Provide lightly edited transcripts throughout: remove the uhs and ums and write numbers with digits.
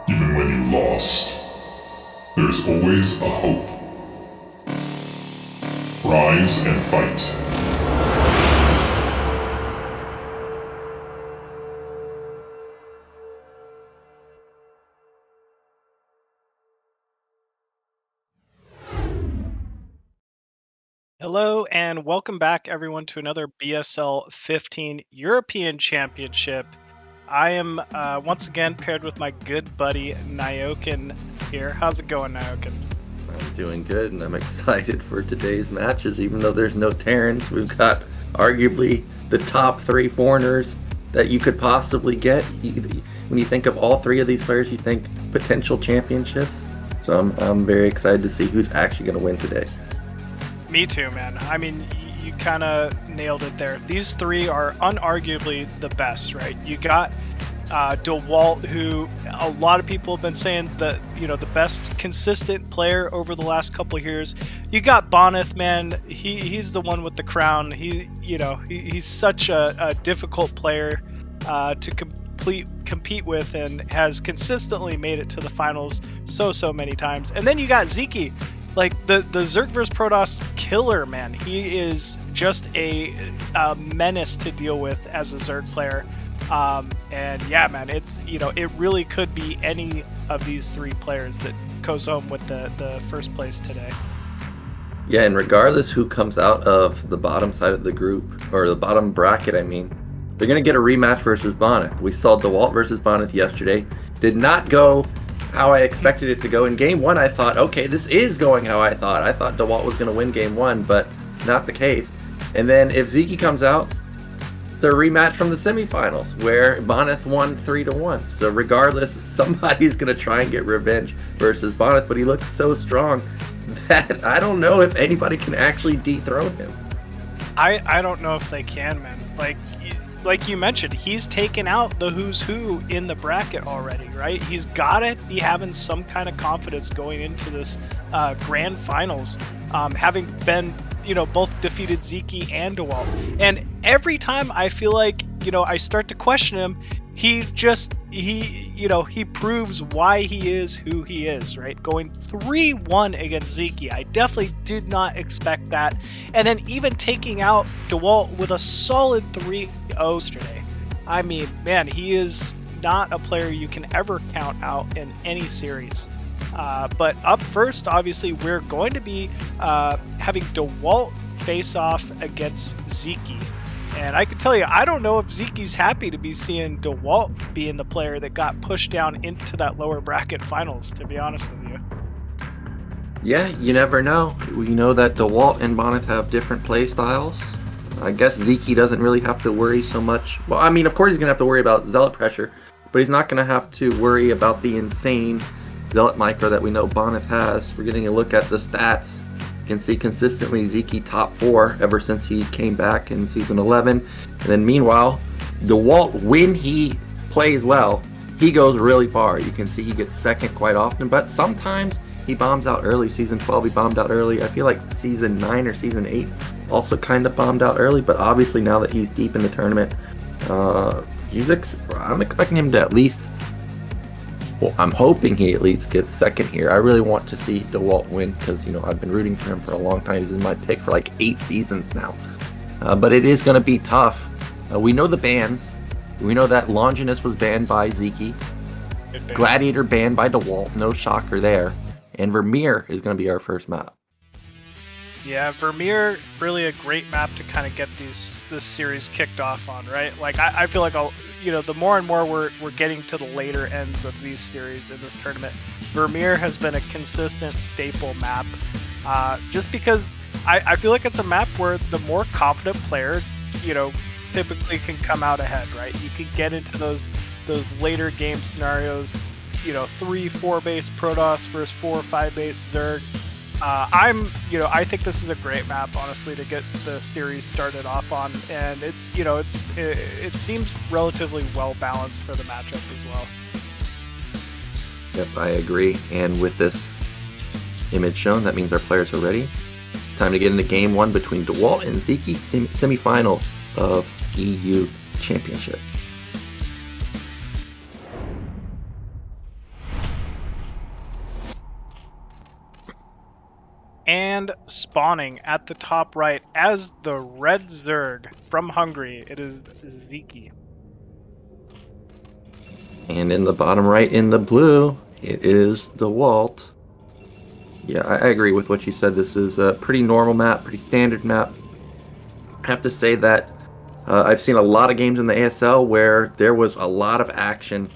Even when you lost, there's always a hope. Rise and fight. Hello and welcome back everyone to another BSL15 European Championship. I am once again paired with my good buddy Nyokin here. How's it going, Nyokin? I'm doing good, and I'm excited for today's matches. Even though there's no Terrans, we've got arguably the top 3 foreigners that you could possibly get. When you think of all 3 of these players, you think potential championships. So I'm very excited to see who's actually going to win today. Me too, man. I mean, you kind of nailed it there. These 3 are unarguably the best, right? You got Dewalt, who a lot of people have been saying the best consistent player over the last couple of years. You got Bonyth, man. He's the one with the crown. He's such a difficult player to compete with, and has consistently made it to the finals so many times. And then you got Sziky. Like the Zerg vs Protoss killer, man. He is just a menace to deal with as a Zerg player. And yeah, man, it really could be any of these 3 players that goes home with the first place today. Yeah, and regardless who comes out of the bottom side of the group, or the bottom bracket, I mean, they're going to get a rematch versus Bonyth. We saw Dewalt versus Bonyth yesterday. Did not go how I expected it to go. In game 1, I thought, okay, this is going how I thought. I thought Dewalt was going to win game 1, but not the case. And then if Sziky comes out, it's a rematch from the semifinals where Bonyth won 3-1. So regardless, somebody's going to try and get revenge versus Bonyth, but he looks so strong that I don't know if anybody can actually dethrone him. I don't know if they can, man. Like, like you mentioned, he's taken out the who's who in the bracket already, right? He's got to be having some kind of confidence going into this grand finals, having been, both defeated Sziky and Dewalt. And every time I feel like, I start to question him, he proves why he is who he is, right? Going 3-1 against Sziky. I definitely did not expect that. And then even taking out Dewalt with a solid 3-0 yesterday. I mean, man, he is not a player you can ever count out in any series. But up first, obviously, we're going to be having Dewalt face off against Sziky. And I can tell you, I don't know if Sziky's happy to be seeing Dewalt being the player that got pushed down into that lower bracket finals, to be honest with you. Yeah, you never know. We know that Dewalt and Bonyth have different play styles. I guess Sziky doesn't really have to worry so much. Well, I mean, of course he's going to have to worry about Zealot pressure, but he's not going to have to worry about the insane Zealot micro that we know Bonyth has. We're getting a look at the stats. You can see consistently Sziky top 4 ever since he came back in Season 11. And then meanwhile, Dewalt, when he plays well, he goes really far. You can see he gets second quite often, but sometimes he bombs out early. Season 12, he bombed out early. I feel like Season 9 or Season 8 also kind of bombed out early, but obviously now that he's deep in the tournament, I'm expecting him to at least... Well, I'm hoping he at least gets second here. I really want to see Dewalt win because, I've been rooting for him for a long time. He's been my pick for like 8 seasons now. But it is going to be tough. We know the bans. We know that Longinus was banned by Sziky. Gladiator banned by Dewalt. No shocker there. And Vermeer is going to be our first map. Yeah, Vermeer, really a great map to kind of get this series kicked off on, right? Like, I feel like the more and more we're getting to the later ends of these series in this tournament, Vermeer has been a consistent staple map. Just because I feel like it's a map where the more confident player, typically can come out ahead, right? You can get into those later game scenarios, 3-4 base Protoss versus 4-5 base Zerg. I think this is a great map, honestly, to get the series started off on, and it seems relatively well balanced for the matchup as well. Yep, I agree. And with this image shown, that means our players are ready. It's time to get into Game 1 between Dewalt and Sziky, semifinals of EU Championship. And spawning at the top right as the red Zerg from Hungary, it is Sziky. And in the bottom right in the blue, it is Dewalt. Yeah, I agree with what you said. This is a pretty normal map, pretty standard map. I have to say that I've seen a lot of games in the ASL where there was a lot of action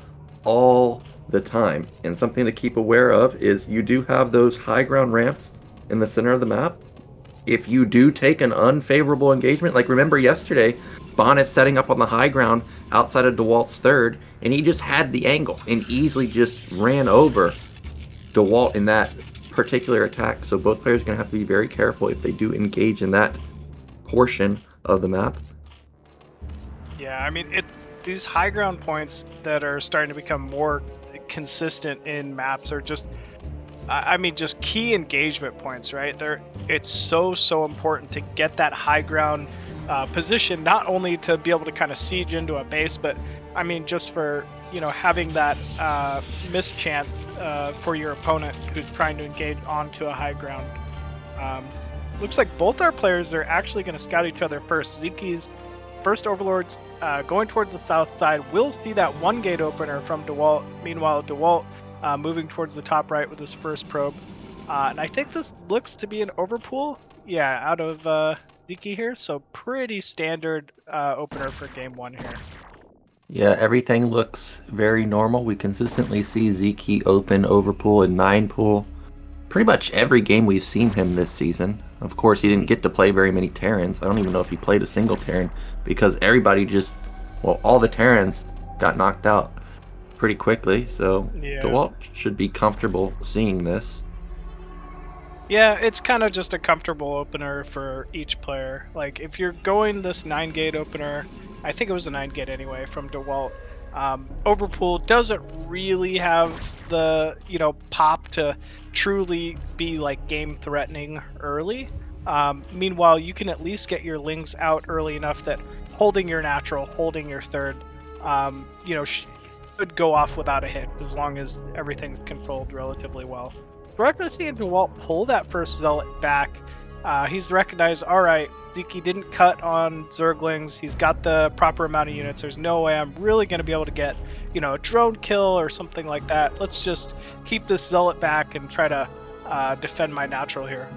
all the time. And something to keep aware of is you do have those high ground ramps in the center of the map. If you do take an unfavorable engagement, like remember yesterday, Bonyth setting up on the high ground outside of Dewalt's third, and he just had the angle and easily just ran over Dewalt in that particular attack. So both players are going to have to be very careful if they do engage in that portion of the map. Yeah, I mean, these high ground points that are starting to become more consistent in maps are just key engagement points, right? It's so important to get that high ground position, not only to be able to kind of siege into a base, but I mean, just for, having that mischance for your opponent who's trying to engage onto a high ground. Looks like both our players are actually going to scout each other first. Sziky's first Overlords going towards the south side. We'll see that one gate opener from Dewalt. Meanwhile, Dewalt moving towards the top right with his first probe. And I think this looks to be an overpool. Yeah, out of Sziky here. So pretty standard opener for game 1 here. Yeah, everything looks very normal. We consistently see Sziky open overpool and 9 pool. Pretty much every game we've seen him this season. Of course, he didn't get to play very many Terrans. I don't even know if he played a single Terran because everybody all the Terrans got knocked out pretty quickly. So yeah. Dewalt should be comfortable seeing this. Yeah, it's kind of just a comfortable opener for each player. Like, if you're going this 9-gate opener, I think it was a 9-gate anyway from Dewalt. Overpool doesn't really have the, pop to truly be like game threatening early. Meanwhile, you can at least get your lings out early enough that holding your natural, holding your third, should go off without a hit as long as everything's controlled relatively well. We're actually seeing DeWalt pull that first Zealot back. He's recognized, all right, Sziky didn't cut on Zerglings. He's got the proper amount of units. There's no way I'm really going to be able to get, a drone kill or something like that. Let's just keep this Zealot back and try to defend my natural here.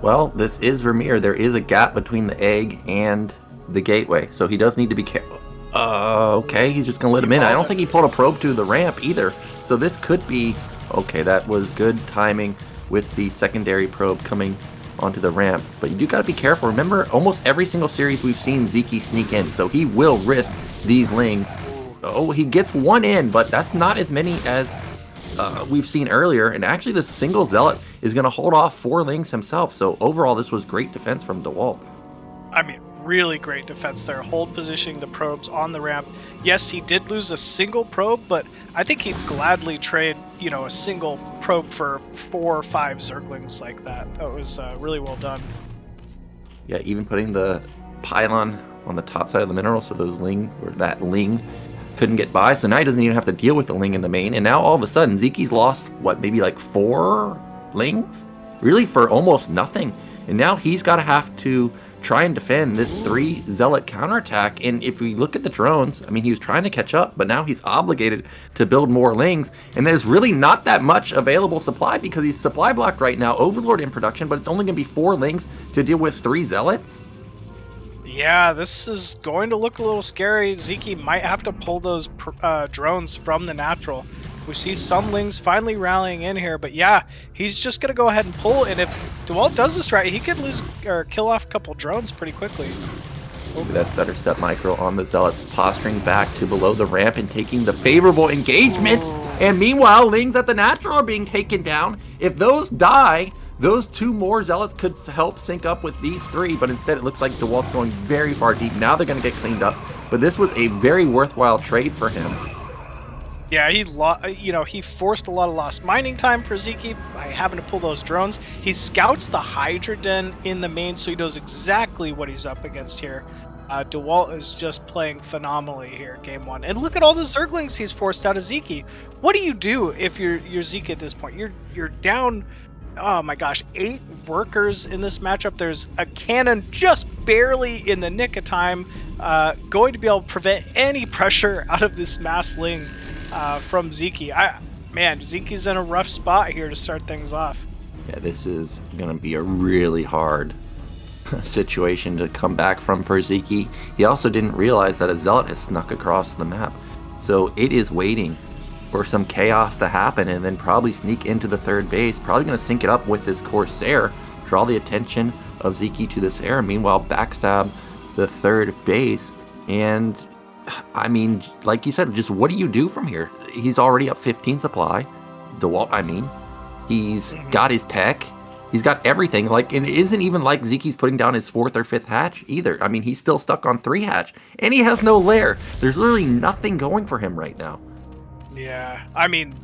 Well, this is Vermeer. There is a gap between the egg and the gateway, so he does need to be careful. Okay, he's just going to let him in. I don't think he pulled a probe to the ramp either, so this could be... Okay, that was good timing with the secondary probe coming onto the ramp, but you do got to be careful. Remember, almost every single series we've seen Sziky sneak in, so he will risk these lings. Oh, he gets one in, but that's not as many as we've seen earlier, and actually this single Zealot is going to hold off 4 lings himself, so overall this was great defense from Dewalt. I mean, really great defense there. Hold positioning the probes on the ramp. Yes, he did lose a single probe, but I think he'd gladly trade, a single probe for 4 or 5 Zerglings like that. That was really well done. Yeah, even putting the pylon on the top side of the mineral so that ling couldn't get by. So now he doesn't even have to deal with the ling in the main. And now all of a sudden, Ziky's lost, maybe like 4 lings? Really for almost nothing. And now he's got to have to try and defend this 3 Zealot counterattack. And if we look at the drones, I mean, he was trying to catch up, but now he's obligated to build more lings. And there's really not that much available supply because he's supply blocked right now. Overlord in production, but it's only going to be 4 lings to deal with 3 Zealots. Yeah, this is going to look a little scary. Sziky might have to pull those drones from the natural. We see some lings finally rallying in here, but yeah, he's just going to go ahead and pull, and if Dewalt does this right, he could lose or kill off a couple drones pretty quickly. That stutter step micro on the Zealots, posturing back to below the ramp and taking the favorable engagement. And meanwhile, lings at the natural are being taken down. If those die, those 2 more Zealots could help sync up with these 3, but instead it looks like Dewalt's going very far deep. Now they're going to get cleaned up, but this was a very worthwhile trade for him. Yeah, he forced a lot of lost mining time for Sziky by having to pull those drones. He scouts the Hydra Den in the main, so he knows exactly what he's up against here. Dewalt is just playing phenomenally here, game 1. And look at all the Zerglings he's forced out of Sziky. What do you do if you're Sziky at this point? You're down, oh my gosh, 8 workers in this matchup. There's a cannon just barely in the nick of time, going to be able to prevent any pressure out of this mass ling. From Sziky. Sziky's in a rough spot here to start things off. Yeah, this is going to be a really hard situation to come back from for Sziky. He also didn't realize that a Zealot has snuck across the map. So it is waiting for some chaos to happen and then probably sneak into the 3rd base. Probably going to sync it up with this Corsair, draw the attention of Sziky to this air, meanwhile backstab the 3rd base. And I mean, like you said, just what do you do from here? He's already up 15 supply. Dewalt, he's got his tech. He's got everything. And it isn't even like Sziky's putting down his 4th or 5th hatch either. He's still stuck on 3 hatch. And he has no lair. There's literally nothing going for him right now. Yeah,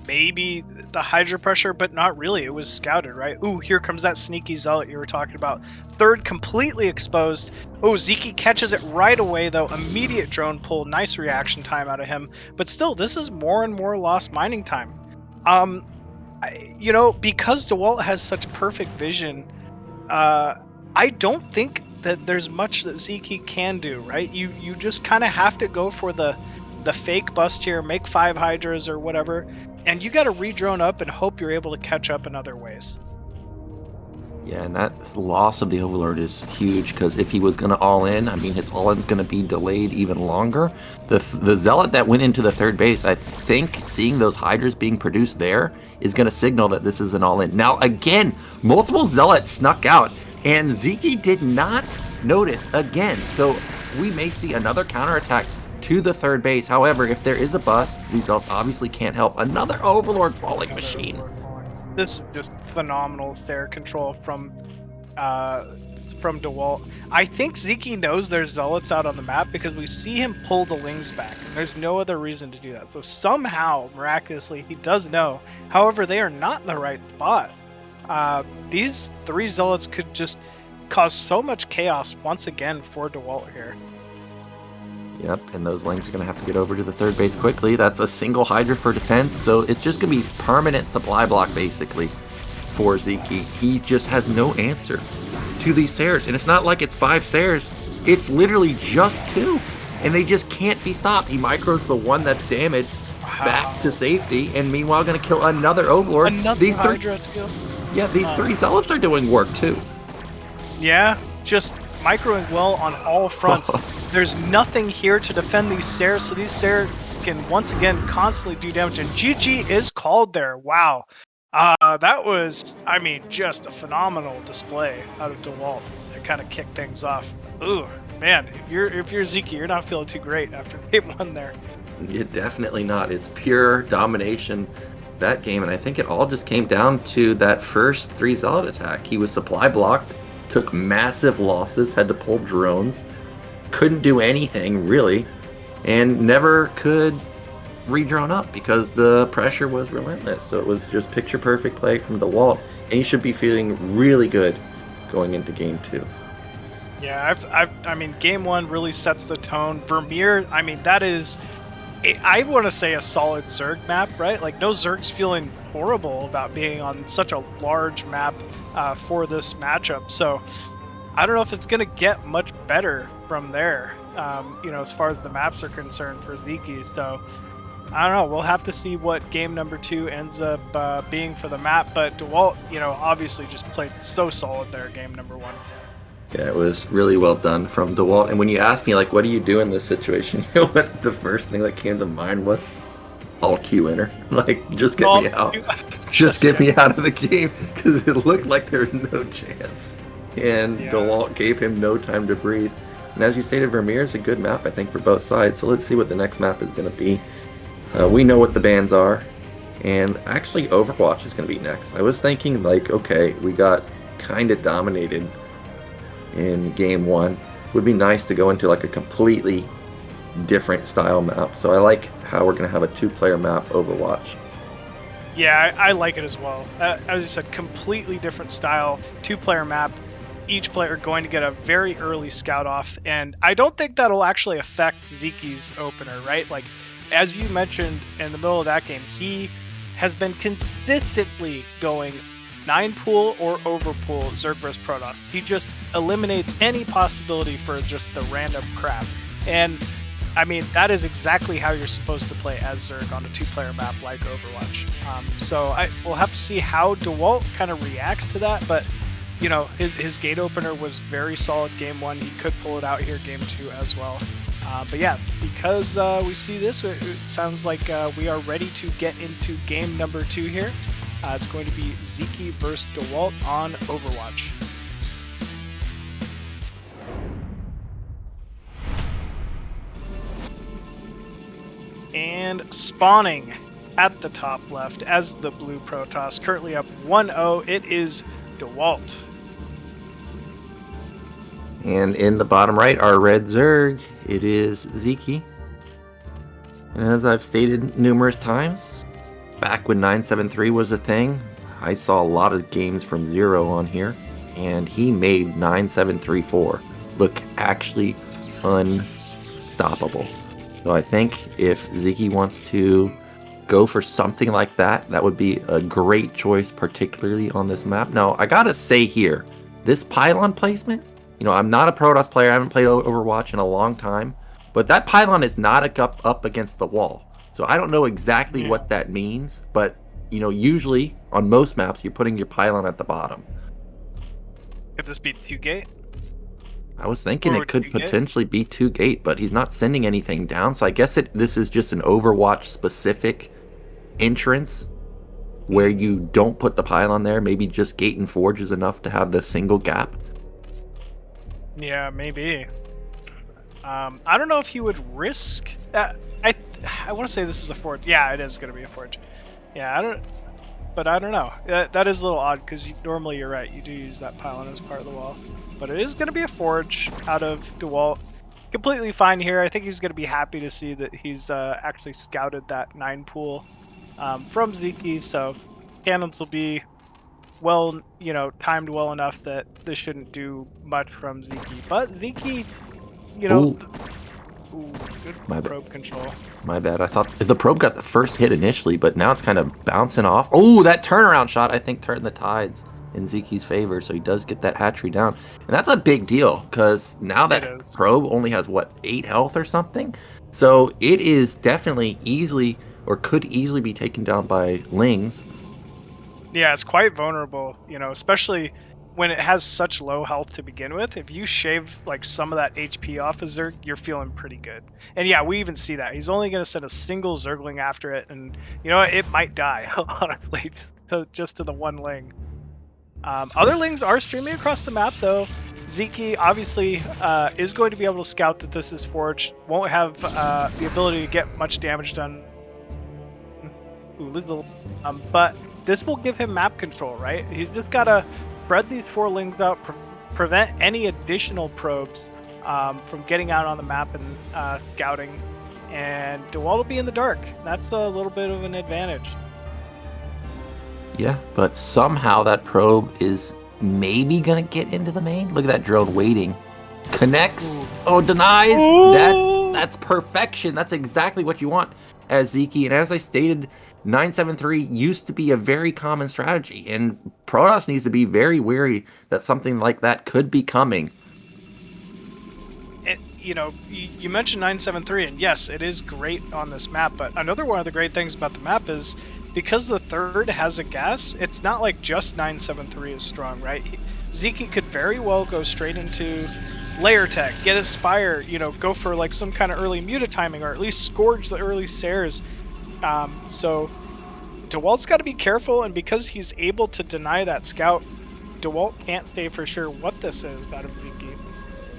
maybe the Hydra pressure, but not really. It was scouted, right? Ooh, here comes that sneaky Zealot you were talking about. 3rd completely exposed. Oh, Sziky catches it right away, though. Immediate drone pull. Nice reaction time out of him. But still, this is more and more lost mining time. Because DeWalt has such perfect vision, I don't think that there's much that Sziky can do, right? You just kind of have to go for the fake bust here, make 5 Hydras or whatever, and you got to re-drone up and hope you're able to catch up in other ways. Yeah, and that loss of the Overlord is huge, because if he was going to all-in, his all-in's going to be delayed even longer. The Zealot that went into the 3rd base, I think seeing those Hydras being produced there is going to signal that this is an all-in. Now, again, multiple Zealots snuck out, and Sziky did not notice again, so we may see another counterattack to the 3rd base. However, if there is a bust, these Zealots obviously can't help. Another Overlord falling machine. This is just phenomenal stair control from from Dewalt. I think Sziky knows there's Zealots out on the map because we see him pull the wings back. There's no other reason to do that. So somehow, miraculously, he does know. However, they are not in the right spot. These 3 Zealots could just cause so much chaos once again for Dewalt here. Yep, and those lanes are going to have to get over to the third base quickly. That's a single Hydra for defense, so it's just going to be permanent supply block, basically, for Sziky. He just has no answer to these Sares, and it's not like it's 5 Sares. It's literally just 2, and they just can't be stopped. He micros the one that's damaged back to safety, and meanwhile going to kill another Overlord. These Hydra too. Yeah, these 3 Zealots are doing work, too. Yeah, just microing well on all fronts. There's nothing here to defend these Sares, so these Sares can once again constantly do damage. And GG is called there. Wow. That was, I mean, just a phenomenal display out of Dewalt to kind of kick things off. Ooh, man, if you're Sziky, you're not feeling too great after game 1 there. Yeah, definitely not. It's pure domination that game, and I think it all just came down to that first 3 Zealot attack. He was supply blocked, took massive losses, had to pull drones, couldn't do anything really, and never could redrone up because the pressure was relentless. So it was just picture perfect play from Dewalt, and he should be feeling really good going into game 2. Yeah, I mean, game 1 really sets the tone. Vermeer, I mean, that is, I want to say a solid Zerg map, right? Like, no Zerg's feeling horrible about being on such a large map for this matchup. So I don't know if it's going to get much better from there, as far as the maps are concerned for Sziky. So I don't know. We'll have to see what game number 2 ends up being for the map. But Dewalt, obviously just played so solid there game number 1. Yeah, it was really well done from Dewalt. And when you asked me, like, what do you do in this situation? You know what the first thing that came to mind was? All Q enter. Like, just get me out. Just get me out of the game, because it looked like there was no chance. And Dewalt gave him no time to breathe. And as you stated, Vermeer is a good map, I think, for both sides. So let's see what the next map is going to be. We know what the bans are. And actually, Overwatch is going to be next. I was thinking, like, okay, we got kind of dominated in game 1. Would be nice to go into, like, a completely different style map. So I like how we're going to have a 2-player map Overwatch. Yeah, I like it as well. As you said, completely different style, 2-player map. Each player going to get a very early scout off, and I don't think that'll actually affect Sziky's opener, right? Like, as you mentioned in the middle of that game, he has been consistently going 9-pool or overpool Zerg vs Protoss. He just eliminates any possibility for just the random crap. And I mean, that is exactly how you're supposed to play as Zerg on a 2-player map like Overwatch. So we'll have to see how Dewalt kind of reacts to that, but his gate opener was very solid game 1. He could pull it out here game 2 as well. But yeah, because we see this, it sounds like we are ready to get into game number 2 here. It's going to be Sziky versus Dewalt on Overwatch. And spawning at the top left as the blue Protoss, currently up 1-0, it is Dewalt. And in the bottom right, our red Zerg, it is Sziky. And as I've stated numerous times, back when 973 was a thing, I saw a lot of games from Zero on here, and he made 9734 look actually unstoppable. So I think if Sziky wants to go for something like that, that would be a great choice, particularly on this map. Now, I gotta say here, this pylon placement, I'm not a Protoss player, I haven't played Overwatch in a long time, but that pylon is not up against the wall. So I don't know exactly what that means, but, usually on most maps, you're putting your pylon at the bottom. Could this be 2-gate? I was thinking it could potentially be 2-gate, but he's not sending anything down, so I guess this is just an Overwatch-specific entrance where you don't put the pylon there. Maybe just gate and forge is enough to have the single gap. Yeah, maybe. I don't know if he would risk... I want to say this is a forge. Yeah, it is going to be a forge. Yeah, but I don't know. That is a little odd because normally you're right. You do use that pylon as part of the wall. But it is going to be a forge out of Dewalt. Completely fine here. I think he's going to be happy to see that he's actually scouted that 9 pool from Sziky. So cannons will be well, timed well enough that this shouldn't do much from Sziky. But Sziky, Ooh, good My bad. probe control. My bad. I thought the probe got the first hit initially, but now it's kind of bouncing off. Oh, that turnaround shot, I think, turned the tides in Ziki's favor, so he does get that hatchery down. And that's a big deal, because now that probe only has, 8 health or something? So it is definitely easily, or could easily be taken down by Lings. Yeah, it's quite vulnerable, especially when it has such low health to begin with. If you shave like some of that HP off of Zerg, you're feeling pretty good. And yeah, we even see that. He's only going to send a single Zergling after it, and it might die, honestly, just to the one Ling. Other Lings are streaming across the map, though. Sziky obviously is going to be able to scout that this is forged. Won't have the ability to get much damage done. But this will give him map control, right? He's just got to spread these 4 Lings out, prevent any additional probes from getting out on the map and scouting. And Dewalt will be in the dark. That's a little bit of an advantage. Yeah, but somehow that probe is maybe going to get into the main. Look at that drone waiting. Connects. Ooh. Oh, denies. Ooh. That's perfection. That's exactly what you want as Sziky. And as I stated, 973 used to be a very common strategy, and Protoss needs to be very wary that something like that could be coming. You mentioned 973, and yes, it is great on this map, but another one of the great things about the map is because the third has a gas, it's not like just 973 is strong, right? Sziky could very well go straight into layer tech, get his Spire, go for like some kind of early muta timing, or at least scourge the early Sares. So Dewalt's got to be careful, and because he's able to deny that scout, Dewalt can't say for sure what this is out of Sziky.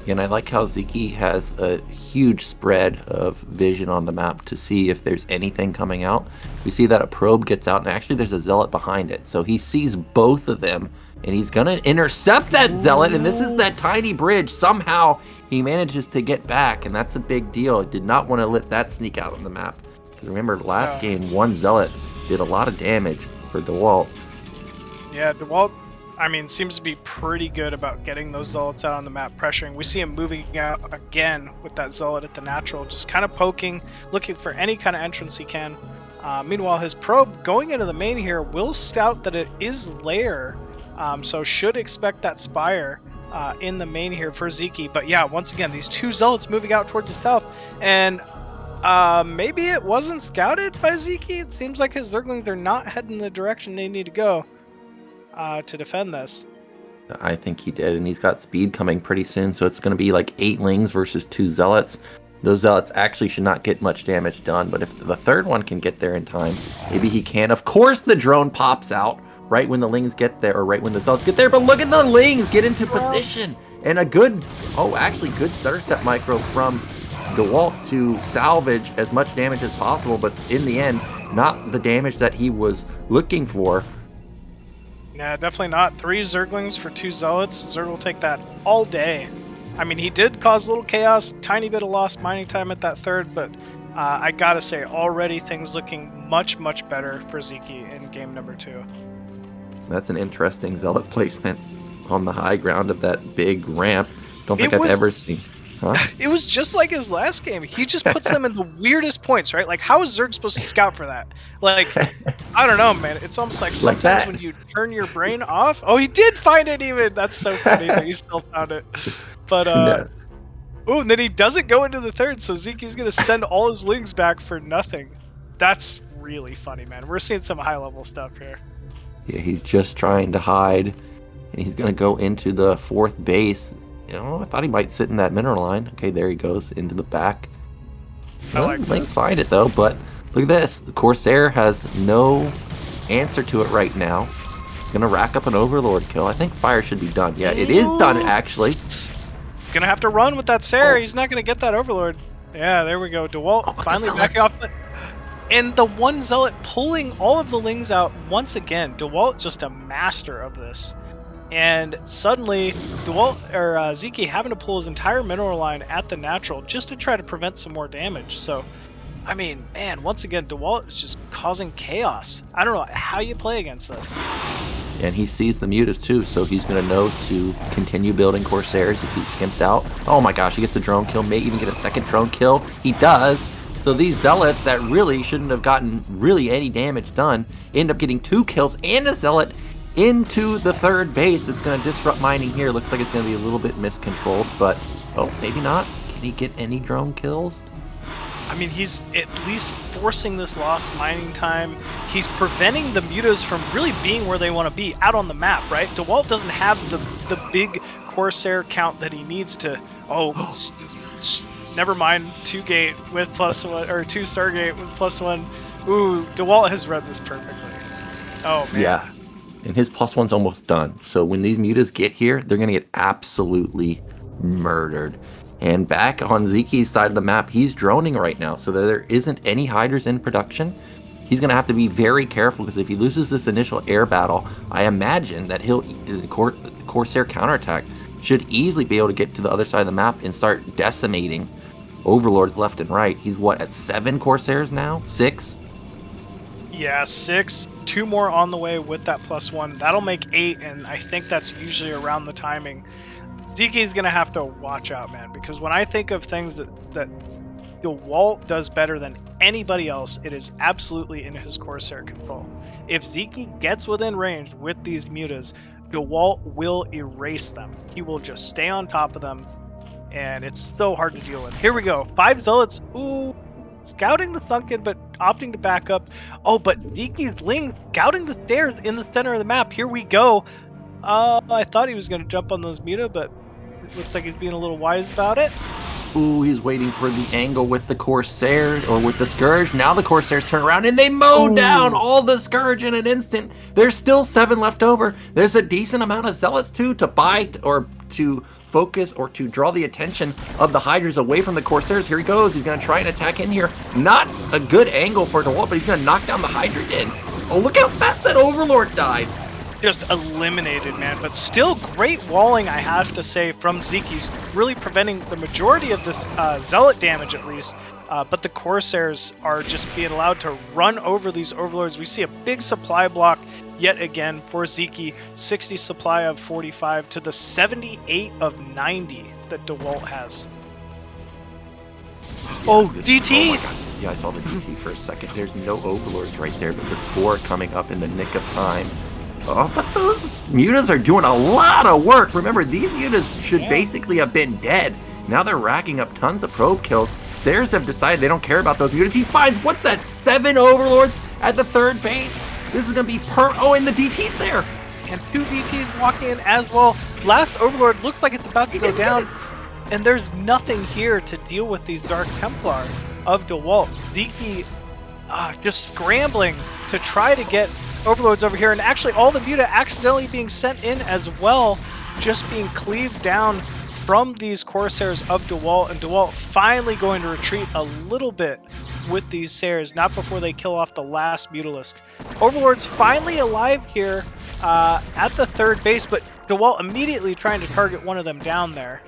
And I like how Sziky has a huge spread of vision on the map to see if there's anything coming out. We see that a probe gets out, and actually there's a zealot behind it. So he sees both of them, and he's going to intercept that zealot, and this is that tiny bridge. Somehow he manages to get back, and that's a big deal. Did not want to let that sneak out on the map. Because remember, last game, one zealot did a lot of damage for Dewalt. Yeah, Dewalt, seems to be pretty good about getting those zealots out on the map, pressuring. We see him moving out again with that zealot at the natural, just kind of poking, looking for any kind of entrance he can. Meanwhile, his probe going into the main here will scout that it is lair, so should expect that Spire in the main here for Sziky. But yeah, once again, these 2 zealots moving out towards the south, and maybe it wasn't scouted by Sziky. It seems like his Zerglings are not heading the direction they need to go to defend this. I think he did, and he's got speed coming pretty soon, so it's going to be like 8 Lings versus 2 Zealots. Those Zealots actually should not get much damage done, but if the third one can get there in time, maybe he can. Of course the drone pops out right when the Lings get there, or right when the Zealots get there, but look at the Lings get into position! And a good stutter step micro from Dewalt to salvage as much damage as possible, but in the end, not the damage that he was looking for. Yeah, definitely not. 3 Zerglings for 2 Zealots. Zerg will take that all day. He did cause a little chaos, tiny bit of lost mining time at that third, but I gotta say, already things looking much, much better for Sziky in game number 2. That's an interesting Zealot placement on the high ground of that big ramp. Don't think I've ever seen. Huh? It was just like his last game. He just puts them in the weirdest points, right? Like, how is Zerg supposed to scout for that? Like, I don't know, man. It's almost like sometimes like when you turn your brain off. Oh, he did find it even. That's so funny that he still found it. But, No. Oh, and then he doesn't go into the third, so Ziky's going to send all his Lings back for nothing. That's really funny, man. We're seeing some high-level stuff here. Yeah, he's just trying to hide, and he's going to go into the 4th base. I thought he might sit in that mineral line. Okay, there he goes into the back. Lings find it though, but look at this. The Corsair has no answer to it right now. He's gonna rack up an Overlord kill. I think Spire should be done. Yeah, it is done actually. Gonna have to run with that Sarah. He's not gonna get that Overlord. Yeah, there we go. Dewalt finally back off. And the one Zealot pulling all of the Lings out once again. Dewalt just a master of this. And suddenly, Dewalt or Sziky having to pull his entire mineral line at the natural just to try to prevent some more damage. So, I mean, man, once again, Dewalt is just causing chaos. I don't know how you play against this. And he sees the mutas too, so he's going to know to continue building Corsairs if he's skimped out. Oh my gosh, he gets a drone kill, may even get a second drone kill. He does. So these Zealots that really shouldn't have gotten really any damage done end up getting 2 kills and a Zealot into the third base. It's going to disrupt mining here. Looks like it's going to be a little bit miscontrolled, but oh, maybe not. Can he get any drone kills? I mean, he's at least forcing this lost mining time. He's preventing the mutas from really being where they want to be, out on the map, right? Dewalt doesn't have the big Corsair count that he needs to, never mind, 2 gate with +1, or 2 Stargate with +1. Ooh, Dewalt has read this perfectly. Oh, man. Yeah, and his +1's almost done. So when these mutas get here, they're going to get absolutely murdered. And back on Sziky's side of the map, he's droning right now, so there isn't any Hydras in production. He's going to have to be very careful, because if he loses this initial air battle, I imagine that Corsair counterattack should easily be able to get to the other side of the map and start decimating Overlords left and right. He's what, at 7 Corsairs now? 6? Yeah, 6. 2 more on the way with that +1. That'll make 8, and I think that's usually around the timing. Sziky's gonna have to watch out, man, because when I think of things that Dewalt does better than anybody else, it is absolutely in his Corsair control. If Sziky gets within range with these mutas, Dewalt will erase them. He will just stay on top of them, and it's so hard to deal with. Here we go. 5 Zealots. Ooh, scouting the sunken, but opting to back up. Oh, but Sziky's Ling scouting the stairs in the center of the map. Here we go. I thought he was going to jump on those muta, but it looks like he's being a little wise about it. Ooh, he's waiting for the angle with the Corsairs, or with the Scourge. Now the Corsairs turn around and they mow down all the Scourge in an instant. There's still 7 left over. There's a decent amount of Zealots too to bite, or to focus, or to draw the attention of the Hydras away from the Corsairs. Here he goes. He's going to try and attack in here. Not a good angle for Dewalt, but he's going to knock down the Hydra in. Oh, look how fast that Overlord died. Just eliminated, man. But still great walling, I have to say, from Sziky's, really preventing the majority of this Zealot damage, at least. But the Corsairs are just being allowed to run over these Overlords. We see a big supply block yet again for Sziky. 60 supply of 45 to the 78 of 90 that Dewalt has. Oh, DT! Oh my god. Yeah, I saw the DT for a second. There's no Overlords right there, but the Spore coming up in the nick of time. Oh, but those mutas are doing a lot of work. Remember, these mutas should basically have been dead. Now they're racking up tons of probe kills. Sayers have decided they don't care about those mutas. He finds, what's that, 7 Overlords at the third base? This is going to be oh, and the DT's there. And 2 DTs walking in as well. Last Overlord looks like it's about to go down. And there's nothing here to deal with these Dark Templar of Dewalt. Sziky just scrambling to try to get Overlords over here, and actually all the muta accidentally being sent in as well, just being cleaved down from these Corsairs of Dewalt, and Dewalt finally going to retreat a little bit with these Sayers, not before they kill off the last Mutalisk. Overlord's finally alive here at the third base, but Dewalt immediately trying to target one of them down there.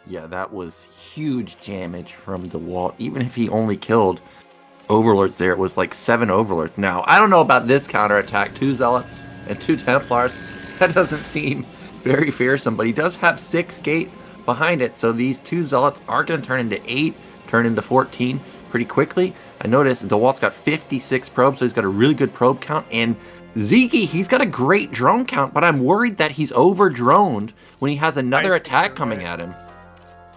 Yeah, that was huge damage from Dewalt. Even if he only killed Overlords there, it was like 7 Overlords. Now, I don't know about this counterattack. 2 Zealots and 2 Templars. That doesn't seem very fearsome, but he does have 6 gate behind it, so these 2 Zealots are going to turn into 8, turn into 14 pretty quickly. I noticed Dewalt's got 56 probes, so he's got a really good probe count, and Sziky, he's got a great drone count, but I'm worried that he's over-droned when he has another attack coming at him.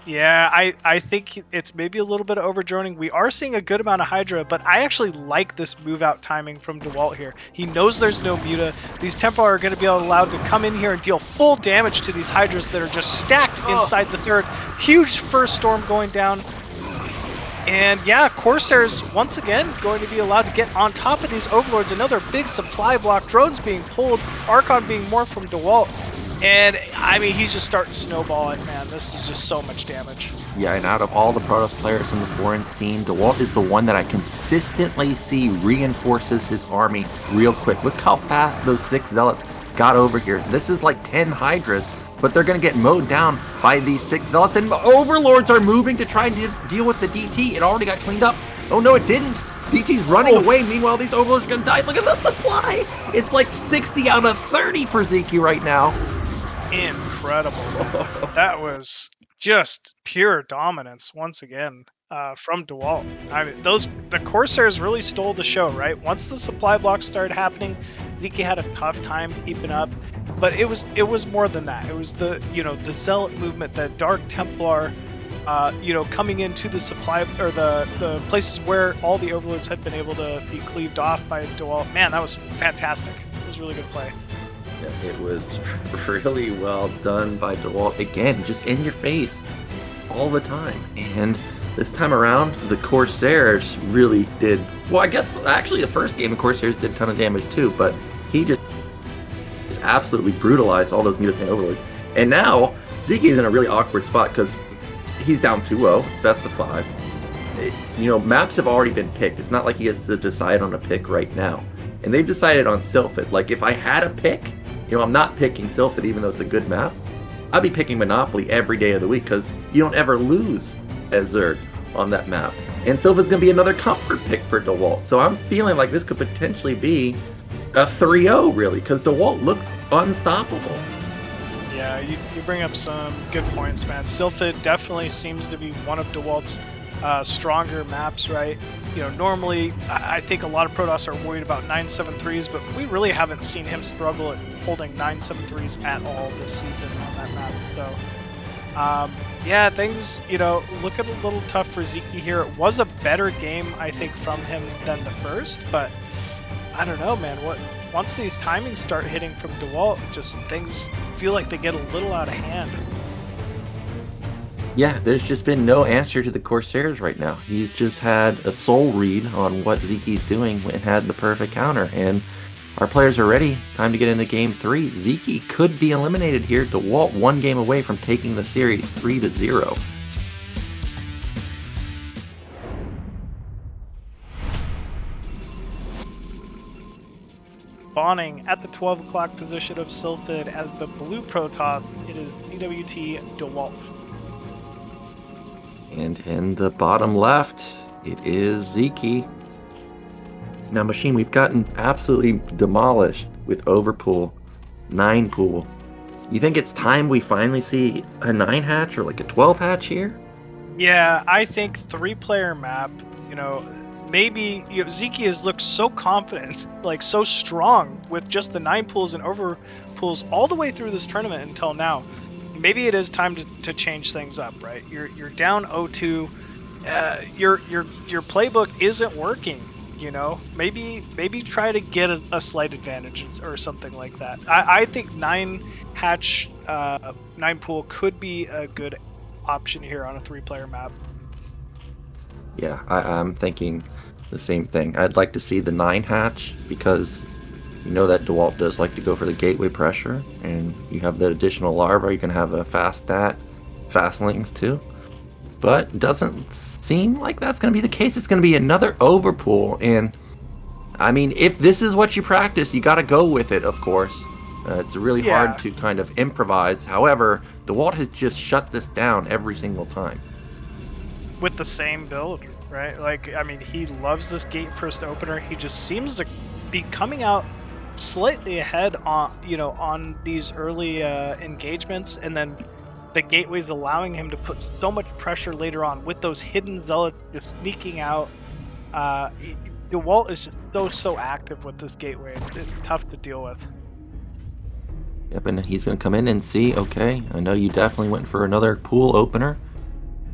Yeah, I think it's maybe a little bit of overdroning. We are seeing a good amount of Hydra, but I actually like this move-out timing from Dewalt here. He knows there's no muta. These Templar are going to be allowed to come in here and deal full damage to these Hydras that are just stacked inside the third. Huge first storm going down. And yeah, Corsairs, once again, going to be allowed to get on top of these Overlords. Another big supply block. Drones being pulled. Archon being morphed from Dewalt. And, I mean, he's just starting to snowball it, man. This is just so much damage. Yeah, and out of all the Protoss players in the foreign scene, Dewalt is the one that I consistently see reinforces his army real quick. Look how fast those 6 Zealots got over here. This is like 10 Hydras, but they're going to get mowed down by these 6 Zealots, and Overlords are moving to try and deal with the DT. It already got cleaned up. Oh no, it didn't. DT's running away. Meanwhile, these Overlords are going to die. Look at the supply. It's like 60 out of 30 for Sziky right now. Incredible. That was just pure dominance once again from Dewalt. I mean, the Corsairs really stole the show, right? Once the supply blocks started happening, Sziky had a tough time keeping up, but it was more than that. It was the the Zealot movement, the Dark Templar, coming into the supply or the places where all the Overlords had been able to be cleaved off by Dewalt. Man, that was fantastic. It was a really good play. Yeah, it was really well done by Dewalt. Again, just in your face all the time. And this time around, the Corsairs really did... Well, I guess actually the first game, the Corsairs did a ton of damage too, but he just absolutely brutalized all those Mutasane Overlords. And now, Sziky's in a really awkward spot because he's down 2-0. It's best of 5. Maps have already been picked. It's not like he has to decide on a pick right now. And they've decided on Sylphid. Like, if I had a pick... I'm not picking Sylphid even though it's a good map. I'd be picking Monopoly every day of the week because you don't ever lose as Zerg on that map. And Sylphid's going to be another comfort pick for Dewalt. So I'm feeling like this could potentially be a 3-0 really because Dewalt looks unstoppable. Yeah, you bring up some good points, man. Sylphid definitely seems to be one of Dewalt's stronger maps, right? Normally I think a lot of Protoss are worried about 973s, but we really haven't seen him struggle at holding 973s at all this season on that map. So, yeah, things, look a little tough for Sziky here. It was a better game, I think, from him than the first, but I don't know, man. Once these timings start hitting from Dewalt, just things feel like they get a little out of hand. Yeah, there's just been no answer to the Corsairs right now. He's just had a soul read on what Sziky's doing and had the perfect counter. And our players are ready. It's time to get into Game 3. Sziky could be eliminated here. Dewalt 1 game away from taking the series 3-0. Spawning at the 12 o'clock position of Sylphid as the blue Protoss, it is CWT Dewalt. And in the bottom left, it is Sziky. Now, Machine, we've gotten absolutely demolished with Overpool, 9 pool. You think it's time we finally see a 9 hatch or like a 12 hatch here? Yeah, I think 3-player map, maybe Sziky has looked so confident, like so strong with just the 9 pools and overpools all the way through this tournament until now. Maybe it is time to change things up, right? You're down 0-2. Your playbook isn't working. Maybe try to get a slight advantage or something like that. I think 9 hatch 9 pool could be a good option here on a 3-player map. Yeah, I'm thinking the same thing. I'd like to see the 9 hatch because that Dewalt does like to go for the gateway pressure, and you have the additional larva. You can have a fast stat, fastlings too. But it doesn't seem like that's going to be the case. It's going to be another overpool, and I mean, if this is what you practice, you got to go with it, of course. It's really hard to kind of improvise. However, Dewalt has just shut this down every single time. With the same build, right? Like, I mean, he loves this gate first opener. He just seems to be coming out slightly ahead on these early engagements, and then the gateway's allowing him to put so much pressure later on with those hidden zealots just sneaking out. Dewalt is just so active with this gateway. It's tough to deal with. Yep, and he's going to come in and see, okay, I know you definitely went for another pool opener.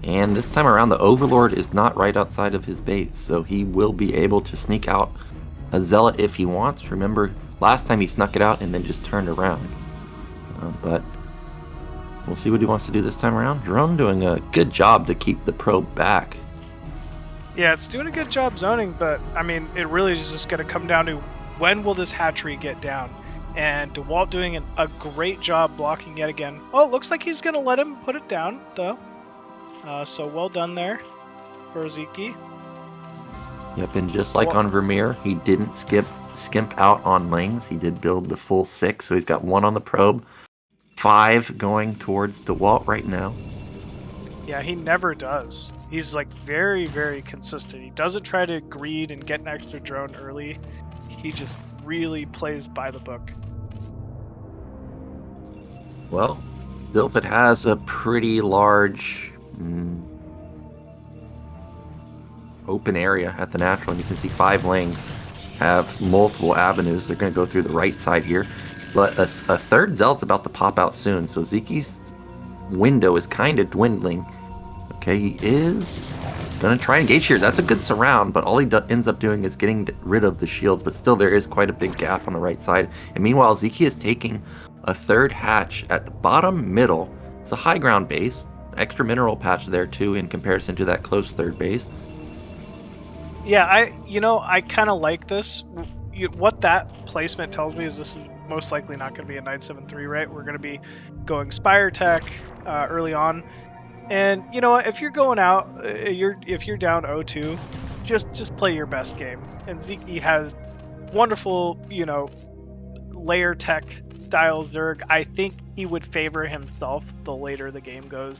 And this time around, the Overlord is not right outside of his base, so he will be able to sneak out a Zealot if he wants. Remember, last time he snuck it out and then just turned around. But we'll see what he wants to do this time around. Drone doing a good job to keep the probe back. Yeah, it's doing a good job zoning, but I mean, it really is just going to come down to when will this hatchery get down? And Dewalt doing a great job blocking yet again. Oh, it looks like he's going to let him put it down, though. So well done there for Sziky. Yep, and just like on Vermeer, he didn't skimp out on Lings. He did build the full 6, so he's got 1 on the probe, 5 going towards Dewalt right now. Yeah, he never does. He's like very, very consistent. He doesn't try to greed and get an extra drone early. He just really plays by the book. Well, Dilfit has a pretty large open area at the natural, and you can see 5 Lings have multiple avenues. They're going to go through the right side here. But a third Zealot's about to pop out soon, so Ziky's window is kind of dwindling. Okay, he is going to try and engage here. That's a good surround, but all he ends up doing is getting rid of the shields, but still there is quite a big gap on the right side. And meanwhile, Sziky is taking a third hatch at the bottom middle. It's a high ground base. Extra mineral patch there too in comparison to that close third base. Yeah, I kind of like this. What that placement tells me is this is most likely not going to be a 973, right? We're going to be going Spire Tech early on. And you know what? If you're going out, if you're down 0-2, just play your best game. And Sziky has wonderful, layer tech style Zerg. I think he would favor himself the later the game goes,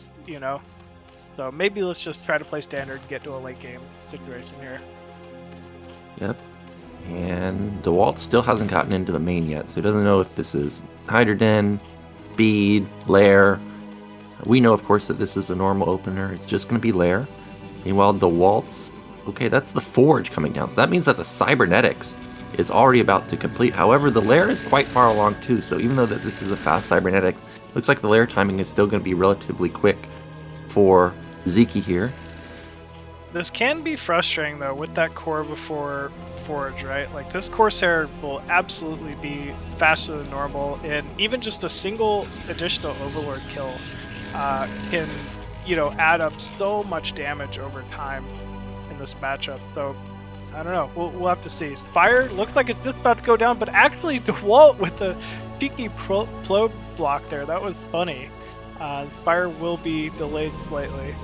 So maybe let's just try to play standard and get to a late game situation here. Yep. And Dewalt still hasn't gotten into the main yet, so he doesn't know if this is Hydroden, Bead, Lair. We know, of course, that this is a normal opener. It's just going to be Lair. Meanwhile, Dewalt's... Okay, that's the Forge coming down. So that means that the Cybernetics is already about to complete. However, the Lair is quite far along, too. So even though that this is a fast Cybernetics, looks like the Lair timing is still going to be relatively quick for Sziky here. This can be frustrating, though, with that core before Forge, right? Like, this Corsair will absolutely be faster than normal, and even just a single additional Overlord kill can, add up so much damage over time in this matchup. So, I don't know. We'll have to see. Spire looks like it's just about to go down, but actually Dewalt with the cheeky probe block there. That was funny. Spire will be delayed slightly.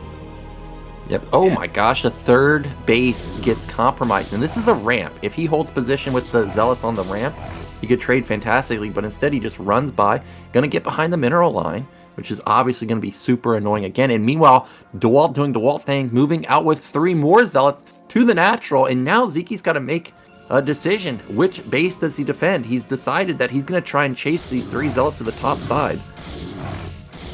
Yep. Oh my gosh, the third base gets compromised. And this is a ramp. If he holds position with the Zealots on the ramp, he could trade fantastically, but instead he just runs by, gonna get behind the mineral line, which is obviously going to be super annoying again. And meanwhile, Dewalt doing Dewalt things, moving out with 3 more Zealots to the natural. And now Ziky's got to make a decision. Which base does he defend? He's decided that he's going to try and chase these 3 Zealots to the top side.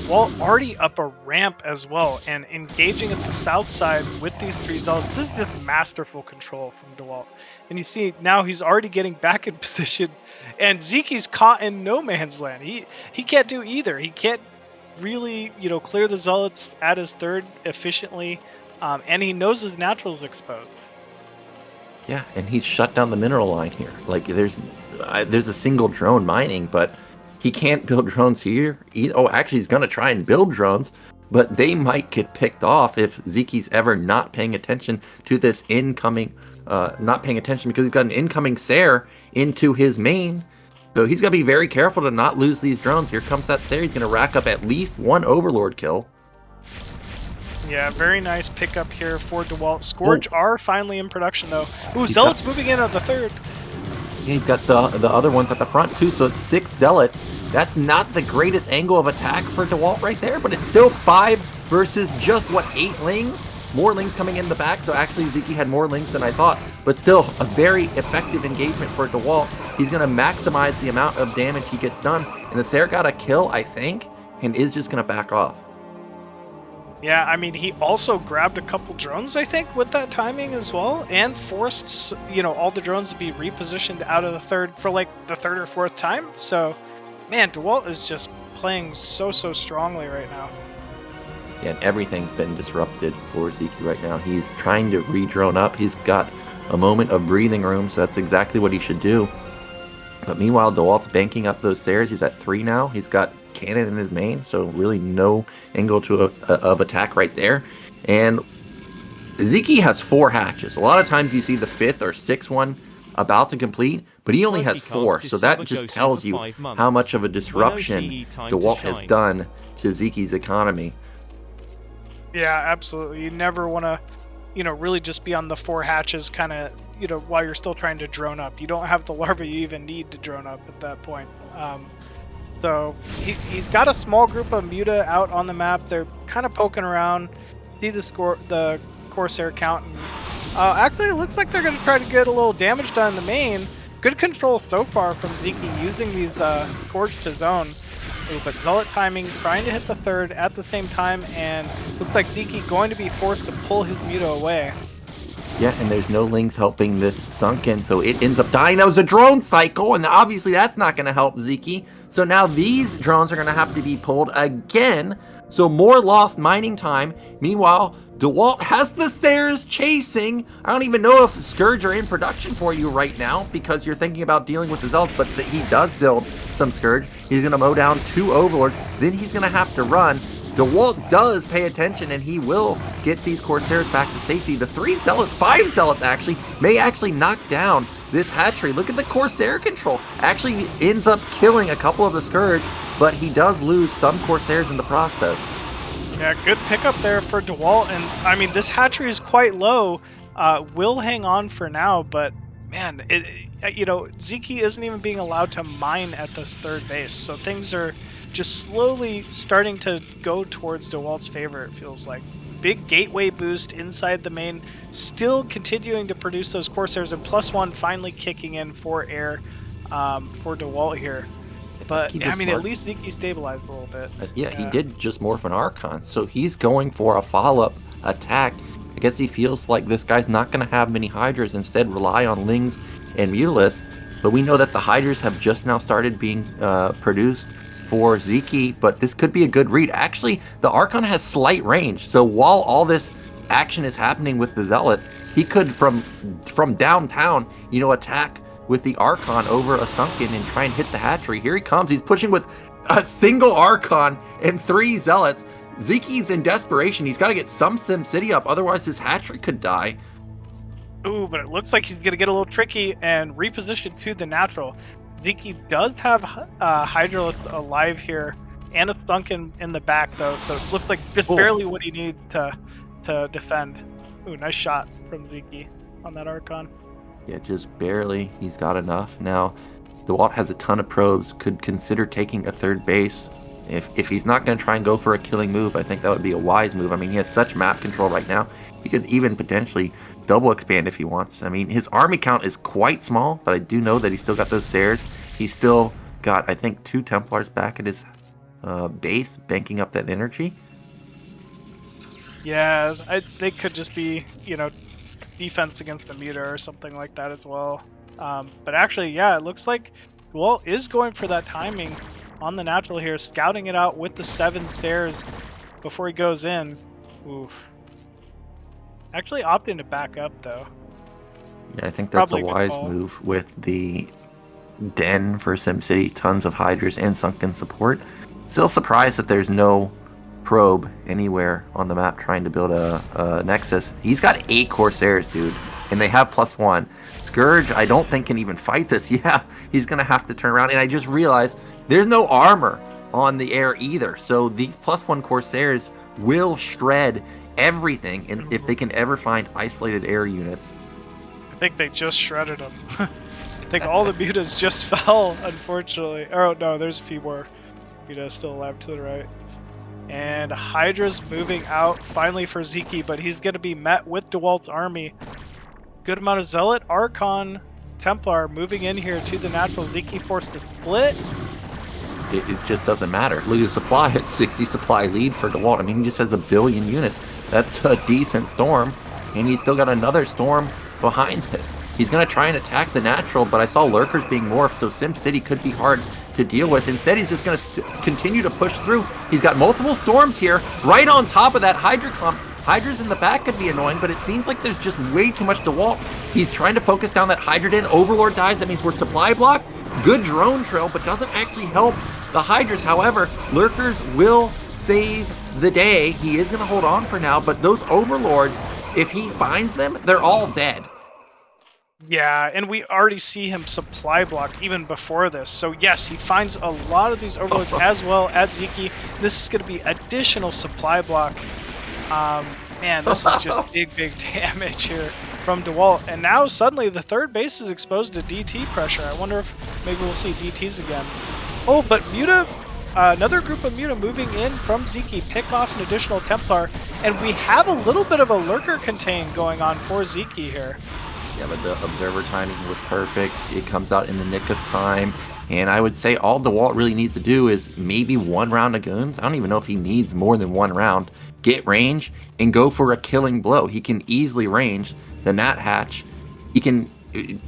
Well, already up a ramp as well, and engaging at the south side with these 3 Zealots. This is just masterful control from Dewalt. And you see, now he's already getting back in position, and Ziky's caught in no man's land. He can't do either. He can't really, clear the Zealots at his third efficiently, and he knows the natural is exposed. Yeah, and he's shut down the mineral line here. Like, there's a single drone mining, but he can't build drones here. Oh, actually, he's going to try and build drones, but they might get picked off if Ziky's ever not paying attention to this incoming, not paying attention because he's got an incoming Sair into his main. So he's got to be very careful to not lose these drones. Here comes that Sair. He's going to rack up at least 1 Overlord kill. Yeah, very nice pickup here for Dewalt. Scourge are finally in production, though. Ooh, Zealots moving in on the third. Yeah, he's got the other ones at the front, too, so it's 6 Zealots. That's not the greatest angle of attack for Dewalt right there, but it's still 5 versus just, 8 Lings? More Lings coming in the back, so actually Sziky had more Lings than I thought, but still a very effective engagement for Dewalt. He's going to maximize the amount of damage he gets done, and the Sair got a kill, I think, and is just going to back off. Yeah, I mean, he also grabbed a couple drones, I think, with that timing as well, and forced, all the drones to be repositioned out of the third for, the 3rd or 4th time. So, man, Dewalt is just playing so strongly right now. Yeah, and everything's been disrupted for Sziky right now. He's trying to re-drone up. He's got a moment of breathing room, so that's exactly what he should do. But meanwhile, Dewalt's banking up those Sairs. He's at 3 now. He's got cannon in his main, so really no angle of attack right there. And Sziky has 4 hatches. A lot of times you see the 5th or 6th one about to complete, but he only has 4, so that just tells you how much of a disruption Dewalt has done to Sziky's economy. Yeah, absolutely. You never want to, really just be on the 4 hatches kind of, while you're still trying to drone up. You don't have the larvae you even need to drone up at that point. So he's got a small group of Muta out on the map. They're kind of poking around, see the Corsair count. And, actually, it looks like they're going to try to get a little damage done in the main. Good control so far from Sziky using these Scourge to zone. But Zealot timing, trying to hit the 3rd at the same time, and looks like Sziky going to be forced to pull his Muta away. Yeah, and there's no Lings helping this Sunken, so it ends up dying. That was a drone cycle, and obviously that's not going to help Sziky. So now these drones are going to have to be pulled again, so more lost mining time. Meanwhile, Dewalt has the Sares chasing. I don't even know if Scourge are in production for you right now because you're thinking about dealing with the Zealots, but he does build some Scourge. He's going to mow down 2 Overlords. Then he's going to have to run. Dewalt does pay attention, and he will get these Corsairs back to safety. The 3 Zealots, 5 Zealots actually, may actually knock down this hatchery. Look at the Corsair control. Actually ends up killing a couple of the Scourge, but he does lose some Corsairs in the process. Yeah, good pickup there for Dewalt, and I mean this hatchery is quite low. Will hang on for now, but man, Sziky isn't even being allowed to mine at this 3rd base, so things are just slowly starting to go towards Dewalt's favor. It feels like big gateway boost inside the main, still continuing to produce those Corsairs, and +1 finally kicking in for air for Dewalt here. But, I mean, at least Sziky stabilized a little bit. Yeah, he did just morph an Archon, so he's going for a follow-up attack. I guess he feels like this guy's not going to have many Hydras, instead rely on Lings and Mutalisks. But we know that the Hydras have just now started being produced for Sziky, but this could be a good read. Actually, the Archon has slight range, so while all this action is happening with the Zealots, he could, from downtown, attack with the Archon over a Sunken and try and hit the hatchery. Here he comes. He's pushing with a single Archon and 3 Zealots. Sziky's in desperation. He's got to get some SimCity up, otherwise his hatchery could die. Ooh, but it looks like he's going to get a little tricky and reposition to the natural. Sziky does have Hydralisk alive here and a Sunken in the back, though, so it looks like just barely what he needs to defend. Ooh, nice shot from Sziky on that Archon. Yeah, just barely. He's got enough. Now, Dewalt has a ton of probes, could consider taking a 3rd base. If he's not going to try and go for a killing move, I think that would be a wise move. I mean, he has such map control right now. He could even potentially double expand if he wants. I mean, his army count is quite small, but I do know that he's still got those Sares. He's still got, I think, 2 Templars back at his base, banking up that energy. Yeah, they could just be, defense against the Muta or something like that as well. But actually, yeah, it looks like Dewalt is going for that timing on the natural here, scouting it out with the 7 Stairs before he goes in. Oof. Actually opting to back up, though. Yeah, I think that's Probably a wise move with the Den for SimCity, tons of Hydras and Sunken support. Still surprised that there's no probe anywhere on the map trying to build a Nexus. He's got 8 Corsairs, dude, and they have +1. Scourge, I don't think can even fight this. Yeah, he's gonna have to turn around, and I just realized there's no armor on the air either, so these +1 Corsairs will shred everything, and if they can ever find isolated air units. I think they just shredded them. I think all the Mutas just fell, unfortunately. Oh no, there's a few more Mutas still alive to the right. And Hydra's moving out finally for Sziky, but he's going to be met with Dewalt's army. Good amount of Zealot, Archon, Templar moving in here to the natural. Sziky forced to split. It just doesn't matter. Look at the supply. It's 60 supply lead for Dewalt. I mean, he just has 1 billion units. That's a decent storm. And he's still got another storm behind this. He's going to try and attack the natural, but I saw Lurkers being morphed, so SimCity could be hard to deal with. Instead, he's just going to continue to push through. He's got multiple storms here, right on top of that Hydra clump. Hydra's in the back could be annoying, but it seems like there's just way too much Dewalt. He's trying to focus down that Hydra Den. Overlord dies, that means we're supply blocked. Good drone trail, but doesn't actually help the Hydras. However, Lurkers will save the day. He is going to hold on for now, but those Overlords, if he finds them, they're all dead. Yeah, and we already see him supply blocked even before this. So yes, he finds a lot of these overloads as well at Sziky. This is going to be additional supply block. Man, this is just big damage here from Dewalt. And now suddenly the third base is exposed to DT pressure. I wonder if maybe we'll see DTs again. Oh, but Muta, another group of Muta moving in from Sziky, pick off an additional Templar. And we have a little bit of a lurker contain going on for Sziky here. Yeah, but the observer timing was perfect. It comes out in the nick of time. And I would say all Dewalt really needs to do is maybe one round of goons. I don't even know if he needs more than one round. Get range and go for a killing blow. He can easily range the Nat Hatch. He can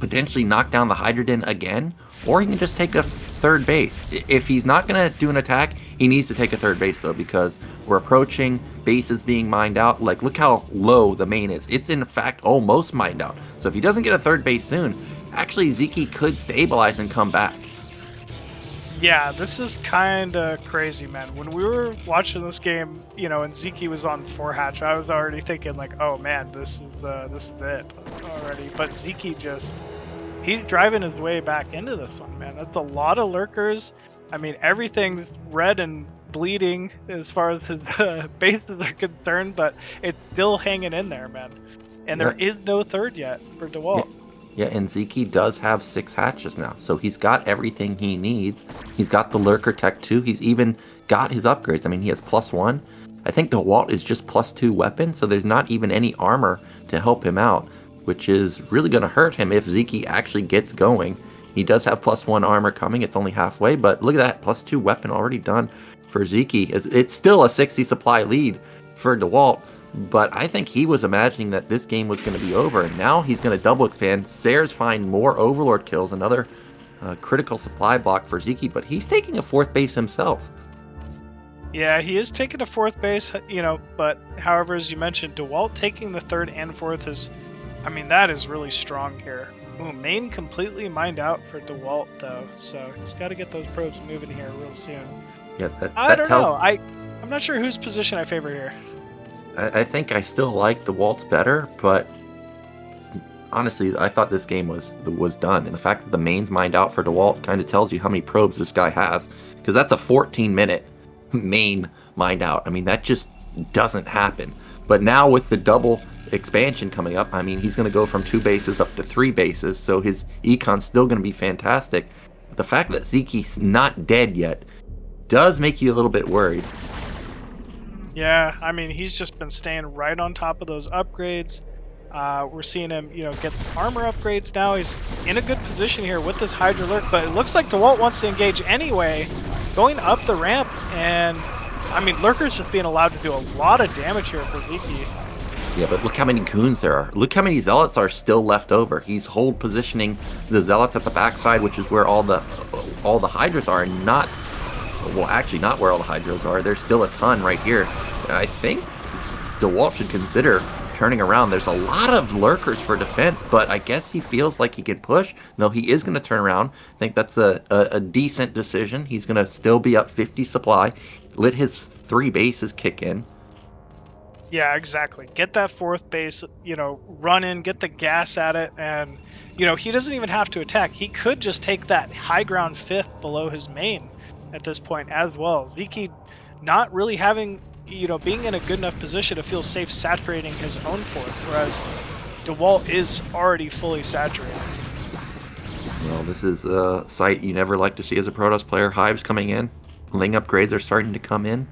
potentially knock down the Hydrogen again, or he can just take a third base. If he's not going to do an attack, he needs to take a third base, though, because we're approaching bases being mined out. Like, look how low the main is. It's, in fact, almost mined out. So if he doesn't get a third base soon, actually, Sziky could stabilize and come back. Yeah, this is kind of crazy, man. When we were watching this game, you know, and Sziky was on 4 hatch, I was already thinking like, oh man, this is it already. But Sziky he's driving his way back into this one, man. That's a lot of lurkers. I mean, everything's red and bleeding as far as his bases are concerned, but it's still hanging in there, man. And there is no third yet for Dewalt. Yeah, and Sziky does have 6 hatches now, so he's got everything he needs. He's got the Lurker Tech too. He's even got his upgrades. I mean, he has +1. I think Dewalt is just +2 weapon, so there's not even any armor to help him out, which is really going to hurt him if Sziky actually gets going. He does have +1 armor coming. It's only halfway, but look at that, +2 weapon already done for Sziky. It's still a 60 supply lead for Dewalt. But I think he was imagining that this game was going to be over, and now he's going to double expand. Sayers find more Overlord kills, another critical supply block for Sziky, but he's taking a 4th base himself. Yeah, he is taking a 4th base, you know, but however, as you mentioned, Dewalt taking the 3rd and 4th is, I mean, that is really strong here. Ooh, main completely mined out for Dewalt, though, so he's got to get those probes moving here real soon. Yeah, I don't know. I'm not sure whose position I favor here. I think I still like Dewalt's better, but honestly, I thought this game was done. And the fact that the main's mined out for Dewalt kind of tells you how many probes this guy has, because that's a 14-minute main mined out. I mean, that just doesn't happen. But now with the double expansion coming up, I mean, he's going to go from 2 bases up to 3 bases, so his econ's still going to be fantastic. But the fact that Sziky's not dead yet does make you a little bit worried. Yeah, I mean, he's just been staying right on top of those upgrades. We're seeing him, you know, get armor upgrades now. He's in a good position here with this Hydra Lurk, but it looks like Dewalt wants to engage anyway, going up the ramp, and, I mean, Lurker's just being allowed to do a lot of damage here for Sziky. Yeah, but look how many goons there are. Look how many Zealots are still left over. He's hold positioning the Zealots at the backside, which is where all the Hydras are, and not... Well, actually, not where all the Hydras are. There's still a ton right here. I think Dewalt should consider turning around. There's a lot of lurkers for defense, but I guess he feels like he can push. No, he is going to turn around. I think that's a decent decision. He's going to still be up 50 supply. Let his 3 bases kick in. Yeah, exactly. Get that 4th base, you know, run in, get the gas at it, and, you know, he doesn't even have to attack. He could just take that high ground 5th below his main at this point as well. Sziky not really having, you know, being in a good enough position to feel safe saturating his own 4th, whereas Dewalt is already fully saturated. Well, this is a sight you never like to see as a Protoss player. Hives coming in. Ling upgrades are starting to come in.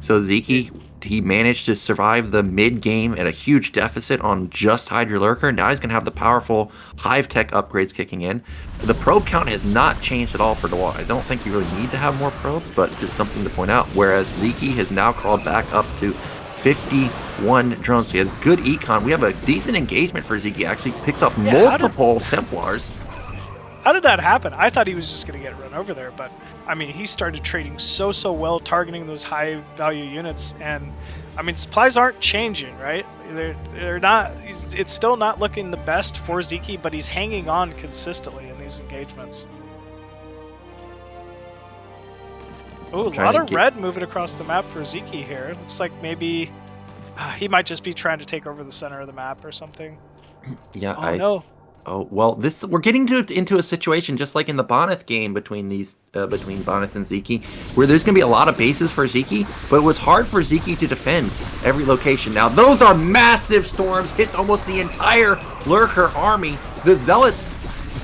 So Sziky, he managed to survive the mid-game at a huge deficit on just Hydra Lurker. Now he's going to have the powerful Hive Tech upgrades kicking in. The probe count has not changed at all for Dewalt. I don't think you really need to have more probes, but just something to point out. Whereas Sziky has now crawled back up to 51 drones. So he has good econ. We have a decent engagement for Sziky. Actually picks up multiple Templars. How did that happen? I thought he was just going to get run over there, but I mean, he started trading so well, targeting those high value units, and I mean, supplies aren't changing, right? They're not. It's still not looking the best for Sziky, but he's hanging on consistently in these engagements. Oh, a lot of red moving across the map for Sziky here. Looks like maybe he might just be trying to take over the center of the map or something. Yeah, oh no. Oh well, we're getting into a situation just like in the Bonyth game between Bonyth and Sziky, where there's gonna be a lot of bases for Sziky, but it was hard for Sziky to defend every location. Now those are massive storms, hits almost the entire Lurker army. The Zealots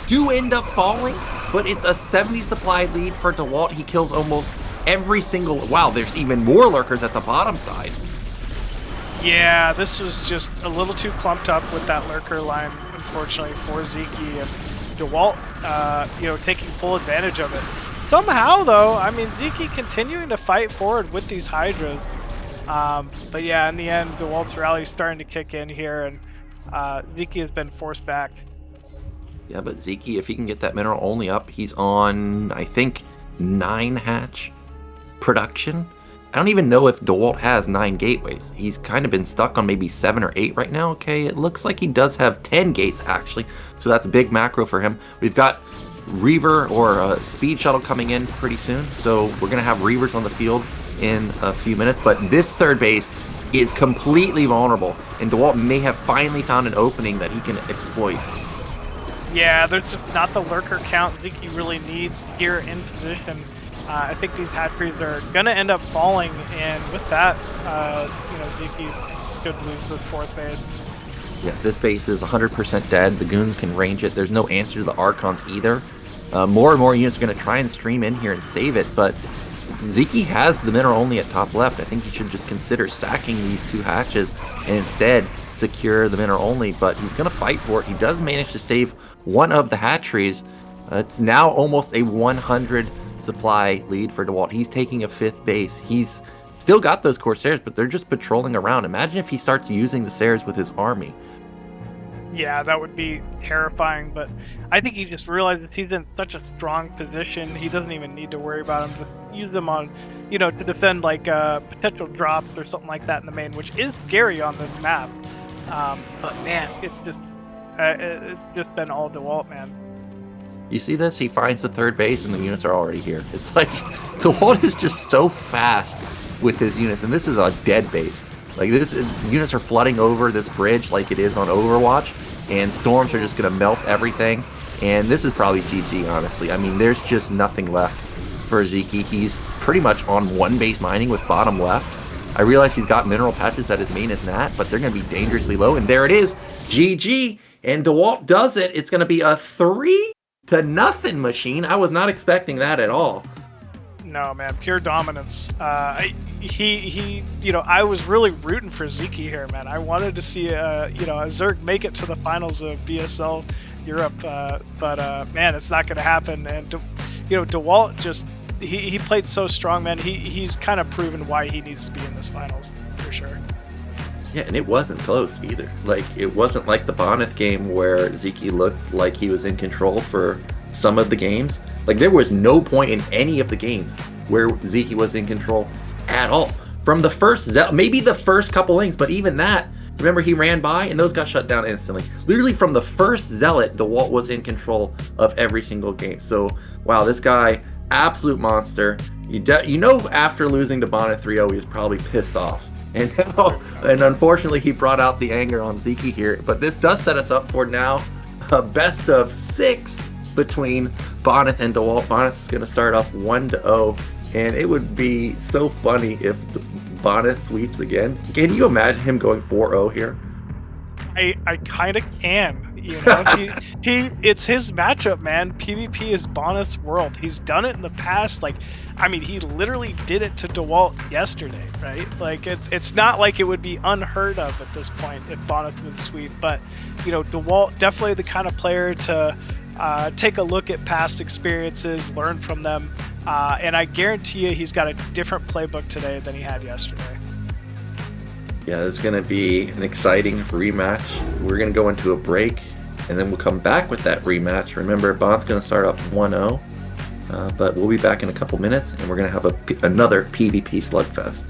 do end up falling, but it's a 70 supply lead for Dewalt. He kills almost every single. Wow, there's even more Lurkers at the bottom side. Yeah, this was just a little too clumped up with that Lurker line, unfortunately, for Sziky, and Dewalt, taking full advantage of it. Somehow, though, I mean, Sziky continuing to fight forward with these Hydras. But yeah, in the end, Dewalt's rally is starting to kick in here, and Sziky has been forced back. Yeah, but Sziky, if he can get that mineral only up, he's on, I think, 9 hatch production. I don't even know if Dewalt has 9 gateways. He's kind of been stuck on maybe 7 or 8 right now. Okay, it looks like he does have 10 gates actually, so that's a big macro for him. We've got Reaver or Speed Shuttle coming in pretty soon, so we're gonna have Reavers on the field in a few minutes. But this third base is completely vulnerable, and Dewalt may have finally found an opening that he can exploit. Yeah, there's just not the Lurker count Sziky really needs here in position. I think these hatcheries are going to end up falling, and with that, Sziky should lose this 4th base. Yeah, this base is 100% dead. The goons can range it. There's no answer to the Archons either. More and more units are going to try and stream in here and save it, but Sziky has the mineral only at top left. I think he should just consider sacking these 2 hatches and instead secure the mineral only, but he's going to fight for it. He does manage to save one of the hatcheries. It's now almost a 100 supply lead for Dewalt. He's taking a 5th base. He's still got those Corsairs, but they're just patrolling around. Imagine if he starts using the Sairs with his army. Yeah, that would be terrifying, but I think he just realizes he's in such a strong position. He doesn't even need to worry about them. Just use them on, to defend like potential drops or something like that in the main, which is scary on this map. But man, it's just been all Dewalt, man. You see this? He finds the 3rd base and the units are already here. It's like, Dewalt is just so fast with his units, and this is a dead base. Like units are flooding over this bridge like it is on Overwatch, and storms are just gonna melt everything. And this is probably GG, honestly. I mean, there's just nothing left for Sziky. He's pretty much on 1 base mining with bottom left. I realize he's got mineral patches that his main is not, but they're gonna be dangerously low. And there it is, GG. And Dewalt does it. It's gonna be a 3-0 machine. I was not expecting that at all. No, man, pure dominance. I was really rooting for Sziky here, man. I wanted to see a Zerg make it to the finals of BSL Europe, but man, it's not going to happen. And Dewalt just he played so strong, man. He's kind of proven why he needs to be in this finals for sure. Yeah, and it wasn't close either. Like, it wasn't like the Bonyth game where Sziky looked like he was in control for some of the games. Like, there was no point in any of the games where Sziky was in control at all. From the first, maybe the first couple lanes, but even that, remember he ran by and those got shut down instantly. Literally from the first Zealot, Dewalt was in control of every single game. So, wow, this guy, absolute monster. After losing to Bonyth 3-0, he was probably pissed off. And unfortunately, he brought out the anger on Sziky here. But this does set us up for now a best of 6 between Bonyth and Dewalt. Bonyth is going to start off 1-0, and it would be so funny if Bonyth sweeps again. Can you imagine him going 4-0 here? I kind of can. It's his matchup, man. PvP is Bonyth's world. He's done it in the past. Like, I mean, he literally did it to Dewalt yesterday, right? Like, it's not like it would be unheard of at this point if Bonyth was sweep. But, Dewalt definitely the kind of player to take a look at past experiences, learn from them, and I guarantee you he's got a different playbook today than he had yesterday. Yeah, this is going to be an exciting rematch. We're going to go into a break, and then we'll come back with that rematch. Remember, Bonyth's going to start up 1-0, but we'll be back in a couple minutes, and we're going to have another PvP slugfest.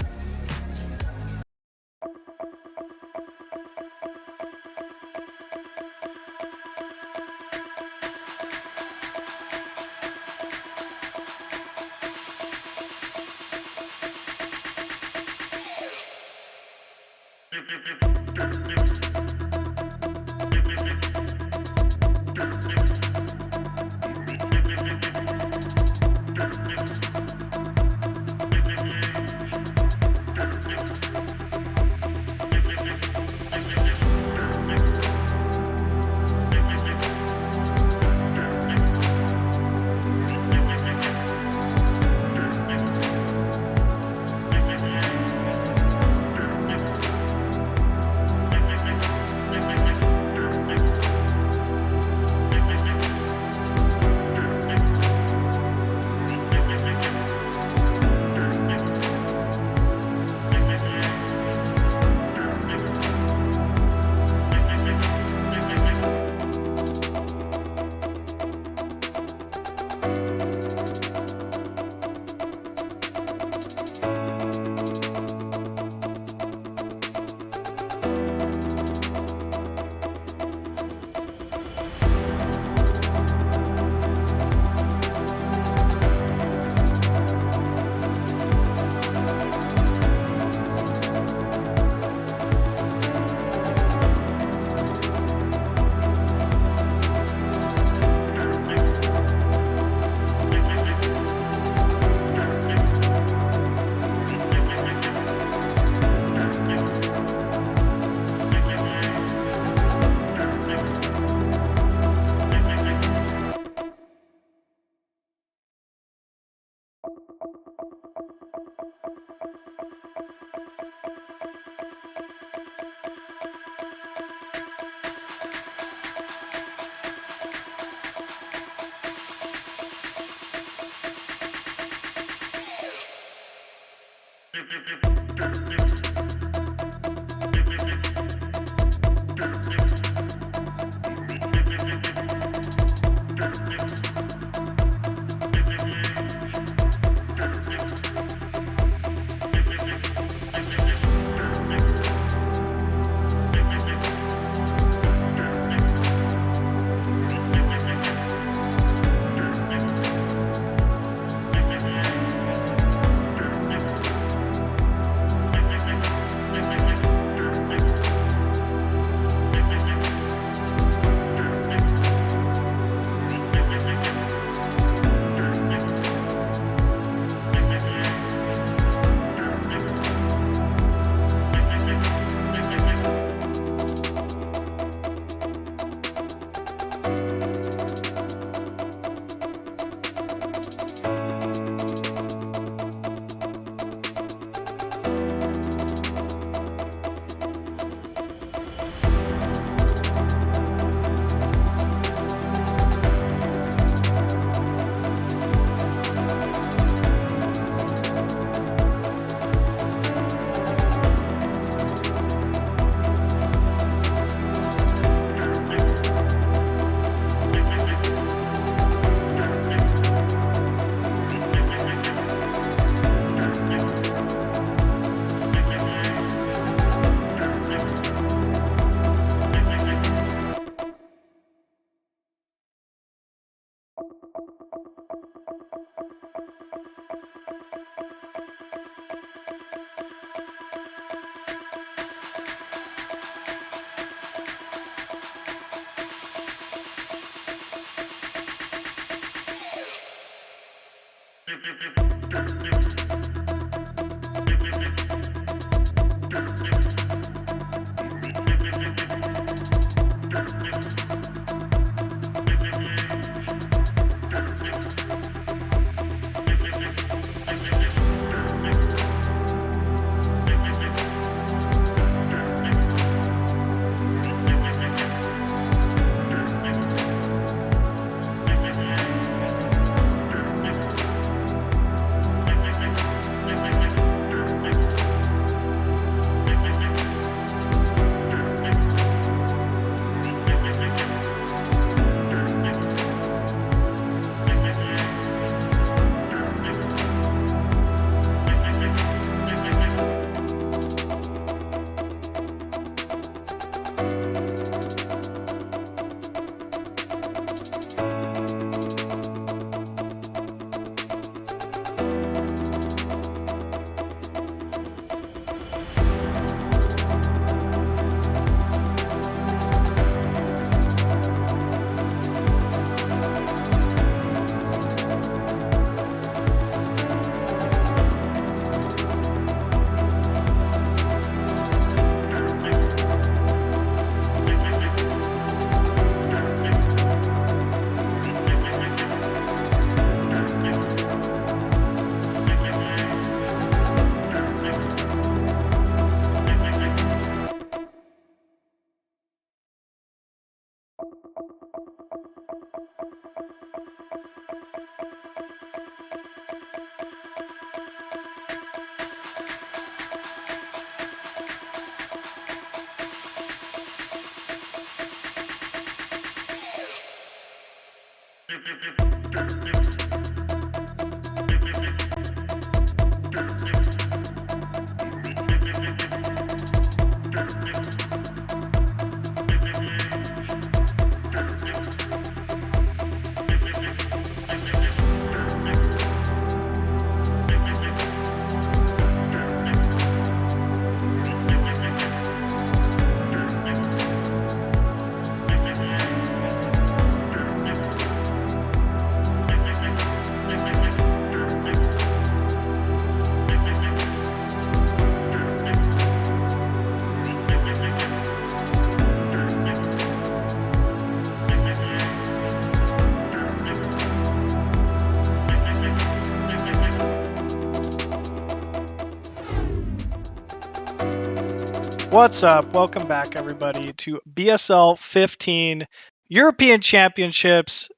What's up? Welcome back, everybody, to BSL15 European Championships.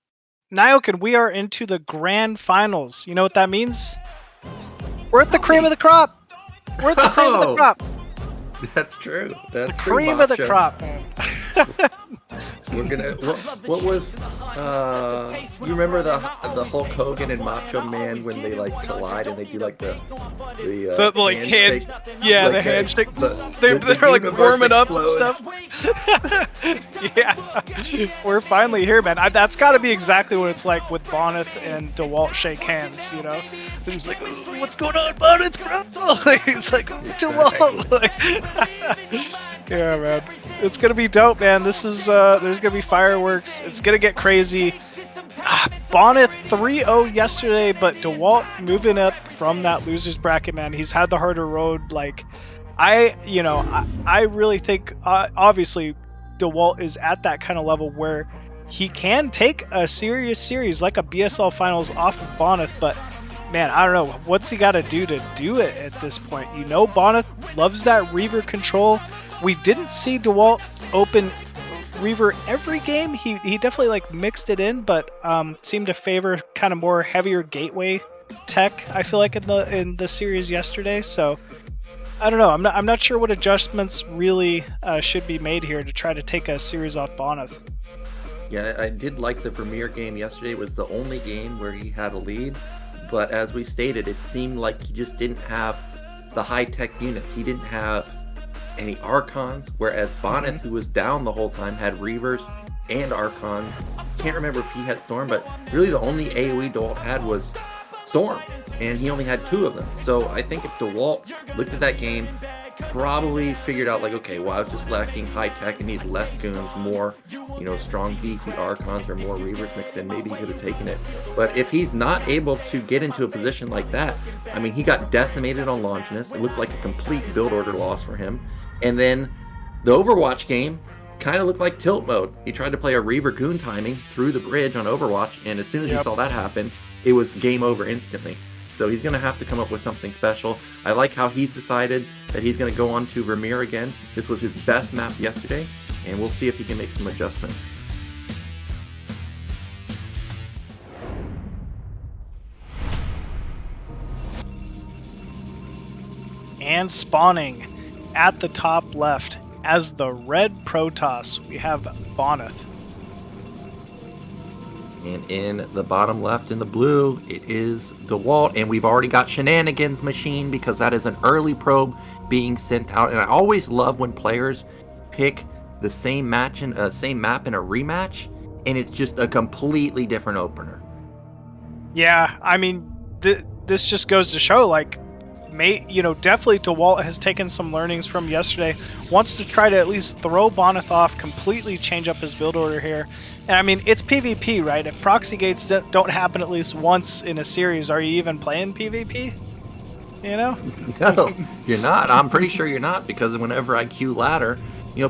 Nyokin, we are into the grand finals. You know what that means? We're at the cream of the crop. We're the cream of the Oh! crop. That's true. That's The true, cream of the Macho. crop, man. We're gonna. What was? You remember the Hulk Hogan and Macho Man when they like collide and they do like the The like handshake? yeah, Like the that handshake. the They're like universe warming up and explodes. stuff. Yeah, we're finally here, man. That's got to be exactly what it's like with Bonyth and Dewalt shake hands. You know, they're just like, "Ooh, what's going on, Bonyth, bro?" He's like, Dewalt. Yeah, man. It's gonna be dope, man. This is there's gonna be fireworks. It's gonna get crazy. Bonyth 3-0 yesterday, but Dewalt moving up from that losers bracket, man. He's had the harder road. Like, I really think obviously Dewalt is at that kind of level where he can take a serious series like a BSL finals off of Bonyth, but man, I don't know what's he got to do it at this point. You know, Bonyth loves that Reaver control. We didn't see Dewalt open Reaver every game. He definitely like mixed it in, but seemed to favor kind of more heavier gateway tech, I feel like, in the series yesterday. So I don't know. I'm not sure what adjustments really should be made here to try to take a series off Bonyth. Yeah, I did like the Premier game yesterday. It was the only game where he had a lead, but as we stated, it seemed like he just didn't have the high-tech units. He didn't have any Archons, whereas Bonyth, who was down the whole time, had Reavers and Archons. Can't remember if he had Storm, but really the only AoE Dewalt had was Storm, and he only had 2 of them. So I think if Dewalt looked at that game, probably figured out like, okay, well, I was just lacking high tech and needed less goons, more, strong beefy Archons or more Reavers mixed in, maybe he could have taken it. But if he's not able to get into a position like that, I mean, he got decimated on Longinus. It looked like a complete build order loss for him. And then the Overwatch game kind of looked like tilt mode. He tried to play a Reaver goon timing through the bridge on Overwatch, and as soon as you saw that happen, it was game over instantly. So he's going to have to come up with something special. I like how he's decided that he's going to go on to Vermeer again. This was his best map yesterday, and we'll see if he can make some adjustments. And spawning at the top left as the red Protoss, we have Bonyth. And in the bottom left in the blue, it is Dewalt. And we've already got Shenanigans Machine because that is an early probe being sent out. And I always love when players pick the same map in a rematch, and it's just a completely different opener. Yeah, I mean, this just goes to show, like, definitely Dewalt has taken some learnings from yesterday. Wants to try to at least throw Bonyth off, completely change up his build order here. And I mean, it's PvP, right? If proxy gates don't happen at least once in a series, are you even playing PvP? No, you're not. I'm pretty sure you're not, because whenever I queue ladder,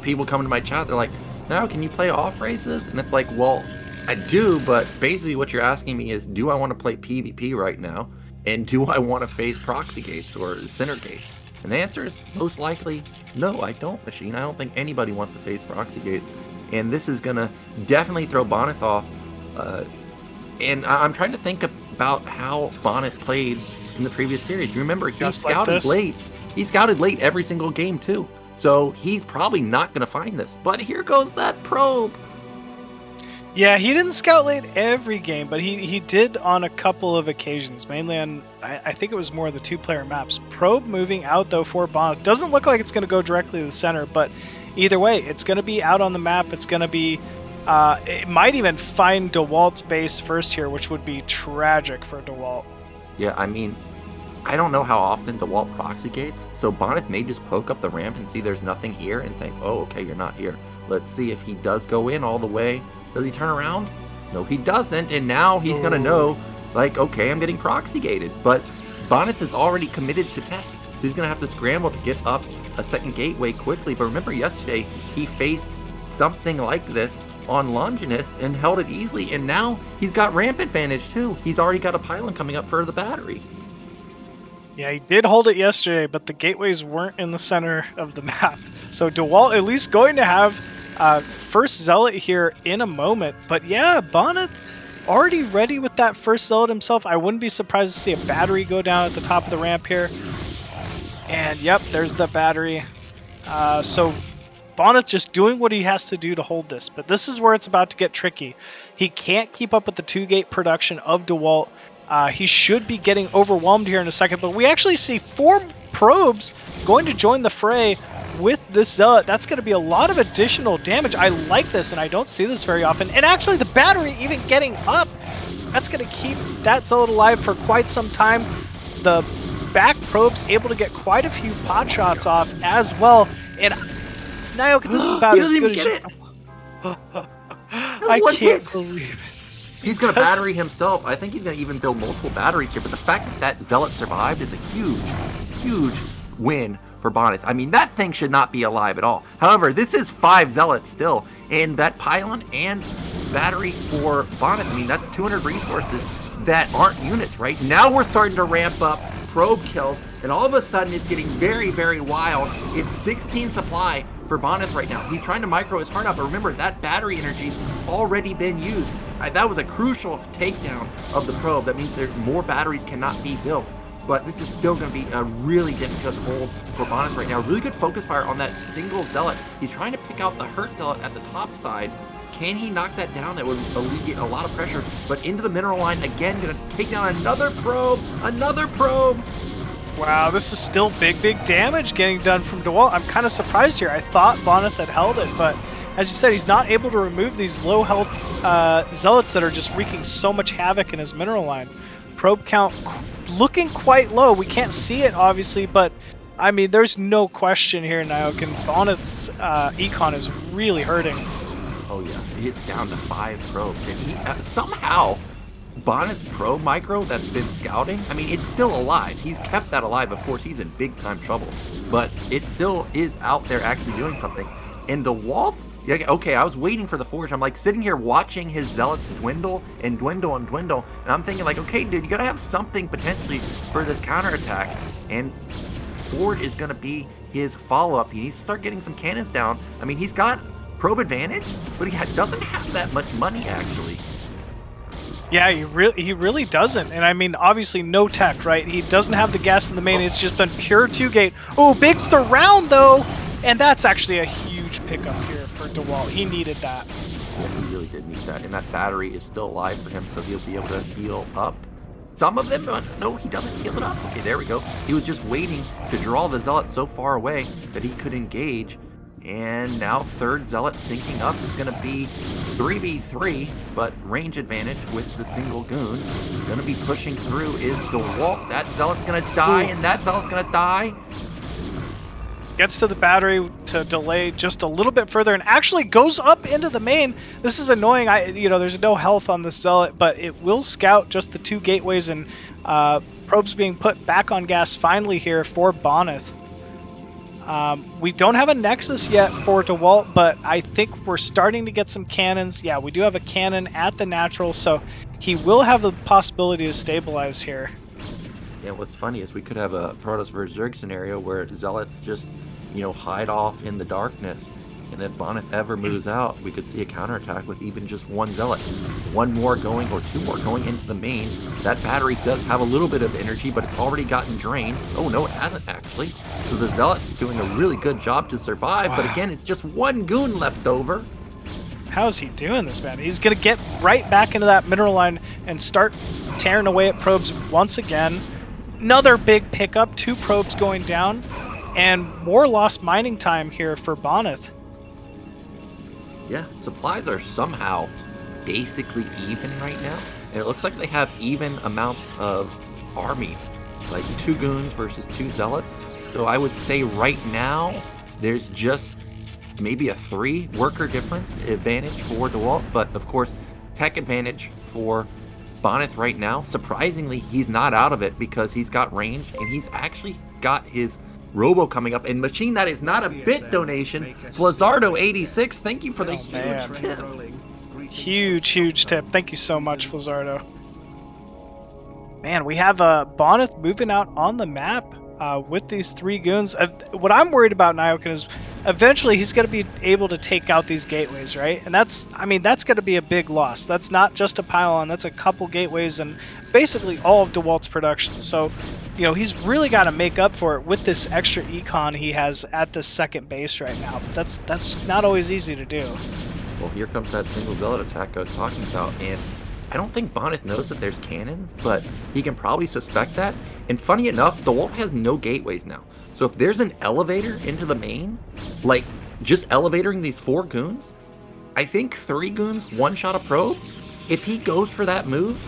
people come to my chat, they're like, "Now, can you play off races?" And it's like, well, I do, but basically what you're asking me is, do I want to play PvP right now? And do I want to face proxy gates or center gates? And the answer is most likely no, I don't, Machine. I don't think anybody wants to face proxy gates. And this is going to definitely throw Bonyth off. And I'm trying to think about how Bonyth played in the previous series. You remember, he scouted late. He scouted late every single game, too. So he's probably not going to find this. But here goes that probe. Yeah, he didn't scout late every game, but he did on a couple of occasions, mainly on, I think it was more the 2-player maps. Probe moving out, though, for Bonyth. Doesn't look like it's going to go directly to the center, but either way, it's going to be out on the map. It's going to be, it might even find Dewalt's base first here, which would be tragic for Dewalt. Yeah, I mean, I don't know how often Dewalt proxy gates, so Bonyth may just poke up the ramp and see there's nothing here and think, oh, okay, you're not here. Let's see if he does go in all the way. Does he turn around? No, he doesn't, and now he's going to know, like, okay, I'm getting proxy gated. But Bonyth is already committed to tech, so he's going to have to scramble to get up a second gateway quickly. But remember yesterday, he faced something like this on Longinus and held it easily, and now he's got ramp advantage too. He's already got a pylon coming up for the battery. Yeah, he did hold it yesterday, but the gateways weren't in the center of the map. So Dewalt at least going to have first Zealot here in a moment. But yeah, Bonyth already ready with that first Zealot himself. I wouldn't be surprised to see a battery go down at the top of the ramp here. And yep, there's the battery. So Bonyth just doing what he has to do to hold this, but this is where it's about to get tricky. He can't keep up with the 2-gate production of Dewalt. He should be getting overwhelmed here in a second, but we actually see 4 probes going to join the fray with this Zealot. That's going to be a lot of additional damage. I like this, and I don't see this very often. And actually, the battery even getting up, that's going to keep that Zealot alive for quite some time. The back probe's able to get quite a few pot shots off as well. And Nyoka, this is about as good as you... I can't believe it. He's going to battery himself. I think he's going to even build multiple batteries here. But the fact that that Zealot survived is a huge, huge win for Bonyth. I mean, that thing should not be alive at all. However, this is 5 Zealots still. And that pylon and battery for Bonyth, I mean, that's 200 resources that aren't units, right? Now we're starting to ramp up probe kills. And all of a sudden, it's getting very, very wild. It's 16 supply for Bonyth right now. He's trying to micro his heart out, but remember, that battery energy's already been used. That was a crucial takedown of the probe. That means more batteries cannot be built. But this is still going to be a really difficult hold for Bonyth right now. Really good focus fire on that single Zealot. He's trying to pick out the hurt Zealot at the top side. Can he knock that down? That would alleviate a lot of pressure. But into the mineral line, again, going to take down another probe. Another probe. Wow, this is still big, big damage getting done from Dewalt. I'm kind of surprised here. I thought Bonyth had held it, but as you said, he's not able to remove these low health Zealots that are just wreaking so much havoc in his mineral line. Probe count looking quite low. We can't see it, obviously, but I mean, there's no question here, Nyoka. Bonyth's econ is really hurting. Oh yeah, it's down to 5 probes, and he somehow Bonyth's probe micro that's been scouting, I mean, it's still alive. He's kept that alive. Of course, he's in big time trouble, but it still is out there actually doing something. And the Dewalt, yeah, okay, I was waiting for the Forge. I'm like sitting here watching his Zealots dwindle and dwindle and dwindle, and I'm thinking like, okay, dude, you gotta have something potentially for this counterattack, and Forge is gonna be his follow-up. He needs to start getting some cannons down. I mean, he's got probe advantage, but he doesn't have that much money actually. Yeah, he really doesn't. And I mean, obviously no tech, right? He doesn't have the gas in the main. It's just been pure 2-gate. Oh, big surround though, and that's actually a huge pickup here for Dewalt. He needed that. Yeah, he really did need that, and that battery is still alive for him, so he'll be able to heal up some of them. No, he doesn't heal it up. Okay, there we go. He was just waiting to draw the Zealot so far away that he could engage. And now 3rd Zealot syncing up is going to be 3v3, but range advantage with the single goon. Going to be pushing through is Dewalt. That Zealot's going to die, and that Zealot's going to die. Gets to the battery to delay just a little bit further and actually goes up into the main. This is annoying. There's no health on this Zealot, but it will scout just the 2 gateways, and probes being put back on gas finally here for Bonyth. We don't have a Nexus yet for Dewalt, but I think we're starting to get some cannons. Yeah, we do have a cannon at the natural, so he will have the possibility to stabilize here. Yeah, what's funny is we could have a Protoss vs Zerg scenario where Zealots just, hide off in the darkness. And if Bonyth ever moves out, we could see a counterattack with even just 1 Zealot. 1 more going or 2 more going into the main. That battery does have a little bit of energy, but it's already gotten drained. Oh no, it hasn't actually. So the Zealot's doing a really good job to survive, but again, it's just 1 goon left over. How is he doing this, man? He's going to get right back into that mineral line and start tearing away at probes once again. Another big pickup, 2 probes going down, and more lost mining time here for Bonyth. Yeah, supplies are somehow basically even right now. And it looks like they have even amounts of army, like 2 goons versus 2 Zealots. So I would say right now, there's just maybe a 3 worker difference advantage for Dewalt, but of course, tech advantage for Bonyth right now. Surprisingly, he's not out of it because he's got range, and he's actually got his Robo coming up, and Machine, that is not a bit donation. Flazardo86, thank you for the huge tip. Huge tip. Thank you so much, Flazardo. Man, we have Bonyth moving out on the map with these 3 goons. What I'm worried about, Nyoka, is eventually he's going to be able to take out these gateways, right? And that's going to be a big loss. That's not just a pylon, that's a couple gateways and basically all of Dewalt's production. So you know, he's really got to make up for it with this extra econ he has at the second base right now. But that's not always easy to do. Well, here comes that single zealot attack I was talking about, and I don't think Bonyth knows that there's cannons, but he can probably suspect that. And funny enough, Dewalt has no gateways now. So if there's an elevator into the main, like just elevating these 4 goons, I think 3 goons one-shot a probe. If he goes for that move,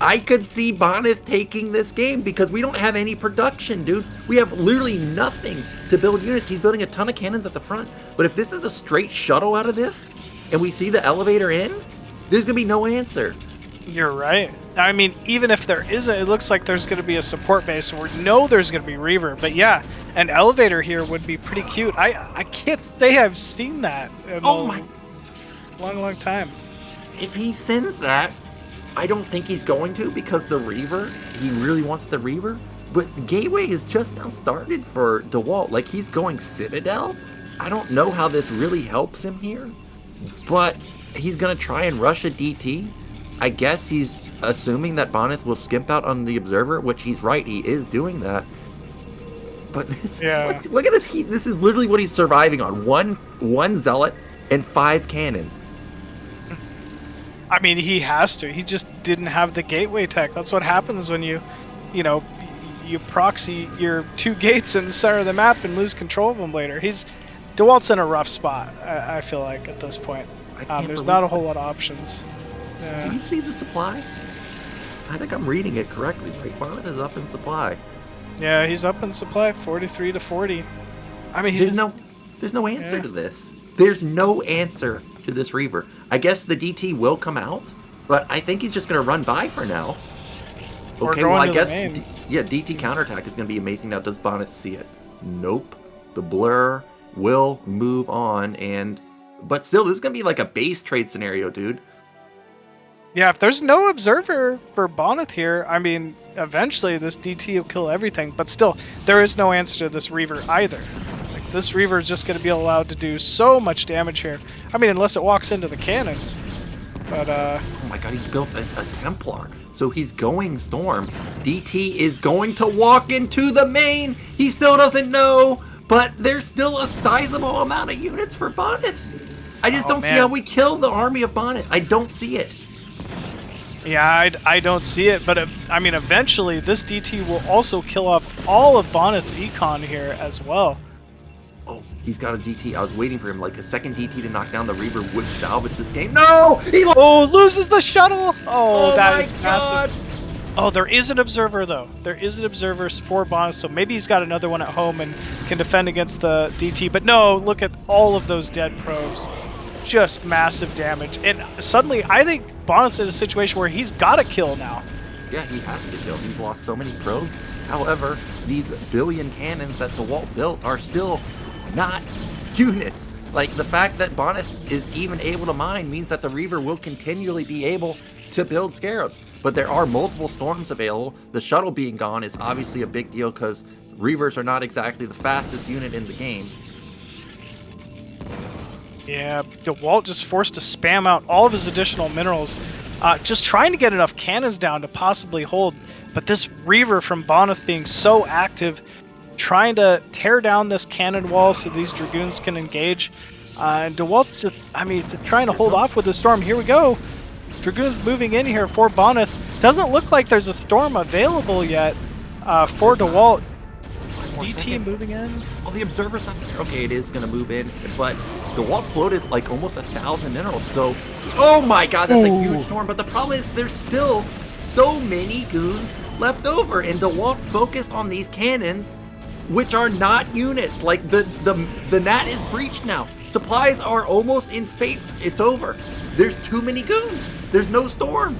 I could see Bonyth taking this game because we don't have any production, dude. We have literally nothing to build units. He's building a ton of cannons at the front. But if this is a straight shuttle out of this, and we see the elevator in, there's going to be no answer. You're right. I mean, even if there isn't, it looks like there's going to be a support base, so we know there's going to be Reaver. But yeah, an elevator here would be pretty cute. I can't say I've seen that in a long time. If he sends that, I don't think he's going to, because the Reaver, he really wants the Reaver. But Gateway is just now started for Dewalt. Like, he's going Citadel. I don't know how this really helps him here, but he's going to try and rush a DT. I guess he's assuming that Bonyth will skimp out on the Observer, which he's right, he is doing that. But this, look at this. This is literally what he's surviving on. One Zealot and 5 cannons. I mean, he has to. He just didn't have the gateway tech. That's what happens when you proxy your 2 gates in the center of the map and lose control of them later. Dewalt's in a rough spot, I feel like, at this point. There's not a whole lot of options. Do you see the supply? I think I'm reading it correctly. Right, Bonyth is up in supply. Yeah, he's up in supply, 43 to 40. I mean, there's no answer to this. There's no answer to this Reaver. I guess the DT will come out, but I think he's just going to run by for now. Okay, well, I guess, yeah, DT counterattack is going to be amazing now. Does Bonyth see it? Nope. The blur will move on, but still, this is going to be like a base trade scenario, dude. Yeah, if there's no observer for Bonyth here, I mean, eventually this DT will kill everything, but still, there is no answer to this Reaver either. Like, this Reaver is just going to be allowed to do so much damage here. I mean, unless it walks into the cannons. But, oh my god, he built a Templar. So he's going Storm. DT is going to walk into the main. He still doesn't know, but there's still a sizable amount of units for Bonyth. I just don't see how we kill the army of Bonyth. I don't see it. Yeah, I don't see it, but I mean, eventually this DT will also kill off all of Bonyth's econ here as well. Oh, he's got a DT. I was waiting for him, like a second DT to knock down the Reaver would salvage this game. No! He loses the shuttle! Oh, that is God. massive. Oh, there is an observer, though. There is an observer for Bonyth, so maybe he's got another one at home and can defend against the DT. But no, look at all of those dead probes. Just massive damage. And suddenly, I think Bonyth's in a situation where he's got to kill now. Yeah, he has to kill. He's lost so many probes. However, these billion cannons that Dewalt built are still not units. Like, the fact that Bonyth is even able to mine means that the Reaver will continually be able to build Scarabs. But there are multiple Storms available. The shuttle being gone is obviously a big deal because Reavers are not exactly the fastest unit in the game. Yeah, Dewalt just forced to spam out all of his additional minerals, just trying to get enough cannons down to possibly hold. But this Reaver from Bonyth being so active, trying to tear down this cannon wall so these Dragoons can engage. And Dewalt's just, I mean, trying to hold off with the Storm. Here we go. Dragoons moving in here for Bonyth. Doesn't look like there's a Storm available yet for Dewalt. DT moving in. Oh, the Observer's not there. Okay, it is going to move in, but Dewalt floated like almost 1,000 minerals. So, oh my god, that's a huge Storm. But the problem is there's still so many goons left over, and Dewalt focused on these cannons, which are not units. Like, the NAT is breached now. Supplies are almost in fate. It's over. There's too many goons. There's no Storm.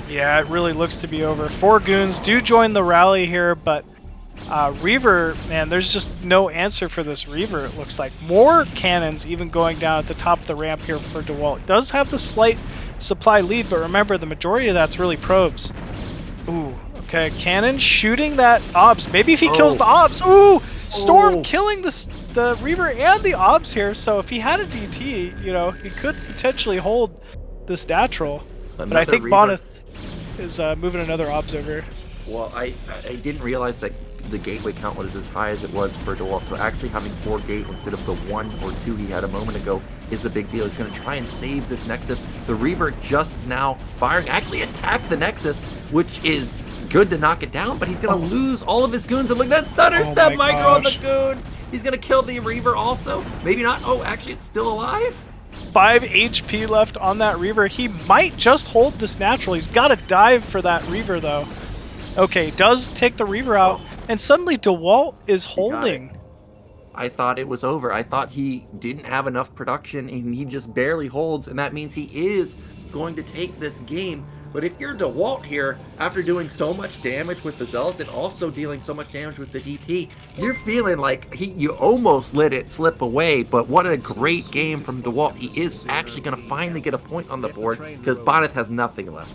Yeah, it really looks to be over. 4 goons do join the rally here, but Reaver, man, there's just no answer for this Reaver, it looks like. More cannons even going down at the top of the ramp here for Dewalt. Does have the slight supply lead, but remember, the majority of that's really probes. Ooh, okay, cannon shooting that OBS. Maybe if he kills the OBS. Ooh, Storm killing the Reaver and the OBS here, so if he had a DT, you know, he could potentially hold this natural. But I think Bonyth is moving another OBS over. Well, I didn't realize that the gateway count was as high as it was for Dewalt, so actually having 4 gate instead of the 1 or 2 he had a moment ago is a big deal. He's going to try and save this Nexus. The Reaver just now firing, actually attacked the Nexus, which is good to knock it down, but he's going to lose all of his goons. And look, that Stunner Step micro on the goon! He's going to kill the Reaver also. Maybe not. Oh, actually, it's still alive. 5 HP left on that Reaver. He might just hold this natural. He's got to dive for that Reaver, though. Okay, does take the Reaver out, and suddenly Dewalt is holding. I thought it was over. I thought he didn't have enough production, and he just barely holds, and that means he is going to take this game. But if you're Dewalt here, after doing so much damage with the Zealots and also dealing so much damage with the DT, you're feeling like you almost let it slip away, but what a great game from Dewalt. He is actually going to finally get a point on the board, because Bonyth has nothing left.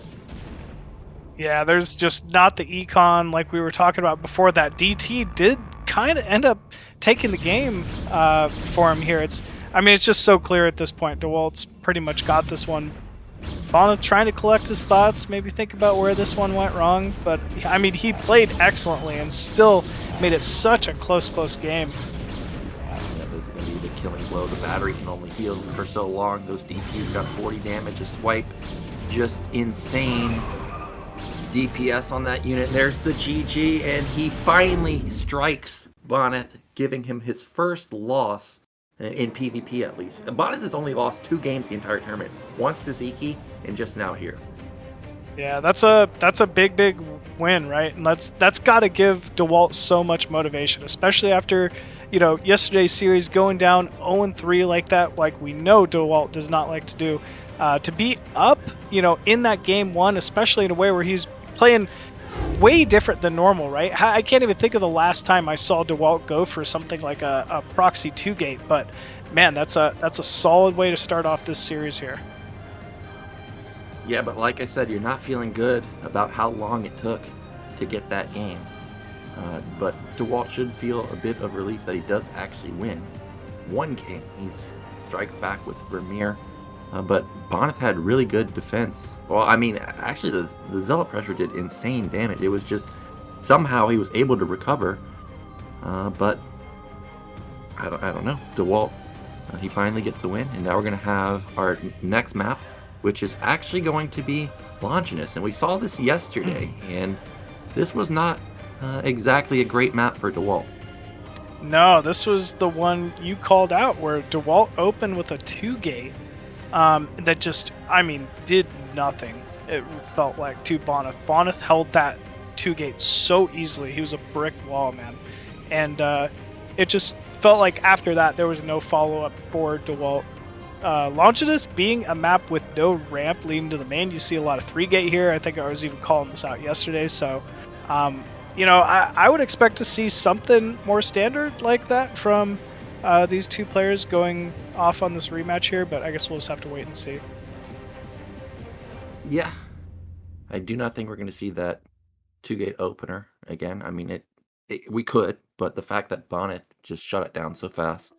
Yeah, there's just not the econ like we were talking about before. That DT did kind of end up taking the game for him here. It's just so clear at this point. Dewalt's pretty much got this one. Bonyth trying to collect his thoughts, maybe think about where this one went wrong, but I mean, he played excellently and still made it such a close game. Yeah, this is going to be the killing blow. The battery can only heal for so long. Those DPs got 40 damage a swipe. Just insane DPS on that unit. There's the GG, and he finally strikes Bonyth, giving him his first loss in PvP at least. Bonyth has only lost 2 games the entire tournament. Once to Sziky, and just now here. Yeah, that's a big win, right? And that's got to give Dewalt so much motivation, especially after, yesterday's series going down 0-3 like that, like we know Dewalt does not like to do. To be up, in that game 1, especially in a way where he's playing way different than normal, right? I can't even think of the last time I saw Dewalt go for something like a proxy 2-gate, but man, that's a solid way to start off this series here. Yeah, but like I said, you're not feeling good about how long it took to get that game. But Dewalt should feel a bit of relief that he does actually win 1 game. He strikes back with Vermeer. But Bonyth had really good defense. Well, I mean, actually, the Zealot pressure did insane damage. It was just somehow he was able to recover. But I don't know. Dewalt, he finally gets a win, and now we're going to have our next map, which is actually going to be Longinus. And we saw this yesterday, and this was not exactly a great map for Dewalt. No, this was the one you called out, where Dewalt opened with a 2-gate. That just, did nothing. It felt like to Bonyth. Bonyth held that 2-gate so easily. He was a brick wall, man. And it just felt like after that, there was no follow-up for Dewalt. Longinus being a map with no ramp leading to the main, you see a lot of 3-gate here. I think I was even calling this out yesterday. So, I would expect to see something more standard like that from these 2 players going off on this rematch here, but I guess we'll just have to wait and see. Yeah, I do not think we're going to see that 2-gate opener again. I mean, we could, but the fact that Bonyth just shut it down so fast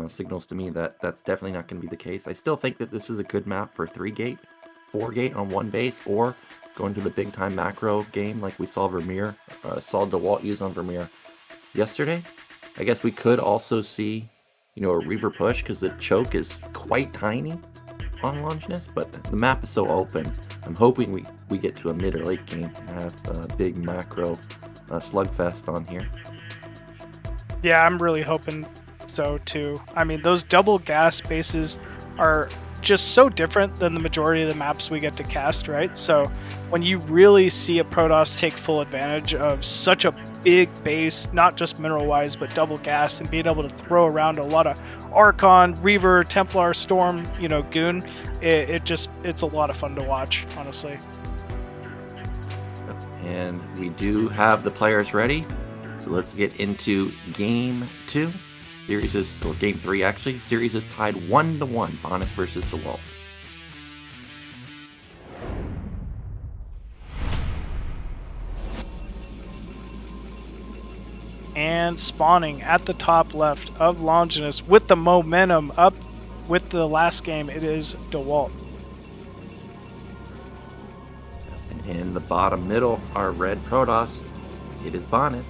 signals to me that that's definitely not going to be the case. I still think that this is a good map for 3-gate, 4-gate on 1 base, or going to the big time macro game like we saw Dewalt use on Vermeer yesterday. I guess we could also see, a Reaver push, because the choke is quite tiny on Longinus, but the map is so open. I'm hoping we get to a mid or late game and have a big macro slugfest on here. Yeah, I'm really hoping so too. I mean, those double gas bases are just so different than the majority of the maps we get to cast, right? So when you really see a Protoss take full advantage of such a big base, not just mineral wise, but double gas, and being able to throw around a lot of Archon, Reaver, Templar, Storm, goon, it's a lot of fun to watch, honestly. And we do have the players ready, so let's get into game 2. Game 3 actually. Series is tied 1-1, Bonyth versus Dewalt. And spawning at the top left of Longinus with the momentum up with the last game, it is Dewalt. And In the bottom middle, our red Protoss, it is Bonyth.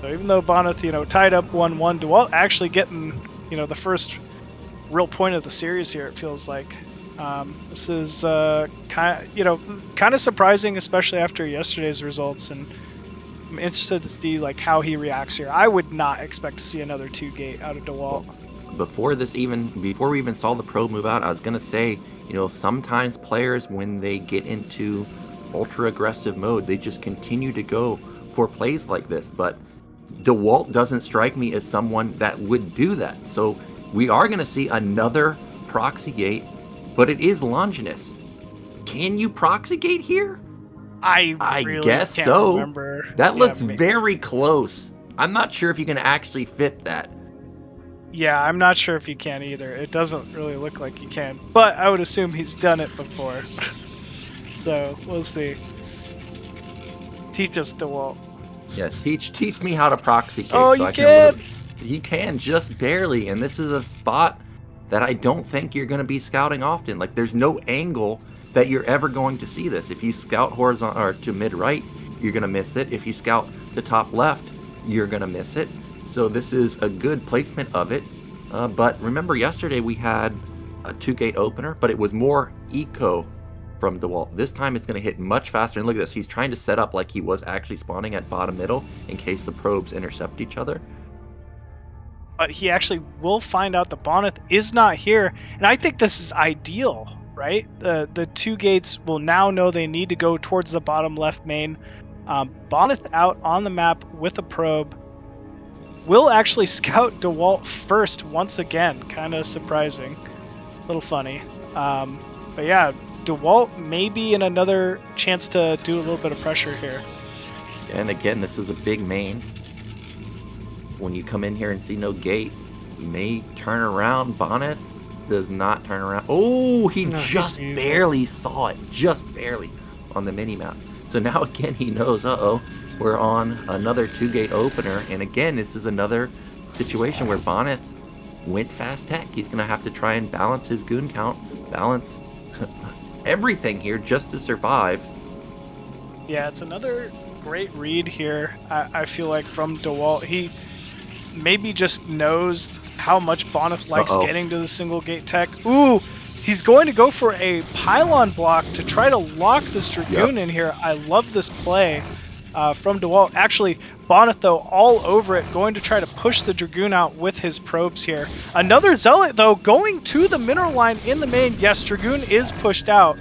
So even though Bonyth, tied up 1-1, Dewalt actually getting, the first real point of the series here, it feels like. This is kind of surprising, especially after yesterday's results, and I'm interested to see how he reacts here. I would not expect to see another 2-gate out of Dewalt. Before we even saw the probe move out, I was gonna say, sometimes players, when they get into ultra aggressive mode, they just continue to go for plays like this. But Dewalt doesn't strike me as someone that would do that. So we are gonna see another proxy gate, but it is Longinus. Can you proxy gate here? I really guess can't so. remember. That Yeah, looks very close. I'm not sure if you can actually fit that. Yeah, I'm not sure if he can either. It doesn't really look like he can, but I would assume he's done it before. So we'll see. Teach us, Dewalt. Yeah, teach me how to proxy gate. Oh, so you I can! You can, just barely, and this is a spot that I don't think you're going to be scouting often. Like, there's no angle that you're ever going to see this. If you scout horizontal or to mid right, you're going to miss it. If you scout to top left, you're going to miss it. So this is a good placement of it. But remember, yesterday we had a 2-gate opener, but it was more eco from Dewalt. This time it's going to hit much faster. And look at this. He's trying to set up like he was actually spawning at bottom middle in case the probes intercept each other. But he actually will find out the Bonyth is not here. And I think this is ideal, right? The 2 gates will now know they need to go towards the bottom left main. Bonyth out on the map with a probe. Will actually scout Dewalt first once again. Kind of surprising. A little funny. But yeah, Dewalt may be in another chance to do a little bit of pressure here. And again, this is a big main. When you come in here and see no gate, you may turn around. Bonyth does not turn around. Oh, he just barely saw it. Just barely on the mini-map. So now again, he knows, we're on another 2-gate opener. And again, this is another situation where Bonyth went fast tech. He's going to have to try and balance his goon count, balance everything here just to survive. Yeah, it's another great read here, I feel like, from Dewalt. He maybe just knows how much Bonyth likes getting to the single gate tech. Ooh, he's going to go for a pylon block to try to lock this Dragoon in here. I love this play from Dewalt. Actually, Bonyth, though, all over it, going to try to push the Dragoon out with his probes here. Another Zealot, though, going to the mineral line in the main. Yes, Dragoon is pushed out,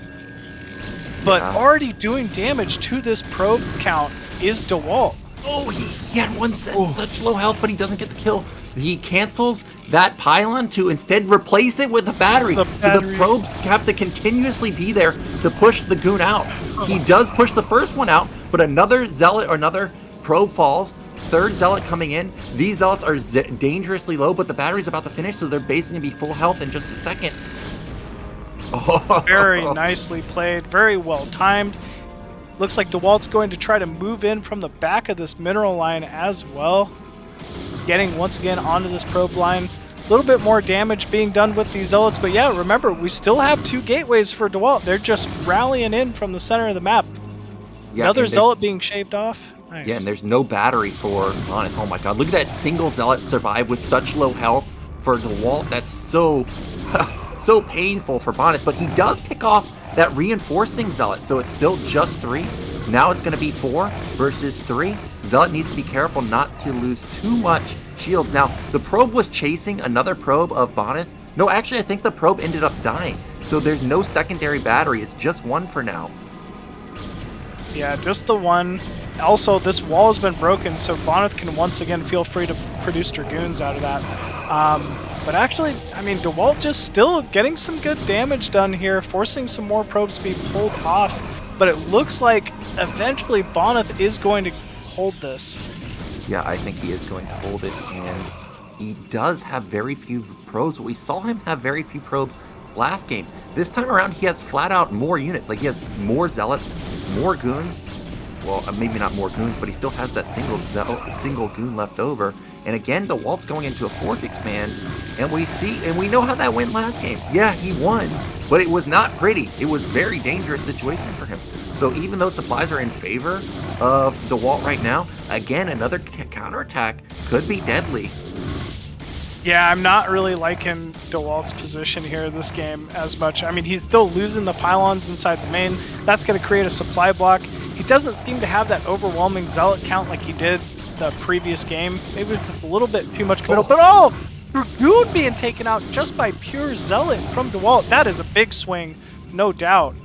but already doing damage to this probe count is Dewalt. Oh, he had one set, such low health, but he doesn't get the kill. He cancels that pylon to instead replace it with a battery. So the probes have to continuously be there to push the goon out. He does push the first one out, but another zealot or another probe falls. Third zealot coming in. These zealots are dangerously low, but the battery's about to finish, so they're basically going to be full health in just a second. Very nicely played, very well timed. Looks like Dewalt's going to try to move in from the back of this mineral line as well. Getting once again onto this probe line. A little bit more damage being done with these zealots, but yeah, remember, we still have 2 gateways for Dewalt. They're just rallying in from the center of the map. Yeah, another zealot being shaved off. Nice. Yeah, and there's no battery for Bonyth. Oh my god, look at that single zealot survive with such low health for Dewalt. That's so so painful for Bonyth, but he does pick off that reinforcing zealot, so it's still just 3. Now it's going to be 4 versus 3. Zealot needs to be careful not to lose too much shields. Now, the probe was chasing another probe of Bonyth. No, actually, I think the probe ended up dying. So there's no secondary battery. It's just 1 for now. Yeah, just the 1. Also, this wall has been broken, so Bonyth can once again feel free to produce Dragoons out of that. But actually, I mean, Dewalt just still getting some good damage done here, forcing some more probes to be pulled off. But it looks like eventually Bonyth is going to hold this. Yeah, I think he is going to hold it, and he does have very few probes. We saw him have very few probes last game. This time around, he has flat out more units. Like, he has more zealots, more goons. well, maybe not more goons, but he still has that single goon left over. And again, Dewalt's going into a fourth expand, and we know how that went last game. Yeah, he won, but it was not pretty. It was a very dangerous situation for him. So even though supplies are in favor of Dewalt right now, again, another counterattack could be deadly. Yeah, I'm not really liking Dewalt's position here this game as much. I mean, he's still losing the pylons inside the main. That's going to create a supply block. He doesn't seem to have that overwhelming zealot count like he did the previous game. Maybe it's just a little bit too much committal. But Dragoon being taken out just by pure zealot from Dewalt. That is a big swing, no doubt.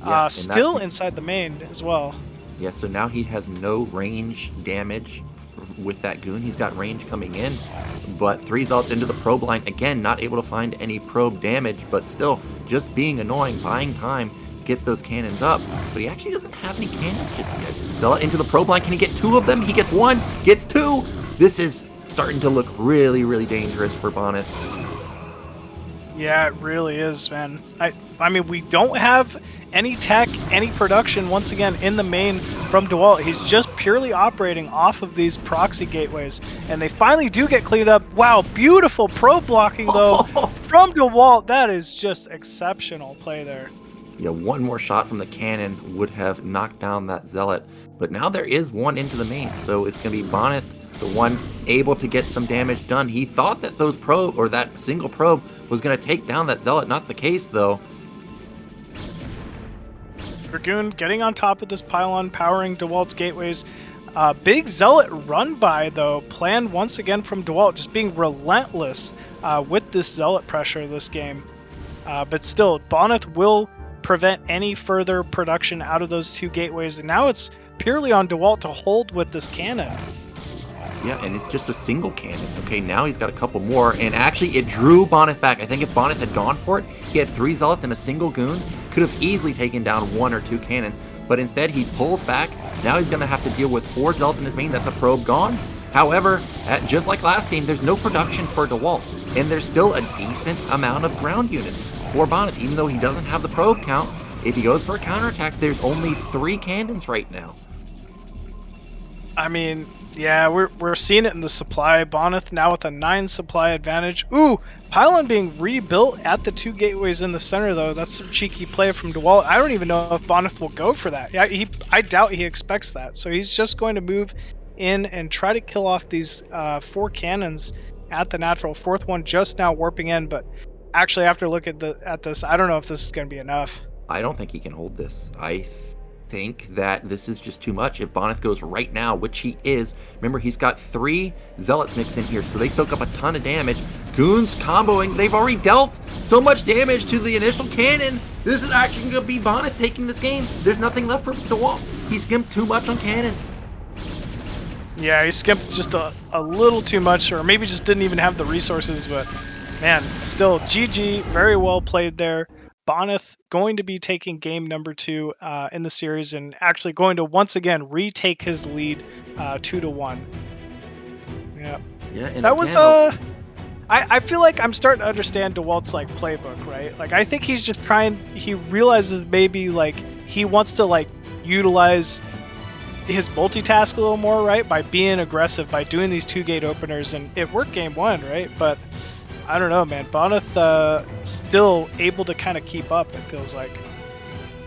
Yeah, still inside the main as well. Yeah, so now he has no range damage with that goon. He's got range coming in, but 3 zealots into the probe line. Again, not able to find any probe damage, but still just being annoying, buying time, get those cannons up. But he actually doesn't have any cannons just yet. Zealot into the probe line. Can he get 2 of them? He gets 1, gets 2. This is starting to look really, really dangerous for Bonyth. Yeah, it really is, man. I mean, we don't have any tech, any production, once again, in the main from Dewalt. He's just purely operating off of these proxy gateways, and they finally do get cleaned up. Wow, beautiful probe blocking, though, from Dewalt. That is just exceptional play there. Yeah, 1 more shot from the cannon would have knocked down that zealot, but now there is 1 into the main, so it's going to be Bonyth, the one able to get some damage done. He thought that those probe, or that single probe, was going to take down that zealot. Not the case, though. Dragoon getting on top of this pylon, powering Dewalt's gateways. Big zealot run by, though, planned once again from Dewalt, just being relentless with this zealot pressure this game. But still, Bonyth will prevent any further production out of those 2 gateways, and now it's purely on Dewalt to hold with this cannon. Yeah, and it's just a single cannon. Okay, now he's got a couple more, and actually it drew Bonyth back. I think if Bonyth had gone for it, he had 3 zealots and a single goon, could have easily taken down 1 or 2 cannons, but instead he pulls back. Now he's going to have to deal with 4 zealots in his main. That's a probe gone. However, just like last game, there's no production for Dewalt, and there's still a decent amount of ground units for Bonyth, even though he doesn't have the probe count. If he goes for a counterattack, there's only 3 cannons right now. I mean, yeah, we're seeing it in the supply. Bonyth now with a 9 supply advantage. Ooh, pylon being rebuilt at the 2 gateways in the center, though. That's some cheeky play from Dewalt. I don't even know if Bonyth will go for that. Yeah, I doubt he expects that. So he's just going to move in and try to kill off these 4 cannons at the natural. 4th one just now warping in, but actually after looking at this, I don't know if this is going to be enough. I don't think he can hold this. I think that this is just too much. If Bonyth goes right now, which he is, remember he's got 3 zealots mixed in here, so they soak up a ton of damage. Goons comboing. They've already dealt so much damage to the initial cannon. This is actually going to be Bonyth taking this game. There's nothing left for Dewalt. He skimped too much on cannons. Yeah, he skipped just a little too much, or maybe just didn't even have the resources, but man, still, GG, very well played there. Bonyth going to be taking game number 2 in the series, and actually going to once again retake his lead 2-1. Yeah. Yeah, and that was I feel like I'm starting to understand Dewalt's like playbook, right? Like I think he's just he realizes maybe like he wants to like utilize his multitask a little more, right? By being aggressive, by doing these 2 gate openers, and it worked game 1, right? But I don't know, man. Bonyth still able to kind of keep up, it feels like.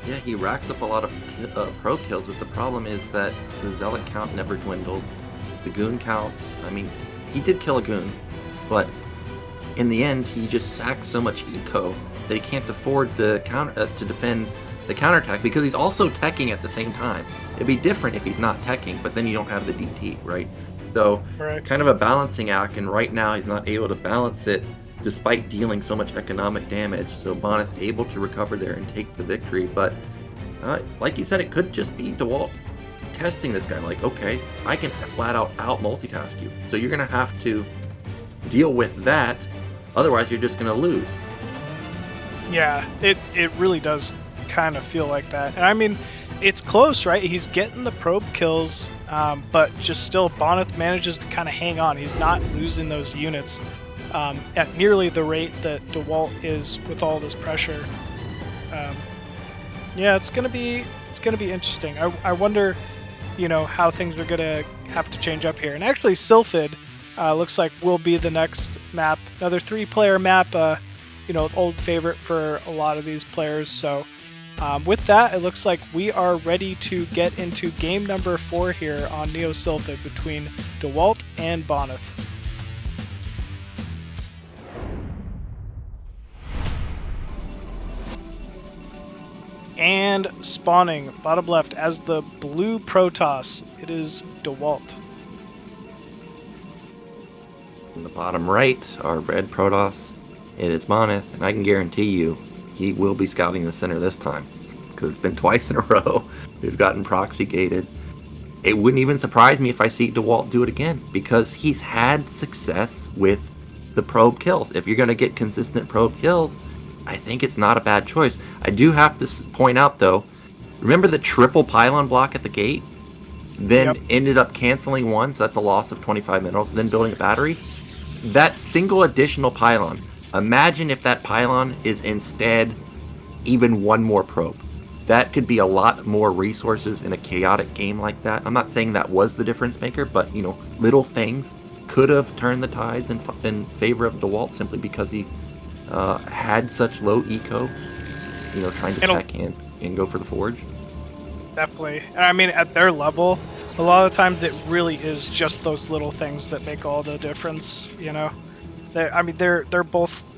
Yeah, he racks up a lot of probe kills, but the problem is that the zealot count never dwindled. The goon count, I mean, he did kill a goon, but in the end, he just sacks so much eco that he can't afford the to defend the counterattack, because he's also teching at the same time. It'd be different if he's not teching, but then you don't have the DT, right? So, right. Kind of a balancing act, and right now he's not able to balance it despite dealing so much economic damage. So Bonyth able to recover there and take the victory, but like you said, it could just be Dewalt testing this guy, like, okay, I can flat out multitask you, so you're gonna have to deal with that, otherwise you're just gonna lose. Yeah, it really does kind of feel like that. And I mean, it's close, right? He's getting the probe kills, but just still Bonyth manages to kind of hang on. He's not losing those units at nearly the rate that Dewalt is with all this pressure. Yeah, it's gonna be interesting. I wonder you know, how things are gonna have to change up here. And actually, Sylphid looks like will be the next map, another 3-player map. You know, old favorite for a lot of these players. So with that, it looks like we are ready to get into game number 4 here on Neo Sylphid between Dewalt and Bonyth. And spawning bottom left as the blue Protoss, it is Dewalt. In the bottom right, our red Protoss, it is Bonyth, and I can guarantee you he will be scouting the center this time, because it's been twice in a row we've gotten proxy gated. It wouldn't even surprise me if I see Dewalt do it again, because he's had success with the probe kills. If you're going to get consistent probe kills, I think it's not a bad choice. I do have to point out, though, remember the triple pylon block at the gate? Then ended up canceling one, so that's a loss of 25 minerals, then building a battery? That single additional pylon, imagine if that pylon is instead even one more probe. That could be a lot more resources in a chaotic game like that. I'm not saying that was the difference maker, but, you know, little things could have turned the tides in favor of Dewalt simply because he had such low eco, you know, trying to tech and go for the forge. Definitely. I mean, at their level, a lot of times it really is just those little things that make all the difference, you know? They're both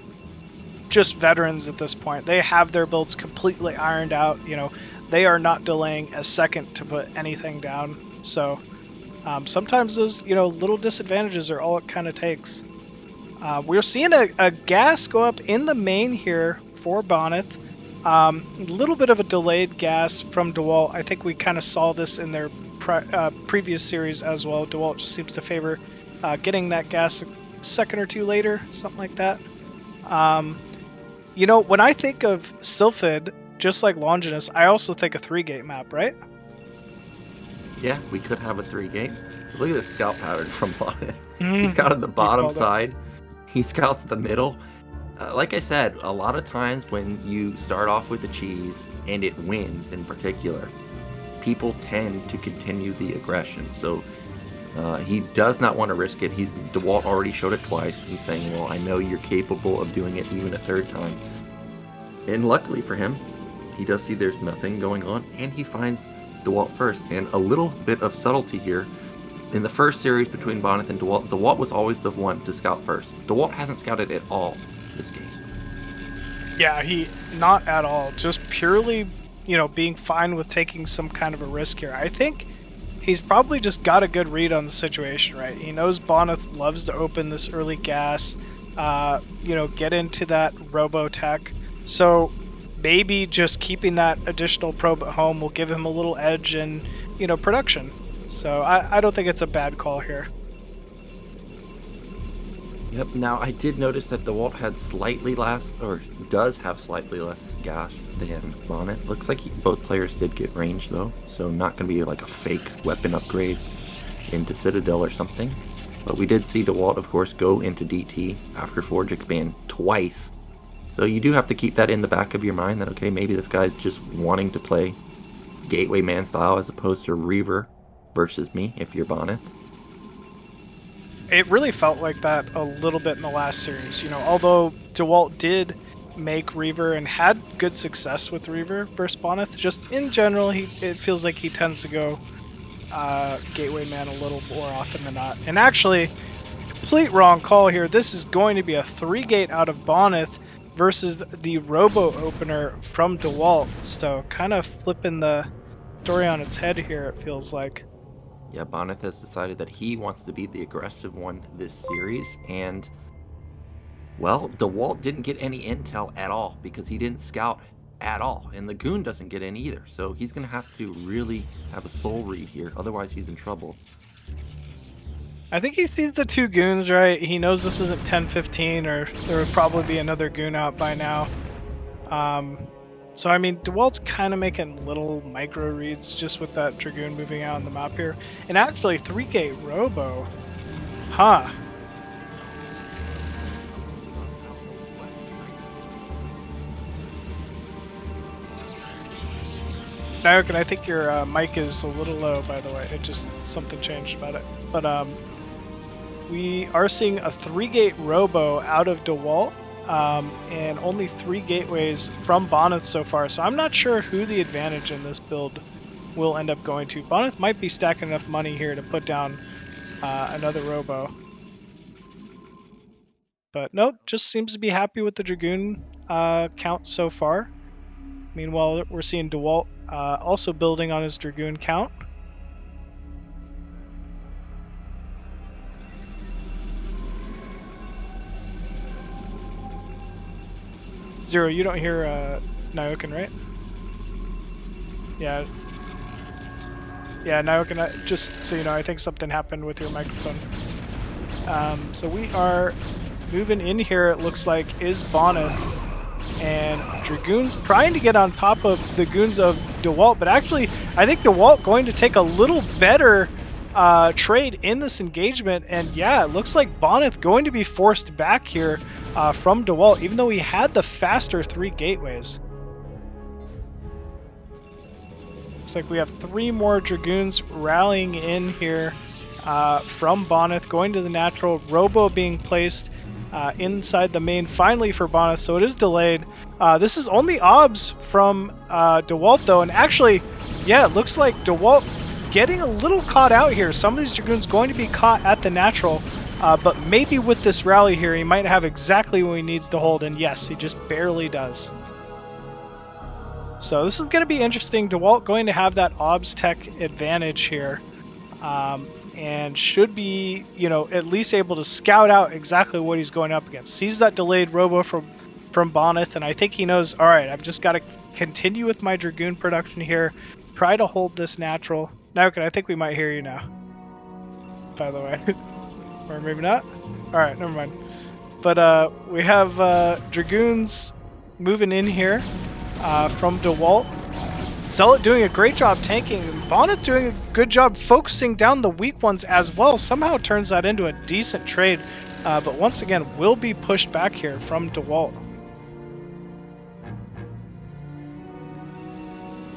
just veterans at this point. They have their builds completely ironed out, you know. They are not delaying a second to put anything down. So sometimes those, you know, little disadvantages are all it kind of takes. We're seeing a gas go up in the main here for Bonyth. A little bit of a delayed gas from Dewalt. I think we kind of saw this in their previous series as well. Dewalt just seems to favor getting that gas a second or two later, something like that. You know, when I think of Sylphid, just like Longinus, I also think a 3-gate map, right? Yeah, we could have a 3-gate. Look at the scout pattern from Bonyth. He scouted the bottom side. He scouts the middle. Like I said, a lot of times when you start off with the cheese, and it wins in particular, people tend to continue the aggression. So he does not want to risk it. Dewalt already showed it twice. He's saying, well, I know you're capable of doing it even a third time. And luckily for him, he does see there's nothing going on, and he finds Dewalt first. And a little bit of subtlety here. In the first series between Bonyth and Dewalt, Dewalt was always the one to scout first. Dewalt hasn't scouted at all this game. Yeah, not at all. Just purely, you know, being fine with taking some kind of a risk here. I think he's probably just got a good read on the situation, right? He knows Bonyth loves to open this early gas, you know, get into that robo-tech. So maybe just keeping that additional probe at home will give him a little edge in, you know, production. So I don't think it's a bad call here. Yep, now I did notice that Dewalt had slightly less, or does have slightly less gas than Bonyth. Looks like both players did get range though, so not going to be like a fake weapon upgrade into Citadel or something. But we did see Dewalt, of course, go into DT after Forge Expand twice. So you do have to keep that in the back of your mind that, okay, maybe this guy's just wanting to play Gateway Man style as opposed to Reaver versus me if you're Bonyth. It really felt like that a little bit in the last series, you know, although Dewalt did make Reaver and had good success with Reaver versus Bonyth. Just in general, it feels like he tends to go Gateway Man a little more often than not. And actually, complete wrong call here. This is going to be a 3-gate out of Bonyth versus the Robo Opener from Dewalt. So kind of flipping the story on its head here, it feels like. Yeah, Bonyth has decided that he wants to be the aggressive one this series, and, well, Dewalt didn't get any intel at all because he didn't scout at all, and the Goon doesn't get in either, so he's going to have to really have a soul read here, otherwise he's in trouble. I think he sees the 2 Goons, right? He knows this isn't 10-15, or there would probably be another Goon out by now. So, I mean, Dewalt's kind of making little micro reads just with that Dragoon moving out on the map here. And actually, 3-gate Robo. Huh. Naokin, I think your mic is a little low, by the way. It just, something changed about it. But we are seeing a 3-gate robo out of Dewalt, and only 3 gateways from Bonyth so far. So I'm not sure who the advantage in this build will end up going to. Bonyth might be stacking enough money here to put down another robo. But nope, just seems to be happy with the Dragoon count so far. Meanwhile, we're seeing Dewalt also building on his Dragoon count. Zero, you don't hear Naokin, right? Yeah. Yeah, Naokin, just so you know, I think something happened with your microphone. So we are moving in here, it looks like, is Bonyth. And Dragoons trying to get on top of the goons of Dewalt, but actually, I think Dewalt going to take a little better trade in this engagement. And yeah, it looks like Bonyth going to be forced back here from Dewalt, even though he had the faster 3 gateways. Looks like we have 3 more Dragoons rallying in here from Bonyth, going to the natural. Robo being placed inside the main finally for Bonyth, so it is delayed. This is only obs from Dewalt though, and actually, yeah, it looks like Dewalt getting a little caught out here. Some of these Dragoons going to be caught at the natural, but maybe with this rally here, he might have exactly what he needs to hold, and yes, he just barely does. So this is going to be interesting. Dewalt going to have that obs tech advantage here. And should be, you know, at least able to scout out exactly what he's going up against. Sees that delayed robo from Bonyth, and I think he knows, all right, I've just got to continue with my Dragoon production here, try to hold this natural. Naokin, I think we might hear you now, by the way. Or maybe not. All right, never mind. But we have Dragoons moving in here from Dewalt. Zealot doing a great job tanking, and Bonyth doing a good job focusing down the weak ones as well. Somehow turns that into a decent trade, but once again will be pushed back here from Dewalt.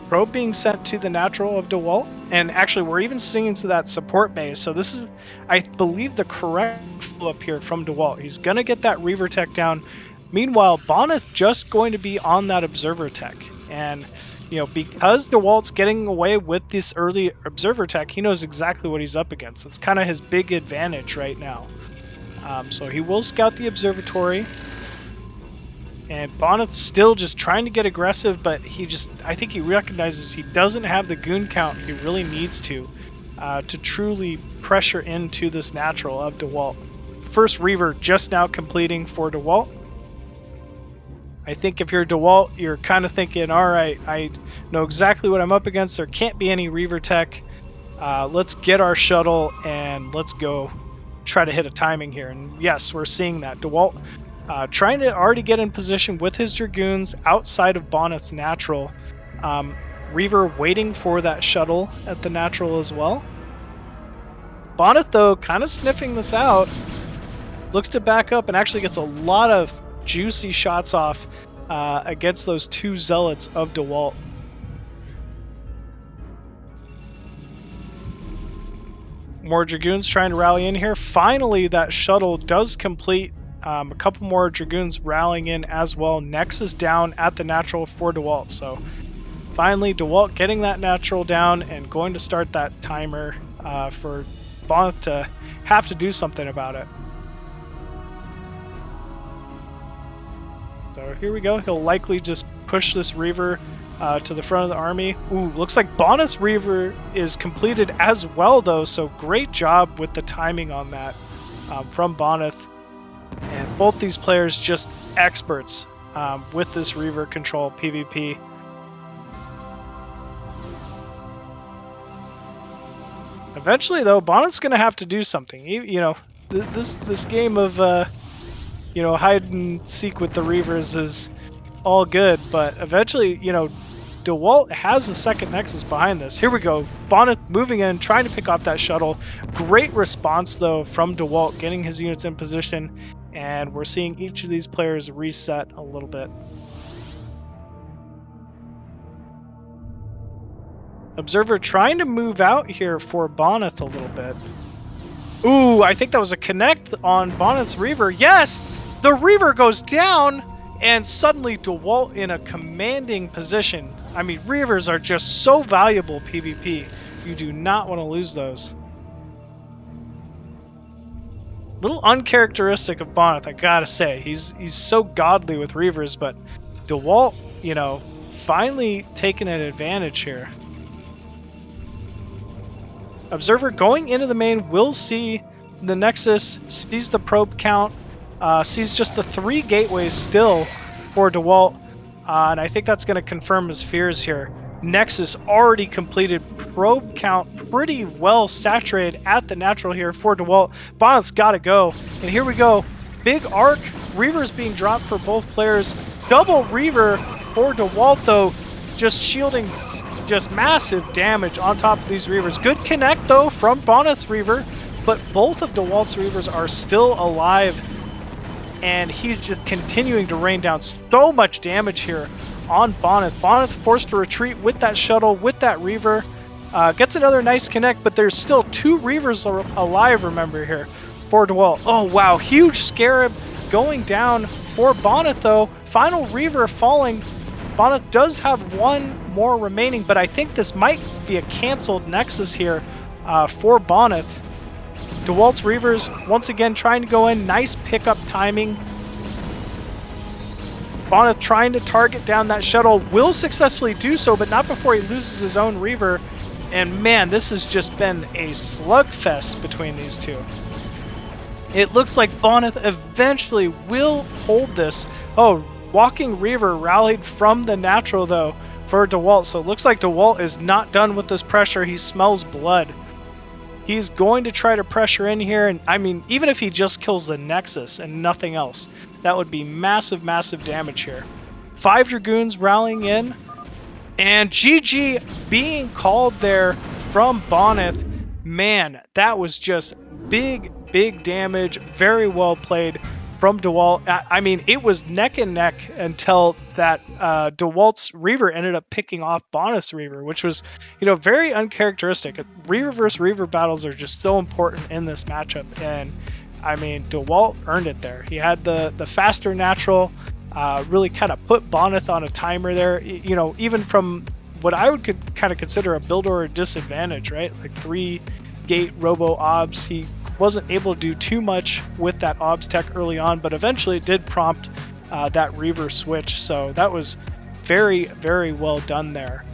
Probe being sent to the natural of Dewalt, and actually we're even seeing to that support base. So this is, I believe, the correct flow up here from Dewalt. He's going to get that Reaver tech down. Meanwhile, Bonyth just going to be on that Observer tech, and you know, because Dewalt's getting away with this early Observer tech, he knows exactly what he's up against. It's kind of his big advantage right now. So he will scout the observatory. And Bonyth's still just trying to get aggressive, but I think he recognizes he doesn't have the goon count he really needs to truly pressure into this natural of Dewalt. First Reaver just now completing for Dewalt. I think if you're Dewalt, you're kind of thinking, all right, I know exactly what I'm up against. There can't be any Reaver tech. Let's get our shuttle and let's go try to hit a timing here. And yes, we're seeing that. Dewalt trying to already get in position with his Dragoons outside of Bonyth's natural. Reaver waiting for that shuttle at the natural as well. Bonyth, though, kind of sniffing this out. Looks to back up and actually gets a lot of juicy shots off against those 2 Zealots of Dewalt. More Dragoons trying to rally in here. Finally, that shuttle does complete. A couple more Dragoons rallying in as well. Nexus down at the natural for Dewalt. So finally, Dewalt getting that natural down and going to start that timer for Bonyth to have to do something about it. So here we go. He'll likely just push this Reaver to the front of the army. Ooh, looks like Bonyth's Reaver is completed as well, though. So great job with the timing on that from Bonyth. And both these players just experts with this Reaver control PvP. Eventually, though, Bonyth's going to have to do something. You know, this game of you know, hide and seek with the Reavers is all good, but eventually, you know, Dewalt has a second Nexus behind this. Here we go. Bonyth moving in, trying to pick off that shuttle. Great response, though, from Dewalt, getting his units in position, and we're seeing each of these players reset a little bit. Observer trying to move out here for Bonyth a little bit. Ooh, I think that was a connect on Bonyth's Reaver. Yes! The Reaver goes down, and suddenly Dewalt in a commanding position. I mean, Reavers are just so valuable PvP. You do not want to lose those. Little uncharacteristic of Bonyth, I gotta say. He's so godly with Reavers, but Dewalt, you know, finally taking an advantage here. Observer going into the main will see the Nexus, sees the probe count, sees just the 3 gateways still for Dewalt, and I think that's going to confirm his fears here. Nexus already completed, probe count pretty well saturated at the natural here for Dewalt. Bonyth's got to go, and here we go. Big arc, Reaver's being dropped for both players. Double Reaver for Dewalt though, just shielding just massive damage on top of these Reavers. Good connect though from Bonyth's Reaver, but both of Dewalt's Reavers are still alive, and he's just continuing to rain down so much damage here on Bonyth. Bonyth forced to retreat with that shuttle, with that Reaver. Gets another nice connect, but there's still 2 Reavers alive, remember here, for Dewalt. Oh wow, huge Scarab going down for Bonyth though. Final Reaver falling. Bonyth does have 1 more remaining, but I think this might be a canceled Nexus here for Bonyth. Dewalt's Reavers once again trying to go in. Nice pickup timing. Bonyth trying to target down that shuttle. Will successfully do so, but not before he loses his own Reaver. And man, this has just been a slugfest between these two. It looks like Bonyth eventually will hold this. Oh, Walking Reaver rallied from the natural though for Dewalt, so it looks like Dewalt is not done with this pressure. He smells blood. He's going to try to pressure in here, and I mean, even if he just kills the Nexus and nothing else, that would be massive, massive damage here. 5 Dragoons rallying in, and GG being called there from Bonyth. Man, that was just big, big damage. Very well played from Dewalt. I mean, it was neck and neck until that Dewalt's Reaver ended up picking off Bonyth's Reaver, which was, you know, very uncharacteristic. Reaver versus Reaver battles are just so important in this matchup, and I mean, Dewalt earned it there. He had the faster natural, really kind of put Bonyth on a timer there. You know, even from what I would kind of consider a build order disadvantage, right? Like 3 gate robo obs. He wasn't able to do too much with that obs tech early on, but eventually it did prompt that Reaver switch. So that was very, very well done there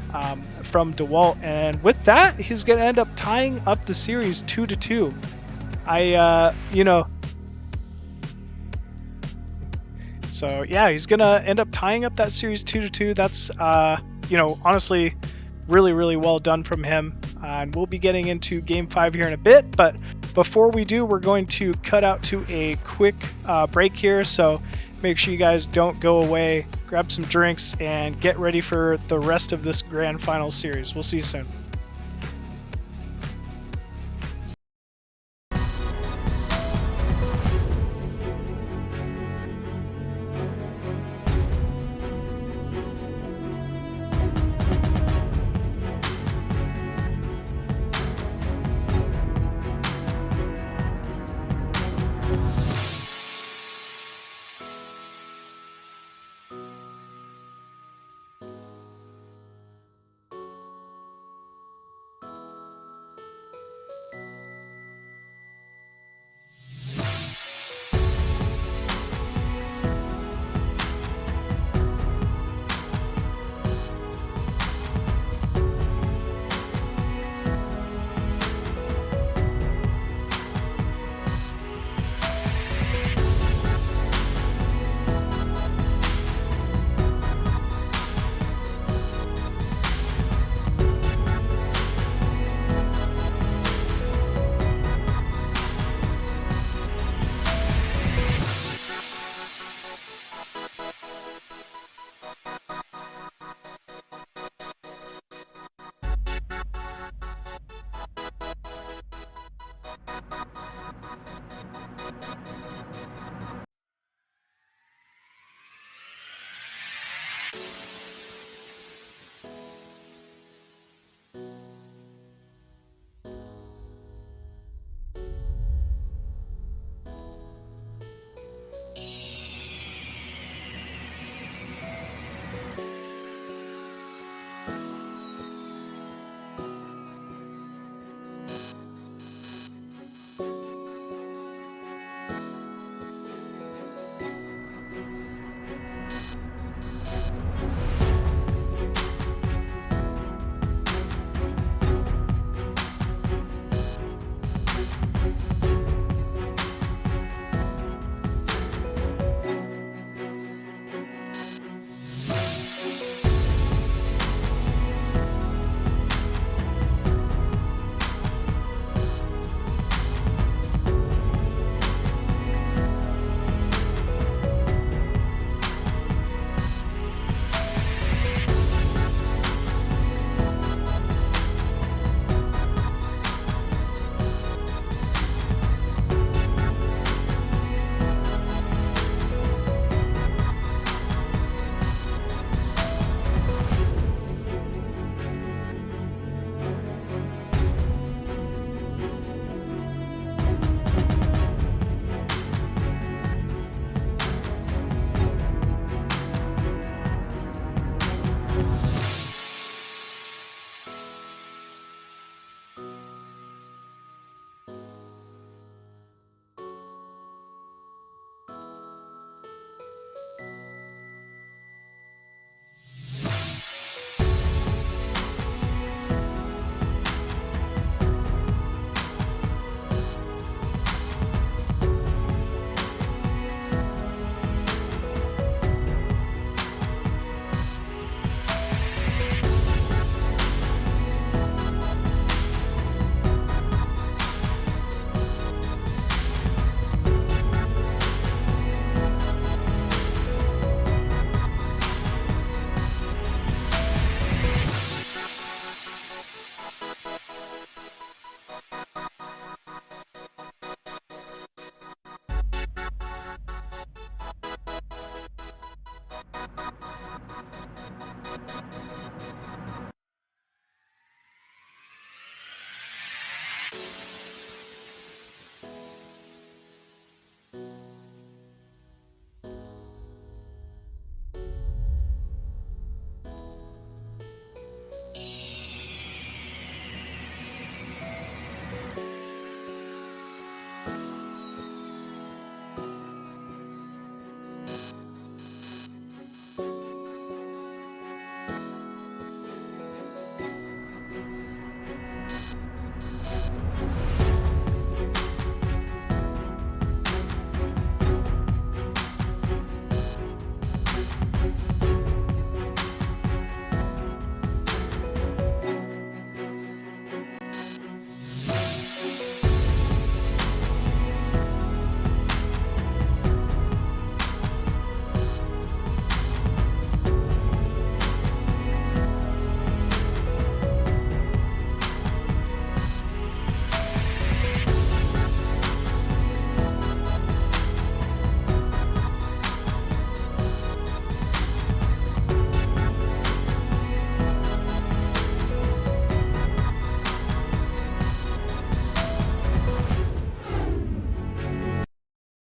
from Dewalt. And with that, he's going to end up tying up the series 2-2. You know, so yeah, he's going to end up tying up that series 2-2. That's, you know, honestly, really, really well done from him. And we'll be getting into Game 5 here in a bit, but before we do, we're going to cut out to a quick break here, so make sure you guys don't go away, grab some drinks, and get ready for the rest of this Grand Final series. We'll see you soon.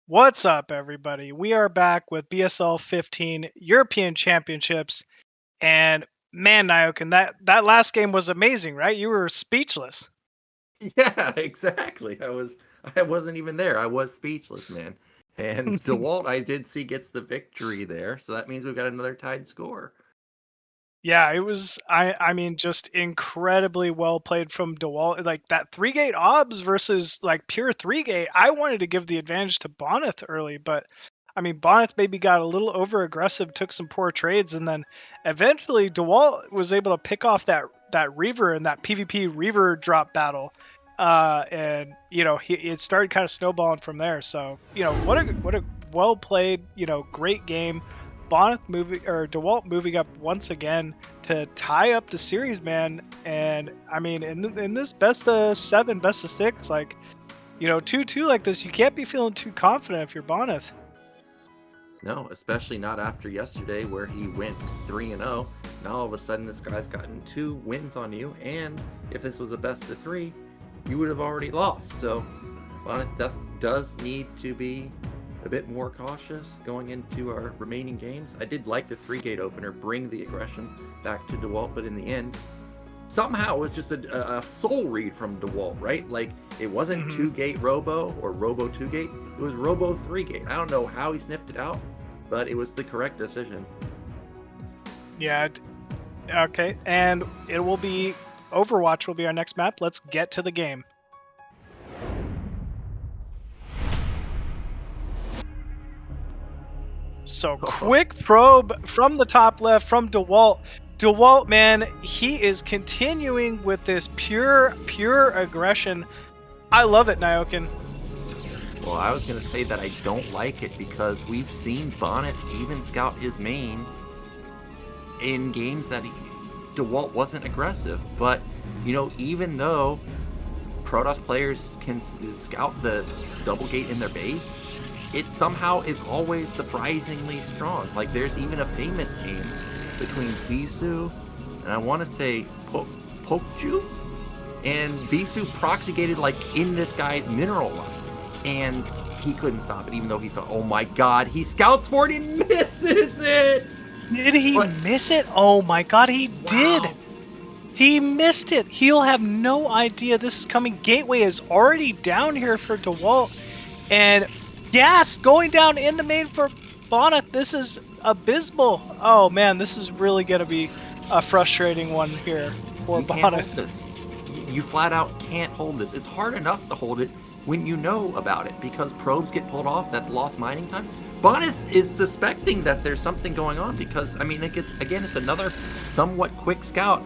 What's up, everybody? We are back with BSL15 European Championships, and man, Nyokin, that last game was amazing, right? You were speechless. Yeah, exactly. I wasn't even there. I was speechless, man. And Dewalt, I did see gets the victory there, so that means we've got another tied score. Yeah, it was. I mean, just incredibly well played from Dewalt. Like that 3-gate obs versus like pure 3-gate. I wanted to give the advantage to Bonyth early, but I mean, Bonyth maybe got a little over aggressive, took some poor trades, and then eventually Dewalt was able to pick off that Reaver in that PvP Reaver drop battle. And it started kind of snowballing from there. So what a well played, great game. Dewalt moving up once again to tie up the series, man. And I mean, in this best of 7, best of 6, like 2-2 like this, you can't be feeling too confident if you're Bonyth. No, especially not after yesterday where he went 3-0. Now all of a sudden this guy's gotten 2 wins on you, and if this was a best of 3, you would have already lost. So Bonyth does need to be a bit more cautious going into our remaining games. I did like the 3-gate opener, bring the aggression back to Dewalt, but in the end, somehow it was just a soul read from Dewalt, right? Like, it wasn't 2-gate Robo or Robo 2-gate, it was Robo 3-gate. I don't know how he sniffed it out, but it was the correct decision. Yeah, okay, and it will be Overwatch will be our next map. Let's get to the game. So quick probe from the top left from Dewalt. Dewalt, man, he is continuing with this pure aggression. I love it, Nyokin. Well, I was going to say that I don't like it because we've seen Bonyth even scout his main in games that Dewalt wasn't aggressive. But, even though Protoss players can scout the double gate in their base, it somehow is always surprisingly strong. Like, there's even a famous game between Bisu and I want to say Pokju, and Bisu proxy gated like in this guy's mineral line, and he couldn't stop it even though he saw, oh my god, he scouts for it and misses it! Did he miss it? Oh my god, he did! He missed it! He'll have no idea this is coming. Gateway is already down here for Dewalt, and yes, going down in the main for Bonyth. This is abysmal. Oh man, this is really going to be a frustrating one here for Bonyth. Can't hold this. You flat out can't hold this. It's hard enough to hold it when you know about it, because probes get pulled off. That's lost mining time. Bonyth is suspecting that there's something going on because, I mean, it's another somewhat quick scout.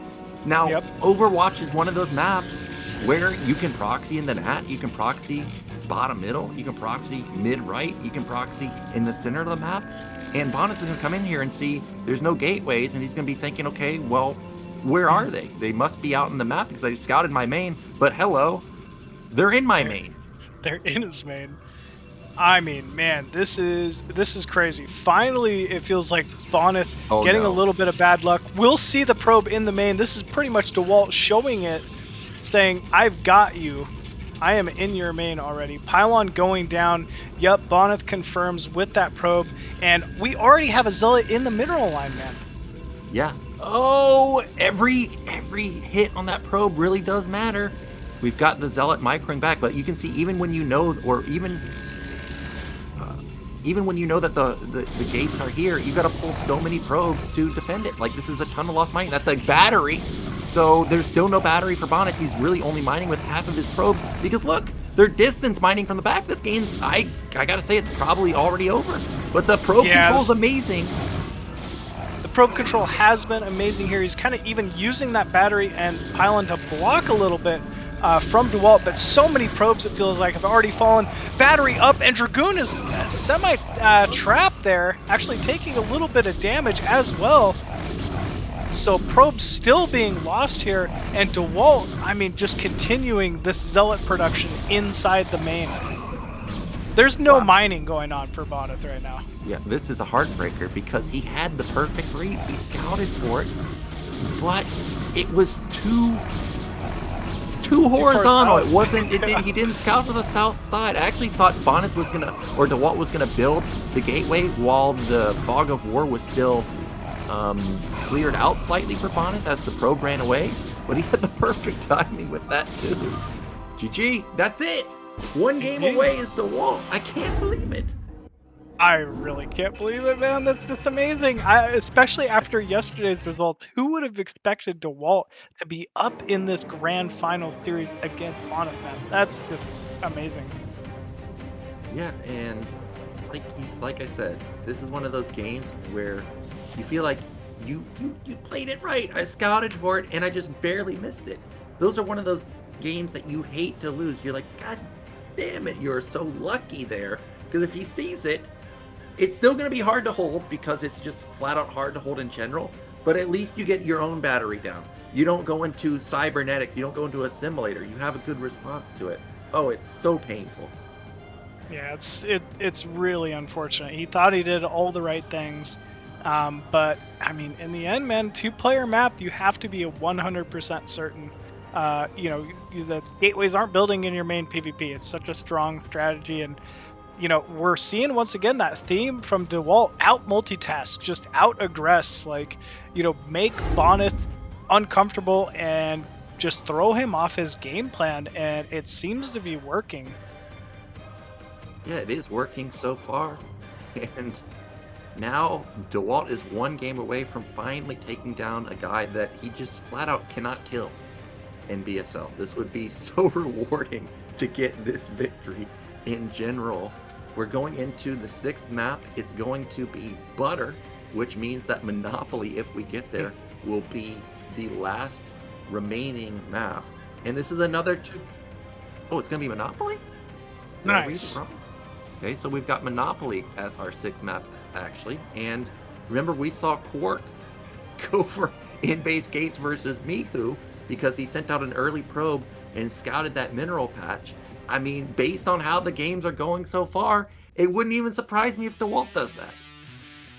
Now, Overwatch is one of those maps where you can proxy in the nat, you can proxy bottom middle, you can proxy mid right, you can proxy in the center of the map, and Bonyth is going to come in here and see there's no gateways, and he's going to be thinking, okay, well, where are they? They must be out in the map because I scouted my main, but hello, they're in my main. They're in his main. I mean, man, this is crazy. Finally, it feels like Bonyth getting a little bit of bad luck. We'll see the probe in the main. This is pretty much Dewalt showing it, saying, I've got you. I am in your main already. Pylon going down. Yup, Bonyth confirms with that probe. And we already have a Zealot in the mineral line, man. Yeah. Oh, every hit on that probe really does matter. We've got the Zealot microing back, but you can see even when you know, or even when you know that the gates are here, you got to pull so many probes to defend it. Like, this is a ton of lost mining. That's a battery. So there's still no battery for Bonyth. He's really only mining with half of his probes because look, they're distance mining from the back. This game's, I gotta say, it's probably already over. But the probe control's amazing. The probe control has been amazing here. He's kind of even using that battery and Pylon to block a little bit from Dewalt, but so many probes, it feels like, have already fallen. Battery up, and Dragoon is semi-trapped there, actually taking a little bit of damage as well. So probes still being lost here, and Dewalt, I mean, just continuing this Zealot production inside the main. There's no mining going on for Bonyth right now. Yeah, this is a heartbreaker because he had the perfect read. He scouted for it, but it was too too horizontal. It wasn't. It did. He didn't scout to the south side. I actually thought Bonyth was gonna, or Dewalt was gonna build the gateway while the fog of war was still cleared out slightly for Bonyth as the probe ran away. But he had the perfect timing with that too. GG. That's it. One game away is Dewalt. I can't believe it. I really can't believe it, man. That's just amazing. Especially after yesterday's results, who would have expected Dewalt to be up in this grand final series against Bonyth, man? That's just amazing. Yeah, and like I said, this is one of those games where you feel like you played it right. I scouted for it and I just barely missed it. Those are one of those games that you hate to lose. You're like, God damn it, you're so lucky there. Because if he sees it, it's still going to be hard to hold because it's just flat out hard to hold in general, but at least you get your own battery down. You don't go into cybernetics, you don't go into a simulator, you have a good response to it. Oh, it's so painful. Yeah, it's really unfortunate. He thought he did all the right things, but I mean, in the end, man, 2-player map, you have to be 100% certain. You know, the gateways aren't building in your main PvP. It's such a strong strategy, and you know, we're seeing once again that theme from Dewalt: out multitask, just out aggress, like, you know, make Bonyth uncomfortable and just throw him off his game plan, and it seems to be working. Yeah, it is working so far, and now Dewalt is one game away from finally taking down a guy that he just flat out cannot kill in BSL. This would be so rewarding to get this victory in general. We're going into the 6th map. It's going to be Butter, which means that Monopoly, if we get there, will be the last remaining map. And this is another 2... Oh, it's going to be Monopoly? Did I read it wrong? Okay, so we've got Monopoly as our 6th map, actually. And remember, we saw Quark go for in-base gates versus Mihu because he sent out an early probe and scouted that mineral patch. I mean, based on how the games are going so far, it wouldn't even surprise me if Dewalt does that.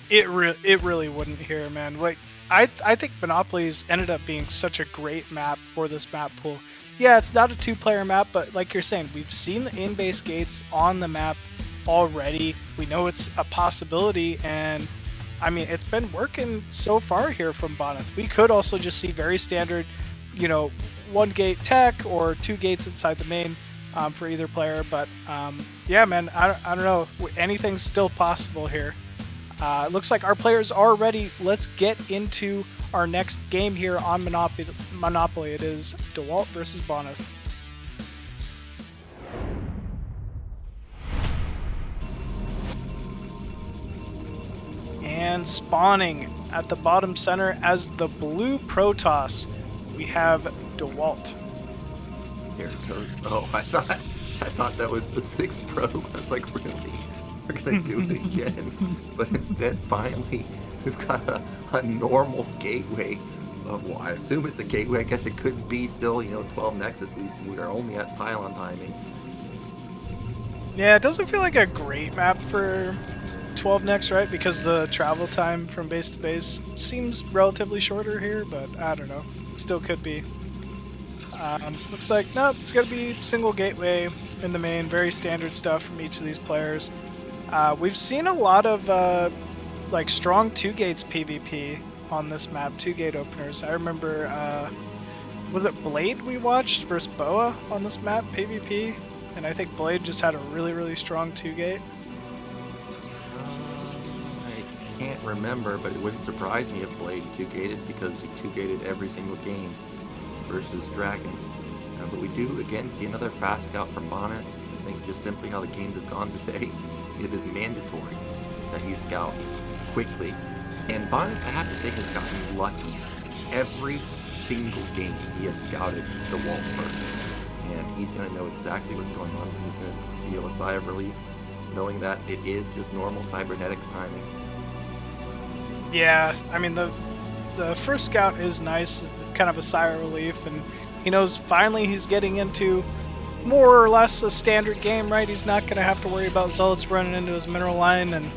It really wouldn't here, man. Like, I think Monopoly's ended up being such a great map for this map pool. Yeah, it's not a 2-player map, but like you're saying, we've seen the in-base gates on the map already. We know it's a possibility, and I mean, it's been working so far here from Bonyth. We could also just see very standard, you know, 1-gate tech or 2 gates inside the main. For either player, but yeah, man, I don't know. Anything's still possible here. It looks like our players are ready. Let's get into our next game here on Monopoly. It is Dewalt versus Bonyth. And spawning at the bottom center as the blue Protoss, we have Dewalt. Here it goes. Oh, I thought that was the 6th probe. I was like, really? We're gonna do it again? But instead, finally, we've got a normal gateway. Well, I assume it's a gateway. I guess it could be still, you know, 12 Nexus. We are only at pylon timing. Yeah, it doesn't feel like a great map for 12 Nex, right? Because the travel time from base to base seems relatively shorter here, but I don't know. Still could be. Looks like, nope, it's going to be single gateway in the main. Very standard stuff from each of these players. We've seen a lot of like strong 2 gates PvP on this map, 2 gate openers. I remember, was it Blade we watched versus Boa on this map, PvP? And I think Blade just had a really strong 2 gate. I can't remember, but it wouldn't surprise me if Blade 2-gated because he 2-gated every single game versus Dragon. But we do again see another fast scout from Bonyth. I think just simply how the games have gone today, it is mandatory that you scout quickly. And Bonyth, I have to say, has gotten lucky. Every single game he has scouted Dewalt first. And he's going to know exactly what's going on. He's going to feel a sigh of relief knowing that it is just normal cybernetics timing. Yeah, I mean, the first scout is nice. It's kind of a sigh of relief, and he knows finally he's getting into more or less a standard game, right? He's not going to have to worry about Zealots running into his mineral line, and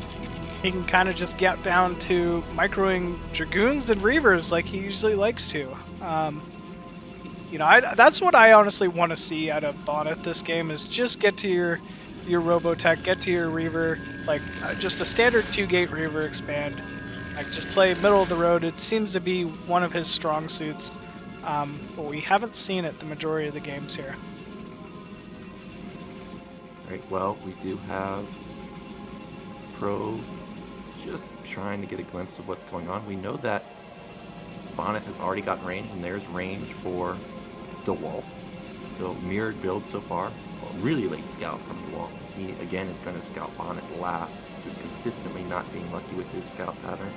he can kind of just get down to microing Dragoons and Reavers like he usually likes to. You know, that's what I honestly want to see out of Bonyth this game, is just get to your Robotech, get to your Reaver, like just a standard 2-gate Reaver expand. Like just play middle of the road. It seems to be one of his strong suits, but we haven't seen it the majority of the games here. Right, well, we do have Pro just trying to get a glimpse of what's going on. We know that Bonyth has already got range, and there's range for Dewalt. So mirrored build so far. Well, really late scout from Dewalt. He, again, is going to scout Bonyth last, just consistently not being lucky with his scout pattern.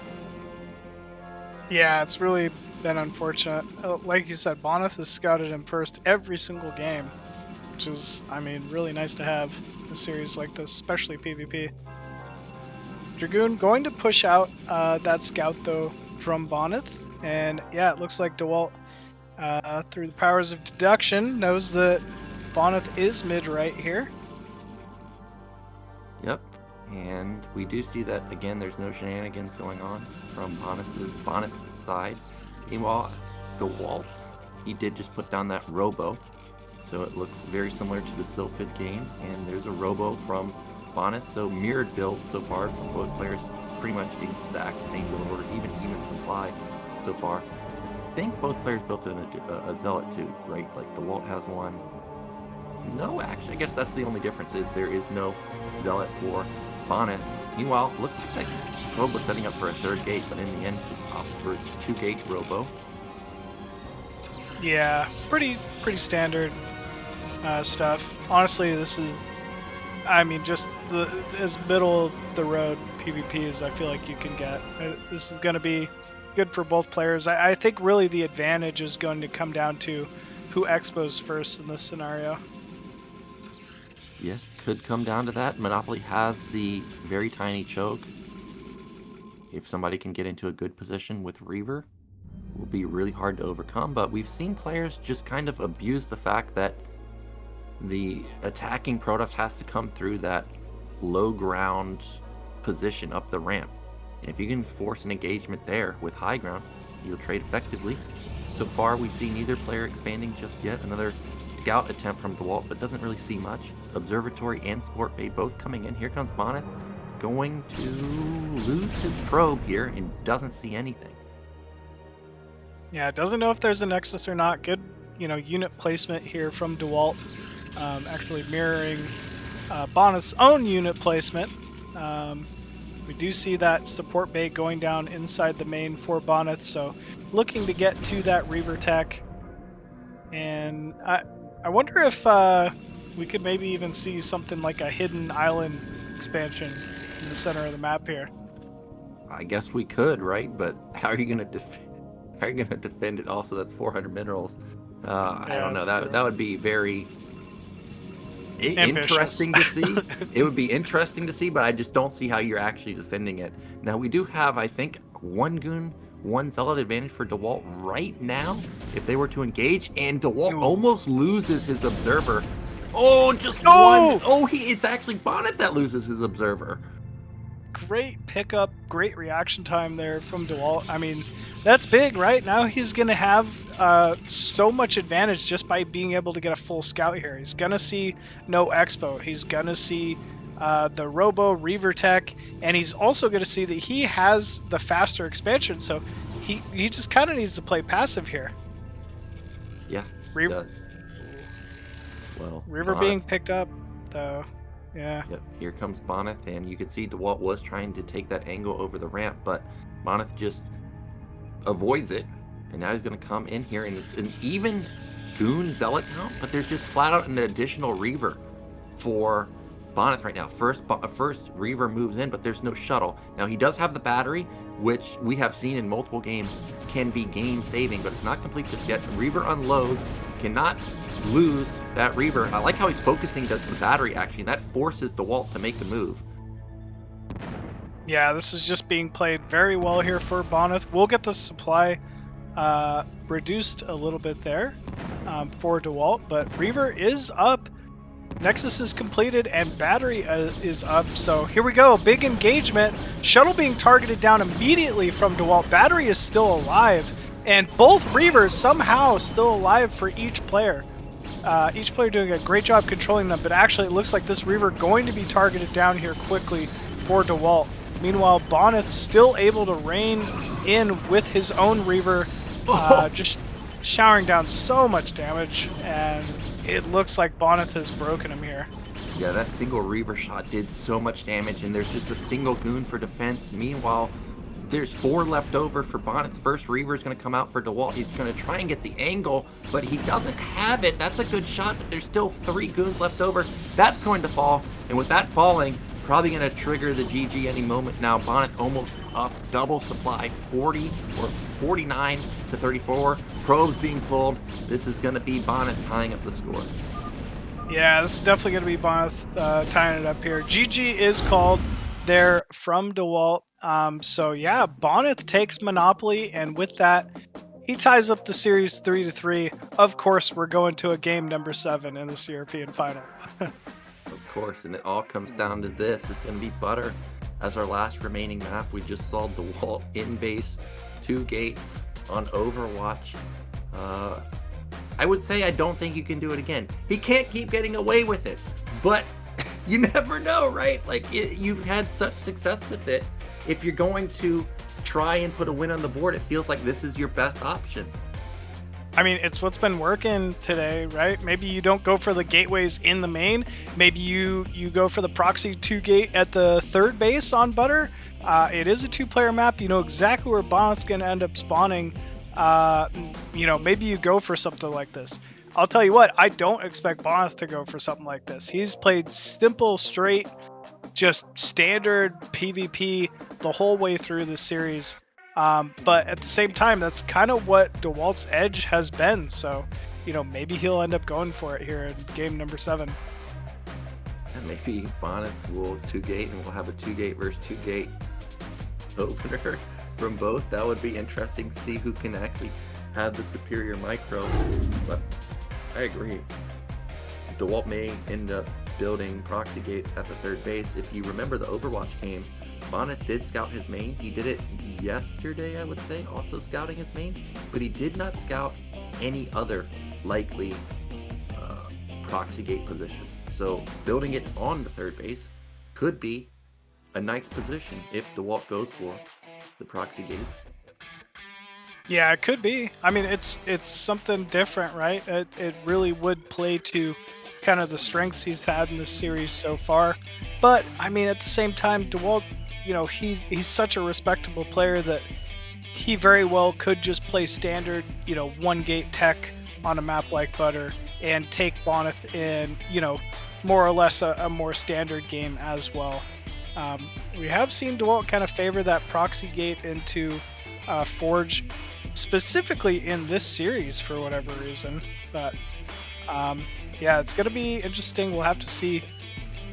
Yeah, it's really been unfortunate. Like you said, Bonyth has scouted him first every single game, which is, I mean, really nice to have in a series like this, especially PvP. Dragoon going to push out that scout, though, from Bonyth. And yeah, it looks like Dewalt, through the powers of deduction, knows that Bonyth is mid-right here. Yep, and we do see that, again, there's no shenanigans going on from Bonyth's side. Meanwhile, Dewalt, he did just put down that Robo, so it looks very similar to the Sylphid game, and there's a Robo from Bonyth, so mirrored build so far from both players, pretty much exact same build order, even supply so far. I think both players built in a Zealot too, right? Like Dewalt has one. No, actually, I guess that's the only difference, is there is no Zealot for Bonyth. Meanwhile, looks like Robo setting up for a 3rd gate, but in the end just opts for 2-gate Robo. Yeah, pretty standard stuff. Honestly, this is, I mean, just as middle of the road PvP as I feel like you can get. This is going to be good for both players. I think really the advantage is going to come down to who expos first in this scenario. Yeah, could come down to that. Monopoly has the very tiny choke. If somebody can get into a good position with Reaver, it will be really hard to overcome. But we've seen players just kind of abuse the fact that the attacking Protoss has to come through that low ground position up the ramp. And if you can force an engagement there with high ground, you'll trade effectively. So far, we see neither player expanding just yet. Another scout attempt from Dewalt, but doesn't really see much. Observatory and Sport Bay both coming in. Here comes Bonyth, going to lose his probe here and doesn't see anything. Yeah, doesn't know if there's a Nexus or not. Good, you know, unit placement here from Dewalt. Actually mirroring Bonyth's own unit placement. We do see that support bay going down inside the main for Bonyth, so looking to get to that Reaver tech. And I wonder if we could maybe even see something like a hidden island expansion in the center of the map here. I guess we could, right? But how are you going to How are you going to defend it? Also, that's 400 minerals. I don't know. That would be very interesting to see. It would be interesting to see, but I just don't see how you're actually defending it. Now, we do have, I think, 1 Goon, 1 Zealot advantage for Dewalt right now if they were to engage, and Dewalt almost loses his Observer. Oh, just one. Oh, it's actually Bonyth that loses his Observer. Great pickup, great reaction time there from Dewalt. I mean, that's big, right? Now he's going to have so much advantage just by being able to get a full scout here. He's going to see no Expo. He's going to see the Robo Reaver tech, and he's also going to see that he has the faster expansion, so he just kind of needs to play passive here. Yeah, he does. Well, Reaver being picked up, though. Yeah. Yep, here comes Bonyth, and you can see Dewalt was trying to take that angle over the ramp, but Bonyth just avoids it, and now he's going to come in here, and it's an even Goon Zealot count, but there's just flat out an additional Reaver for Bonyth right now. First Reaver moves in, but there's no shuttle. Now, he does have the battery, which we have seen in multiple games can be game-saving, but it's not complete just yet. Reaver unloads, cannot lose that Reaver. I like how he's focusing the battery, actually, and that forces Dewalt to make the move. Yeah, this is just being played very well here for Bonyth. We'll get the supply reduced a little bit there for Dewalt, but Reaver is up. Nexus is completed and battery is up. So here we go, big engagement. Shuttle being targeted down immediately from Dewalt. Battery is still alive, And both Reavers somehow still alive for each player. Each player doing a great job controlling them, but actually it looks like this Reaver going to be targeted down here quickly for Dewalt. Meanwhile, Bonyth still able to rein in with his own Reaver, just showering down so much damage, and it looks like Bonyth has broken him here. Yeah, that single Reaver shot did so much damage, and there's just a single goon for defense. Meanwhile, there's 4 left over for Bonyth. First Reaver is going to come out for Dewalt. He's going to try and get the angle, but he doesn't have it. That's a good shot, but there's still 3 goons left over. That's going to fall, and with that falling, probably going to trigger the GG any moment now. Bonyth almost up, double supply, 40 or 49 to 34. Probes being pulled. This is going to be Bonyth tying up the score. Yeah, this is definitely going to be Bonyth tying it up here. GG is called there from Dewalt. So yeah, Bonyth takes Monopoly, and with that, he ties up the series 3-3. Of course, we're going to a game number 7 in this European final. Of course, and it all comes down to this. It's going to be Butter as our last remaining map. We just saw Dewalt in base, 2-gate on Overwatch. I would say I don't think you can do it again. He can't keep getting away with it, but you never know, right? Like, you've had such success with it. If you're going to try and put a win on the board, it feels like this is your best option. I mean, it's what's been working today, right? Maybe you don't go for the gateways in the main. Maybe you go for the proxy 2-gate at the third base on Butter. It is a 2-player map. You know exactly where Bonyth's going to end up spawning. Maybe you go for something like this. I'll tell you what, I don't expect Bonyth to go for something like this. He's played simple, straight, just standard PvP the whole way through the series. But at the same time, that's kind of what Dewalt's edge has been. So, maybe he'll end up going for it here in game number 7. And maybe Bonyth will 2-gate, and we'll have a 2-gate versus 2-gate opener from both. That would be interesting to see who can actually have the superior micro. But I agree. Dewalt may end up building proxy gates at the third base. If you remember the Overwatch game, Bonyth did scout his main. He did it yesterday, I would say, also scouting his main, but he did not scout any other likely proxy gate positions. So building it on the third base could be a nice position if Dewalt goes for the proxy gates. Yeah, it could be. I mean, it's something different, right? It really would play to kind of the strengths he's had in this series so far. But I mean, at the same time, Dewalt, he's such a respectable player that he very well could just play standard, 1-gate tech on a map like Butter and take Bonyth in, more or less a more standard game as well. We have seen Dewalt kind of favor that proxy gate into Forge, specifically in this series for whatever reason. But yeah, it's going to be interesting. We'll have to see,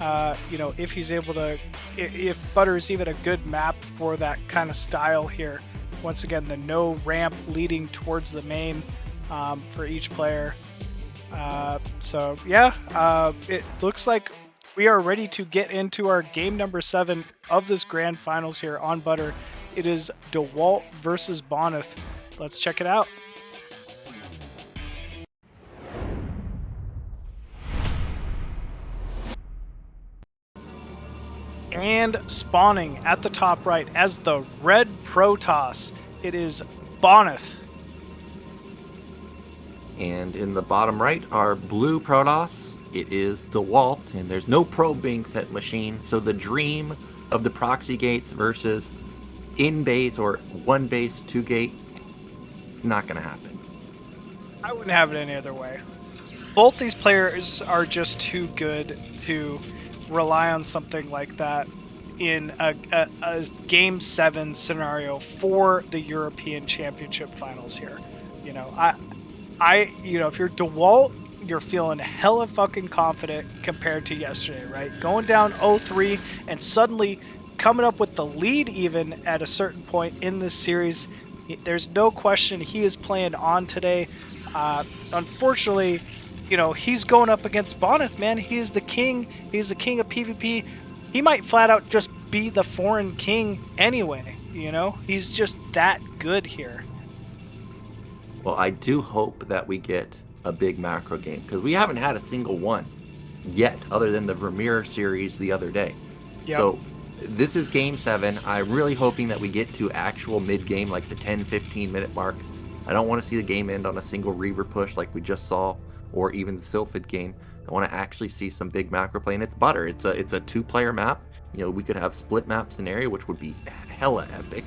if he's able to, if Butter is even a good map for that kind of style here. Once again, the no ramp leading towards the main for each player. So yeah, it looks like we are ready to get into our game number 7 of this grand finals here on Butter. It is Dewalt versus Bonyth. Let's check it out. And spawning at the top right as the red Protoss, it is Bonyth. And in the bottom right, our blue Protoss, it is Dewalt, and there's no probe being sent machine, so the dream of the proxy gates versus in-base or 1-base 2-gate is not going to happen. I wouldn't have it any other way. Both these players are just too good to rely on something like that in a Game 7 scenario for the European Championship finals here. If you're Dewalt, you're feeling hella fucking confident compared to yesterday, right? Going down 0-3 and suddenly coming up with the lead even at a certain point in this series. There's no question he is playing on today. Unfortunately, he's going up against Bonyth, man. He's the king. He's the king of PvP. He might flat out just be the foreign king anyway, He's just that good here. Well, I do hope that we get a big macro game because we haven't had a single one yet, other than the Vermeer series the other day. Yep. So this is game 7. I'm really hoping that we get to actual mid-game, like the 10-15 minute mark. I don't want to see the game end on a single Reaver push like we just saw, or even the Sylphid game. I want to actually see some big macro play, and it's butter. It's a 2-player map. We could have split map scenario, which would be hella epic.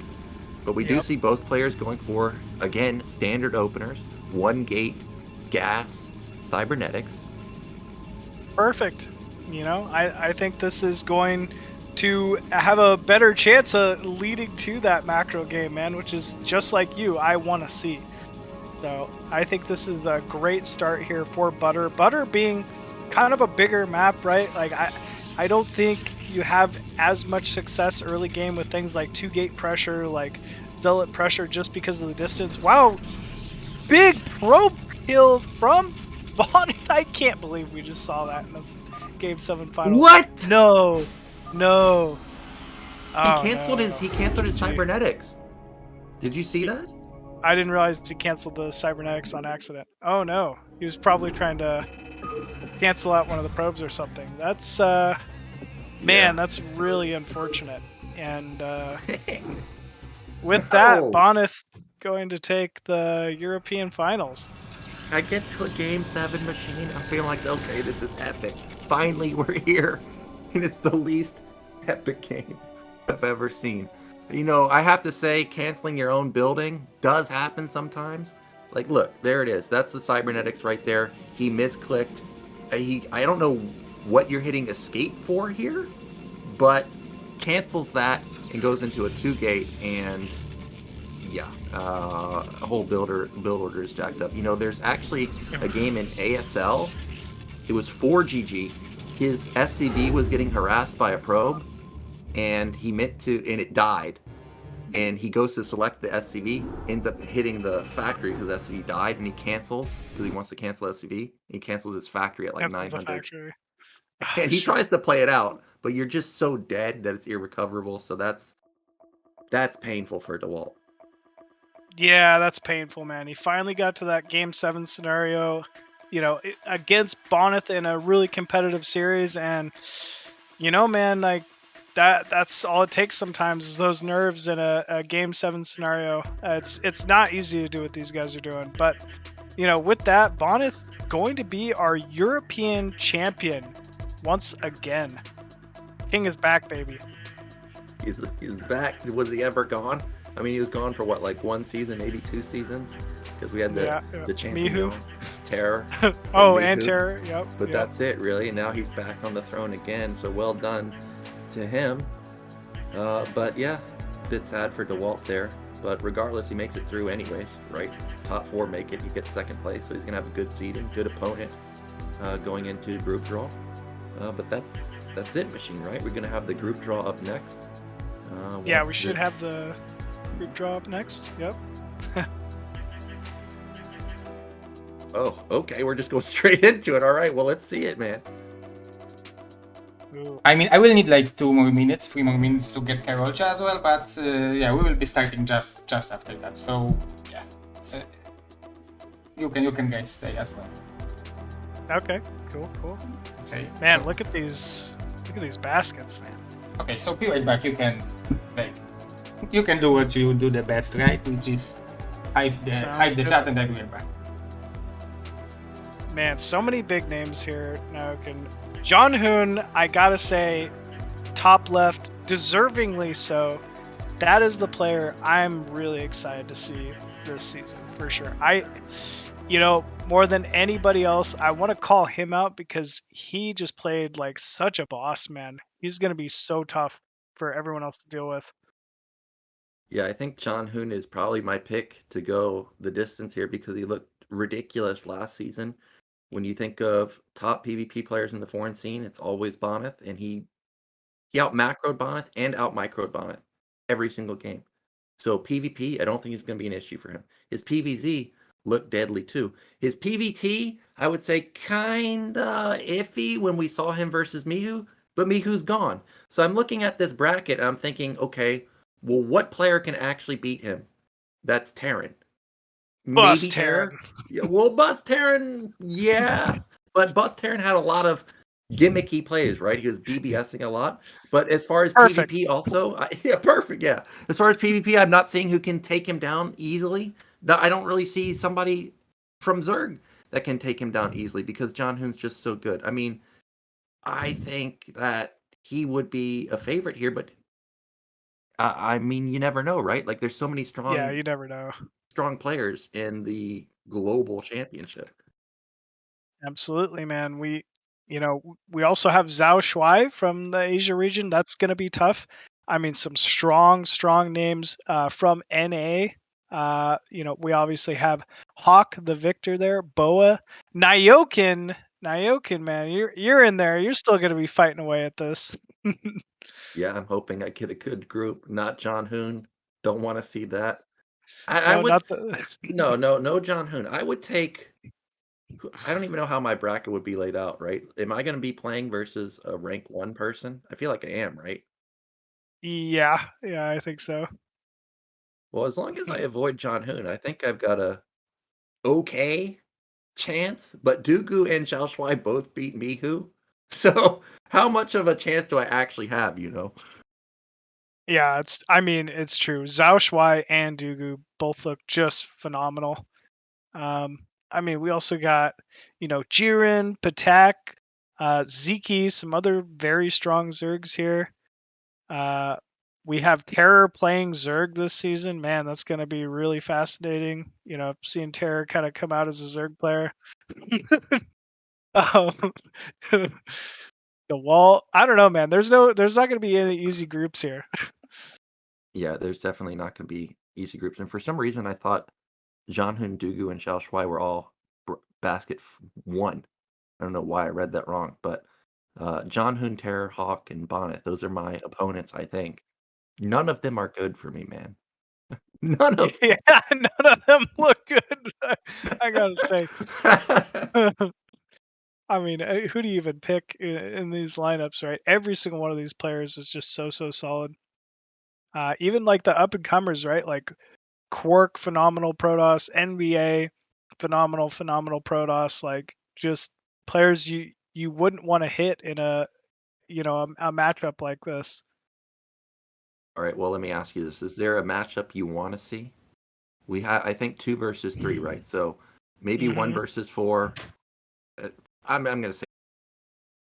But we do see both players going for, again, standard openers, 1 gate, gas, cybernetics. Perfect. I think this is going to have a better chance of leading to that macro game, man, which is just like you, I want to see. So I think this is a great start here for Butter. Butter being kind of a bigger map, right? Like I don't think you have as much success early game with things like 2-gate pressure, like zealot pressure, just because of the distance. Wow, big probe kill from Bonyth. I can't believe we just saw that in the Game 7 finals. What? No. He canceled his cybernetics. Did you see that? I didn't realize he canceled the cybernetics on accident. Oh no, he was probably trying to cancel out one of the probes or something. That's that's really unfortunate. And with that, Bonyth going to take the European finals. I get to a Game 7 machine, I'm feeling like, okay, this is epic. Finally, we're here. And it's the least epic game I've ever seen. I have to say, canceling your own building does happen sometimes. Like, look, there it is. That's the cybernetics right there. He misclicked. I don't know what you're hitting escape for here, but cancels that and goes into a 2-gate, and a whole build order is jacked up. There's actually a game in ASL. It was 4GG. His SCV was getting harassed by a probe, and and it died. And he goes to select the SCV, ends up hitting the factory because SCV died, and he cancels because he wants to cancel SCV. He cancels his factory at like 900. And he tries to play it out, but you're just so dead that it's irrecoverable. So that's painful for Dewalt. Yeah, that's painful, man. He finally got to that Game 7 scenario, against Bonyth in a really competitive series, and man, like that's all it takes sometimes is those nerves in a Game 7 scenario. It's not easy to do what these guys are doing, but with that, Bonyth going to be our European champion once again. King is back, baby. He's back. Was he ever gone? I mean, he was gone for what, like 1 season, maybe 2 seasons, because we had the champion, Terror. And Terror. Yep. But that's it, really. And now he's back on the throne again. So well done to him. But yeah, a bit sad for Dewalt there. But regardless, he makes it through anyways, right? Top 4 make it. He gets 2nd place, so he's gonna have a good seeding, good opponent going into group draw. But that's it, Machine, right? We're gonna have the group draw up next. We should have the group draw up next. Yep. Oh, okay. We're just going straight into it. All right. Well, let's see it, man. I mean, I will need like 3 more minutes to get Karolcha as well, but we will be starting just after that. So yeah, you can guys stay as well. Okay. Cool. Okay. Man, look at these baskets, man. Okay, so be right back. You can do what you do the best, right? Which is hype the chat, and then we're back. Man, so many big names here. Now John Hoon, I gotta say, top left, deservingly so. That is the player I'm really excited to see this season for sure. More than anybody else, I want to call him out because he just played like such a boss, man. He's gonna be so tough for everyone else to deal with. Yeah, I think John Hoon is probably my pick to go the distance here because he looked ridiculous last season. When you think of top PvP players in the foreign scene, it's always Bonyth, and he out-macroed Bonyth and out-microed Bonyth every single game. So PvP, I don't think it's going to be an issue for him. His PvZ looked deadly too. His PvT, I would say kinda iffy when we saw him versus Mihu, but Mihu's gone. So I'm looking at this bracket, and I'm thinking, okay, well, what player can actually beat him? That's Terran. maybe Terran. Terran. Yeah, well, Bus Terran, yeah. But Bus Terran had a lot of gimmicky plays, right? He was BBSing a lot. But as far as Perfect. PvP also, yeah, perfect, yeah. As far as PvP, I'm not seeing who can take him down easily. I don't really see somebody from Zerg that can take him down easily because John Hoon's just so good. I mean, I think that he would be a favorite here, but I mean, you never know, right? Like, there's so many Yeah, you never know. strong players in the global championship. Absolutely, man. We also have Zhao Shuai from the Asia region. That's going to be tough. I mean, some strong names from NA. We obviously have Hawk, the victor there, Boa, Nyokin. Nyokin, man, you're in there. You're still going to be fighting away at this. Yeah, I'm hoping I get a good group, not John Hoon. Don't want to see that. I No, would not the. no John Hoon. I would take. I don't even know how my bracket would be laid out. Right? Am I going to be playing versus a rank 1 person? I feel like I am, right? Yeah, I think so. Well, as long as I avoid John Hoon, I think I've got a okay chance. But Dooku and Xiao Shuai both beat Mihu, so how much of a chance do I actually have? Yeah, it's true. Zhao Shuai and Dugu both look just phenomenal. We also got, Jiren, Patak, Sziky, some other very strong Zergs here. We have Terror playing Zerg this season. Man, that's going to be really fascinating. Seeing Terror kind of come out as a Zerg player. um, Dewalt. I don't know, man. There's not going to be any easy groups here. Yeah, there's definitely not going to be easy groups. And for some reason, I thought Janhun, Dugu, and Xiao Shuai were all basket 1. I don't know why I read that wrong, but Janhun, Terror, Hawk, and Bonyth, those are my opponents, I think. None of them are good for me, man. None of Yeah, none of them look good. I gotta say. them. Who do you even pick in these lineups, right? Every single one of these players is just so solid. Even like the up and comers, right? Like Quark, phenomenal Protoss, NBA, phenomenal Protoss. Like just players you wouldn't want to hit in a matchup like this. All right, well, let me ask you this. Is there a matchup you want to see? We have, I think, 2 versus 3, right? So maybe 1 Mhm. versus 4. I'm going to say